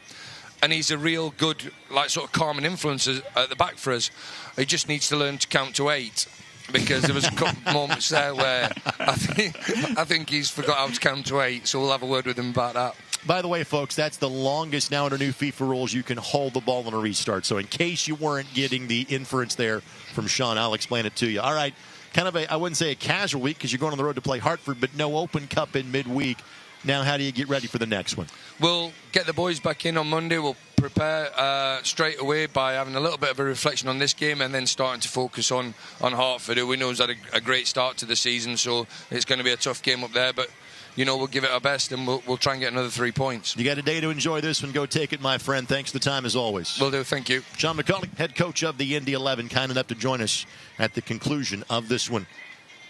And he's a real good, sort of calming influence at the back for us. He just needs to learn to count to 8. Because there was a couple moments there where I think he's forgot how to count to 8, so we'll have a word with him about that. By the way, folks, that's the longest now under new FIFA rules you can hold the ball on a restart. So in case you weren't getting the inference there from Sean, I'll explain it to you. All right, kind of I wouldn't say a casual week because you're going on the road to play Hartford, but no Open Cup in midweek. Now, how do you get ready for the next one? We'll get the boys back in on Monday. We'll prepare straight away by having a little bit of a reflection on this game and then starting to focus on Hartford, who we know has had a great start to the season, so it's going to be a tough game up there, but we'll give it our best and we'll try and get another 3 points. You got a day to enjoy this one. Go take it, my friend. Thanks for the time as always. Will do. Thank you. Sean McCauley, head coach of the Indy 11, kind enough to join us at the conclusion of this one.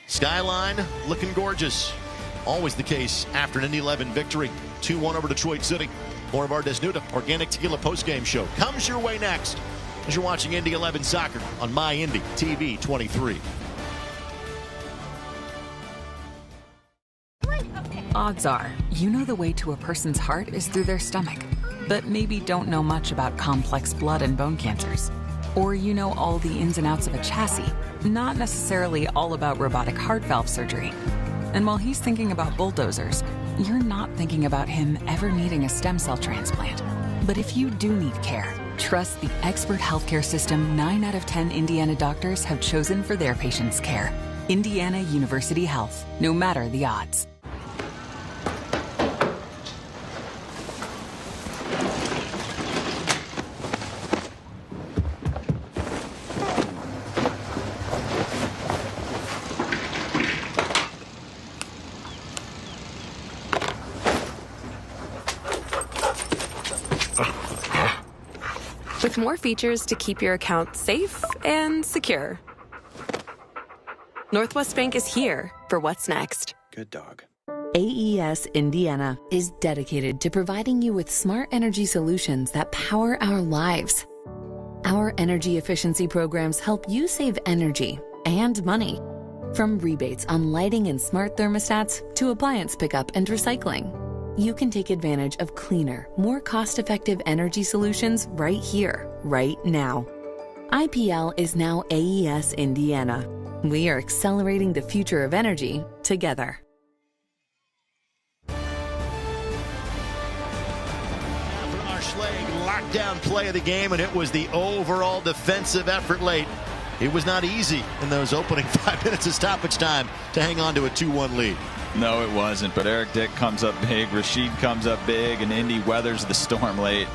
Skyline looking gorgeous. Always the case after an Indy 11 victory. 2-1 over Detroit City. More of our Desnuda Organic Tequila postgame show comes your way next as you're watching Indy 11 Soccer on My Indy TV 23. Odds are, you know the way to a person's heart is through their stomach, but maybe don't know much about complex blood and bone cancers. Or you know all the ins and outs of a chassis, not necessarily all about robotic heart valve surgery. And while he's thinking about bulldozers, you're not thinking about him ever needing a stem cell transplant. But if you do need care, trust the expert healthcare system 9 out of 10 Indiana doctors have chosen for their patients' care. Indiana University Health, no matter the odds. With more features to keep your account safe and secure. Northwest Bank is here for what's next. Good dog. AES Indiana is dedicated to providing you with smart energy solutions that power our lives. Our energy efficiency programs help you save energy and money. From rebates on lighting and smart thermostats to appliance pickup and recycling. You can take advantage of cleaner, more cost-effective energy solutions right here, right now. IPL is now AES Indiana. We are accelerating the future of energy together. Lockdown play of the game, and it was the overall defensive effort late. It was not easy in those opening 5 minutes of stoppage time to hang on to a 2-1 lead. No, it wasn't, but Eric Dick comes up big, Rashid comes up big, and Indy weathers the storm late.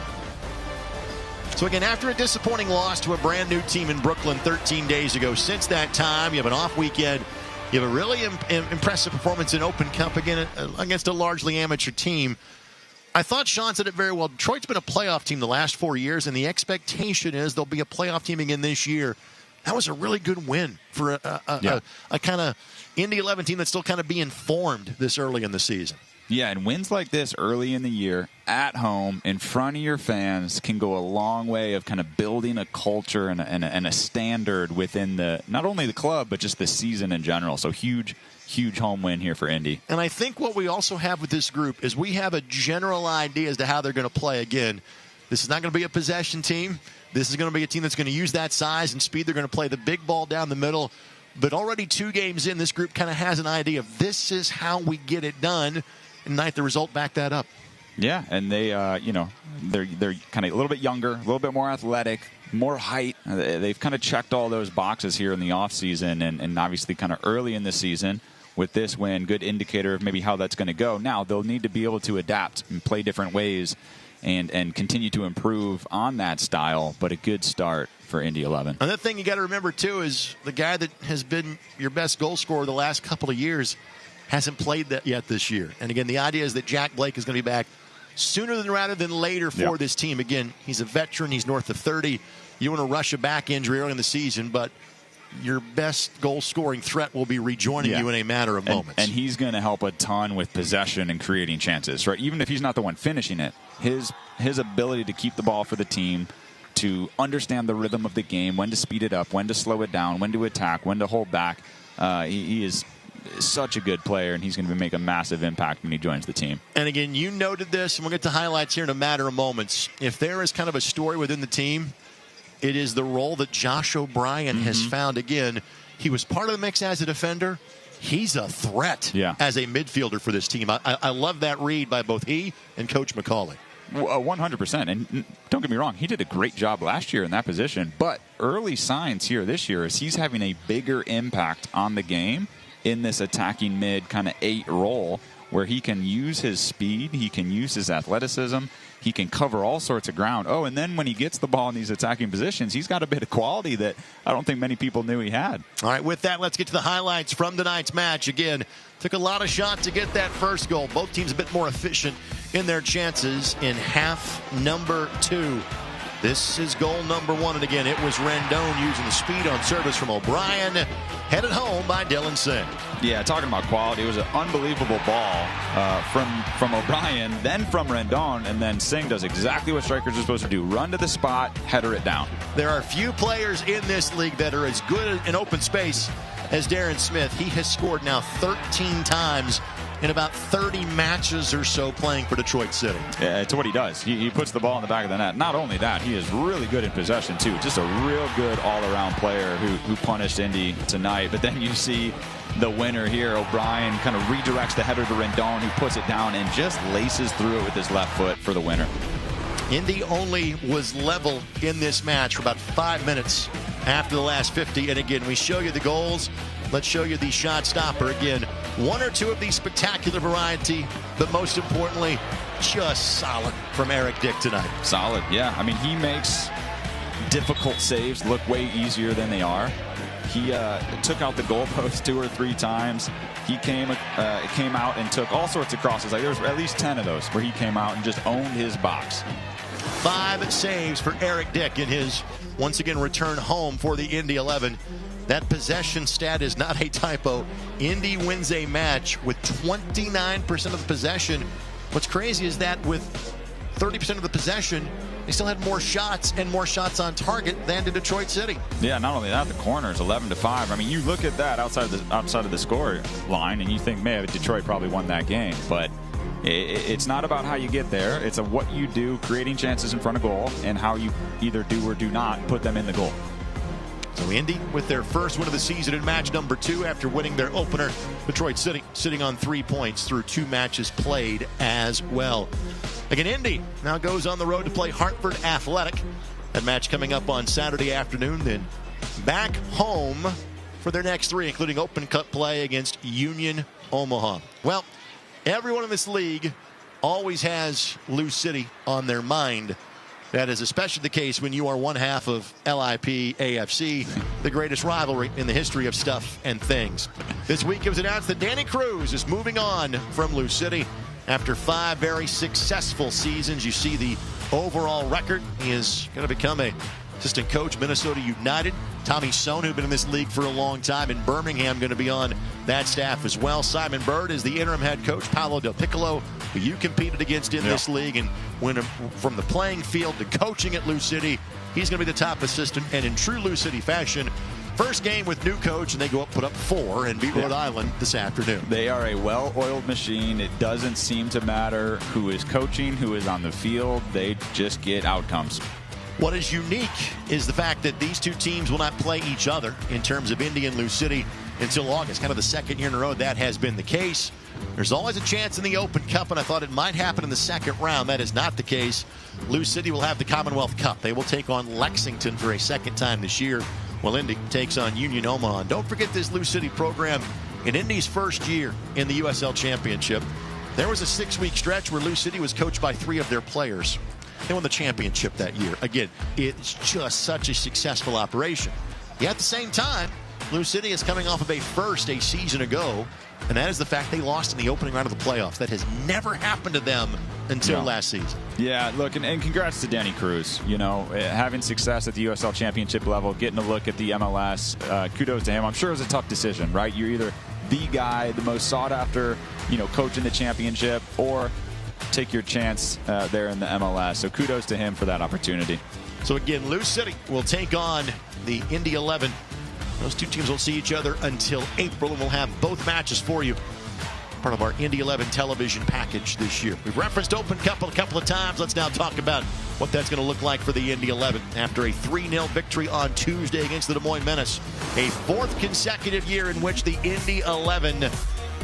So again, after a disappointing loss to a brand new team in Brooklyn 13 days ago, since that time, you have an off weekend. You have a really impressive performance in Open Cup again against a largely amateur team. I thought Sean said it very well. Detroit's been a playoff team the last 4 years, and the expectation is they'll be a playoff team again this year. That was a really good win for a kind of Indy 11 team that's still kind of being formed this early in the season. Yeah, and wins like this early in the year, at home, in front of your fans, can go a long way of kind of building a culture and a standard within not only the club, but just the season in general. So huge home win here for Indy. And I think what we also have with this group is we have a general idea as to how they're going to play. Again, this is not going to be a possession team. This is going to be a team that's going to use that size and speed. They're going to play the big ball down the middle. But already 2 games in, this group kind of has an idea of this is how we get it done. And tonight, the result backed that up. Yeah, and they, they're kind of a little bit younger, a little bit more athletic, more height. They've kind of checked all those boxes here in the offseason and obviously kind of early in the season. With this win, good indicator of maybe how that's going to go. Now, they'll need to be able to adapt and play different ways and continue to improve on that style, but a good start for Indy 11. Another thing you got to remember, too, is the guy that has been your best goal scorer the last couple of years hasn't played that yet this year. And, again, the idea is that Jack Blake is going to be back sooner rather than later for this team. Again, he's a veteran. He's north of 30. You want to rush a back injury early in the season, but your best goal-scoring threat will be rejoining you in a matter of moments. And he's going to help a ton with possession and creating chances, right? Even if he's not the one finishing it, his ability to keep the ball for the team, to understand the rhythm of the game, when to speed it up, when to slow it down, when to attack, when to hold back. He is such a good player, and he's going to make a massive impact when he joins the team. And again, you noted this, and we'll get to highlights here in a matter of moments. If there is kind of a story within the team, it is the role that Josh O'Brien has found. Again, he was part of the mix as a defender. He's a threat as a midfielder for this team. I love that read by both he and Coach McCauley. 100%. And don't get me wrong, he did a great job last year in that position. But early signs here this year is he's having a bigger impact on the game in this attacking mid kind of 8 role, where he can use his speed, he can use his athleticism, he can cover all sorts of ground. Oh, and then when he gets the ball in these attacking positions, he's got a bit of quality that I don't think many people knew he had. All right, with that, let's get to the highlights from tonight's match. Again, took a lot of shots to get that first goal. Both teams a bit more efficient in their chances in half number 2. This is goal number 1, and again, it was Rendon using the speed on service from O'Brien, headed home by Dylan Singh. Yeah, talking about quality, it was an unbelievable ball from O'Brien, then from Rendon, and then Singh does exactly what strikers are supposed to do: run to the spot, header it down. There are few players in this league that are as good in open space as Darren Smith. He has scored now 13 times in about 30 matches or so playing for Detroit City. Yeah, it's what he does. He puts the ball in the back of the net. Not only that, he is really good in possession too. Just a real good all-around player who punished Indy tonight. But then you see the winner here, O'Brien, kind of redirects the header to Rendon, who puts it down and just laces through it with his left foot for the winner. Indy only was level in this match for about 5 minutes after the last 50. And again, we show you the goals. Let's show you the shot stopper. Again, one or two of these spectacular variety, but most importantly, just solid from Eric Dick tonight. Solid, yeah. I mean, he makes difficult saves look way easier than they are. He took out the goalpost 2 or 3 times. He came out and took all sorts of crosses. Like, there was at least 10 of those where he came out and just owned his box. 5 saves for Eric Dick in his, once again, return home for the Indy 11. That possession stat is not a typo. Indy wins a match with 29% of the possession. What's crazy is that with 30% of the possession, they still had more shots and more shots on target than did Detroit City. Yeah, not only that, the corners 11-5. I mean, you look at that outside of the score line, and you think, man, Detroit probably won that game. But it's not about how you get there. It's what you do, creating chances in front of goal, and how you either do or do not put them in the goal. So Indy with their first win of the season in match number 2 after winning their opener. Detroit City sitting on 3 points through 2 matches played as well. Again, Indy now goes on the road to play Hartford Athletic. That match coming up on Saturday afternoon. Then back home for their next 3, including Open Cup play against Union Omaha. Well, everyone in this league always has Lou City on their mind. That is especially the case when you are one half of LIP AFC, the greatest rivalry in the history of stuff and things. This week it was announced that Danny Cruz is moving on from Lou City after 5 very successful seasons. You see the overall record. He is going to become a assistant coach, Minnesota United. Tommy Sohn, who's been in this league for a long time in Birmingham, going to be on that staff as well. Simon Bird is the interim head coach. Paolo Del Piccolo, who you competed against in this league, and went from the playing field to coaching at Lou City. He's going to be the top assistant, and in true Lou City fashion, first game with new coach, and they go up, put up 4 and beat Rhode Island this afternoon. They are a well-oiled machine. It doesn't seem to matter who is coaching, who is on the field. They just get outcomes. What is unique is the fact that these 2 teams will not play each other in terms of Indy and Lou City until August. Kind of the second year in a row that has been the case. There's always a chance in the Open Cup, and I thought it might happen in the second round. That is not the case. Lou City will have the Commonwealth Cup. They will take on Lexington for a second time this year, while Indy takes on Union Omaha. And don't forget this Lou City program. In Indy's first year in the USL Championship, there was a 6-week stretch where Lou City was coached by 3 of their players. They won the championship that year. Again, it's just such a successful operation. Yet at the same time, Lou City is coming off of a first a season ago, and that is the fact they lost in the opening round of the playoffs. That has never happened to them until last season. Yeah, look, and congrats to Danny Cruz. You know, having success at the USL Championship level, getting a look at the MLS, kudos to him. I'm sure it was a tough decision, right? You're either the guy, the most sought after, coach in the championship, or take your chance there in the MLS. So kudos to him for that opportunity. So again, Lou City will take on the Indy 11. Those 2 teams will see each other until April, and we'll have both matches for you. Part of our Indy 11 television package this year. We've referenced Open Cup a couple of times. Let's now talk about what that's going to look like for the Indy 11 after a 3-0 victory on Tuesday against the Des Moines Menace. A 4th consecutive year in which the Indy 11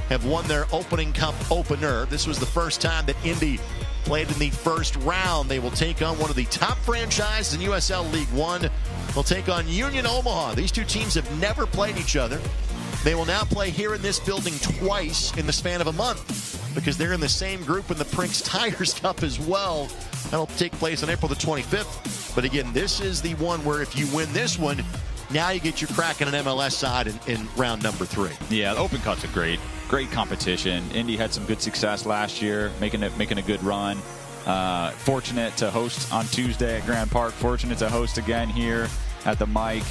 have won their Opening Cup opener. This was the first time that Indy played in the first round. They will take on one of the top franchises in USL League One. They'll take on Union Omaha. These 2 teams have never played each other. They will now play here in this building twice in the span of a month because they're in the same group in the Prinks Tigers Cup as well. That'll take place on April the 25th. But again, this is the one where if you win this one, now you get your crack in an MLS side in round number 3. Yeah, the Open Cup's a great competition. Indy had some good success last year, making a good run. Fortunate to host on Tuesday at Grand Park. Fortunate to host again here at the Mike.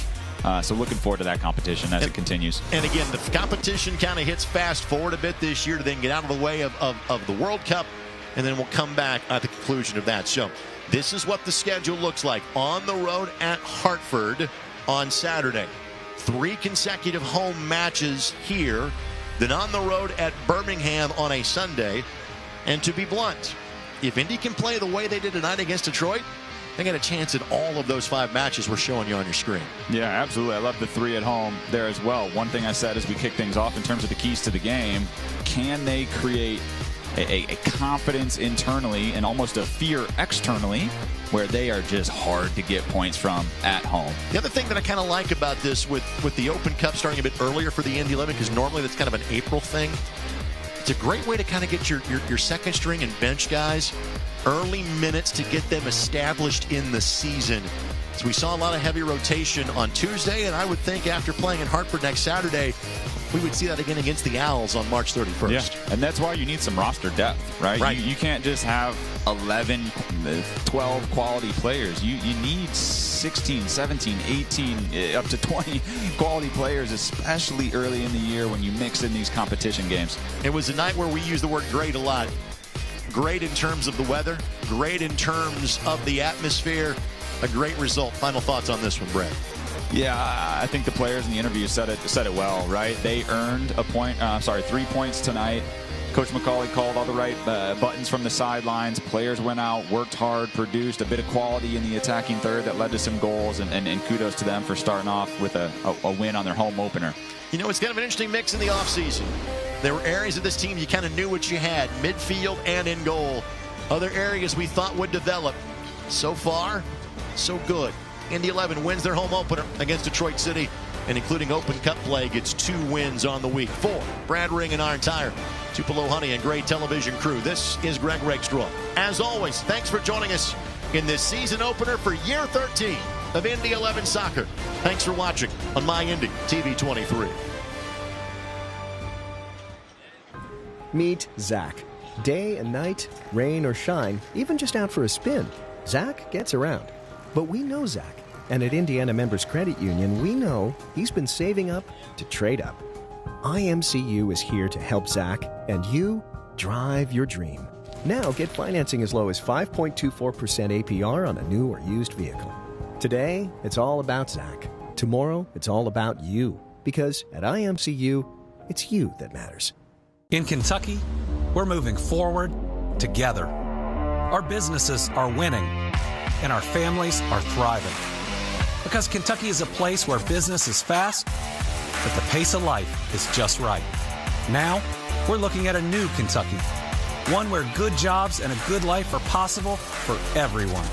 So looking forward to that competition as it continues. And again, the competition kind of hits fast forward a bit this year to then get out of the way of the World Cup, and then we'll come back at the conclusion of that. So this is what the schedule looks like. On the road at Hartford on Saturday. 3 consecutive home matches here then on the road at Birmingham on a Sunday. And to be blunt, if Indy can play the way they did tonight against Detroit, they got a chance in all of those 5 matches we're showing you on your screen. Yeah, absolutely. I love the 3 at home there as well. One thing I said as we kick things off in terms of the keys to the game, can they create a confidence internally and almost a fear externally where they are just hard to get points from at home? The other thing that I kind of like about this with the Open Cup starting a bit earlier for the Indy 11, because normally that's kind of an April thing, it's a great way to kind of get your second string and bench guys early minutes to get them established in the season. So we saw a lot of heavy rotation on Tuesday, and I would think after playing in Hartford next Saturday, we would see that again against the Owls on March 31st. Yeah, and that's why you need some roster depth, right? You can't just have 11, 12 quality players. You need 16, 17, 18, up to 20 quality players, especially early in the year when you mix in these competition games. It was a night where we used the word great a lot. Great in terms of the weather, great in terms of the atmosphere, a great result. Final thoughts on this one, Brett? Yeah, I think the players in the interview said it well, right? They earned 3 points tonight. Coach McCauley called all the right buttons from the sidelines. Players went out, worked hard, produced a bit of quality in the attacking third that led to some goals, and kudos to them for starting off with a win on their home opener. You know, it's kind of an interesting mix in the offseason. There were areas of this team you kind of knew what you had, midfield and in goal. Other areas we thought would develop. So far, so good. Indy 11 wins their home opener against Detroit City, and including Open Cup play, gets 2 wins on the week. For Brad Ring and Iron Tire, Tupelo Honey and Gray Television crew, this is Greg Rakestraw. As always, thanks for joining us in this season opener for year 13 of Indy 11 soccer. Thanks for watching on My Indy TV 23. Meet Zach. Day and night, rain or shine, even just out for a spin, Zach gets around. But we know Zach, and at Indiana Members Credit Union, we know he's been saving up to trade up. IMCU is here to help Zach and you drive your dream. Now get financing as low as 5.24% APR on a new or used vehicle. Today, it's all about Zach. Tomorrow, it's all about you. Because at IMCU, it's you that matters. In Kentucky, we're moving forward together. Our businesses are winning, and our families are thriving. Because Kentucky is a place where business is fast, but the pace of life is just right. Now, we're looking at a new Kentucky, one where good jobs and a good life are possible for everyone.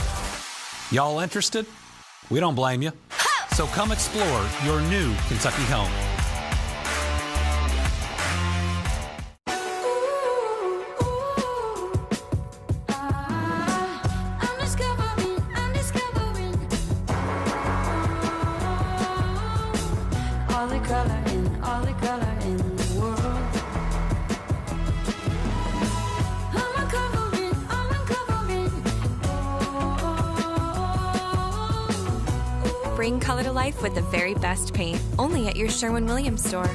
Y'all interested? We don't blame you. So come explore your new Kentucky home. Bring color to life with the very best paint, only at your Sherwin-Williams store.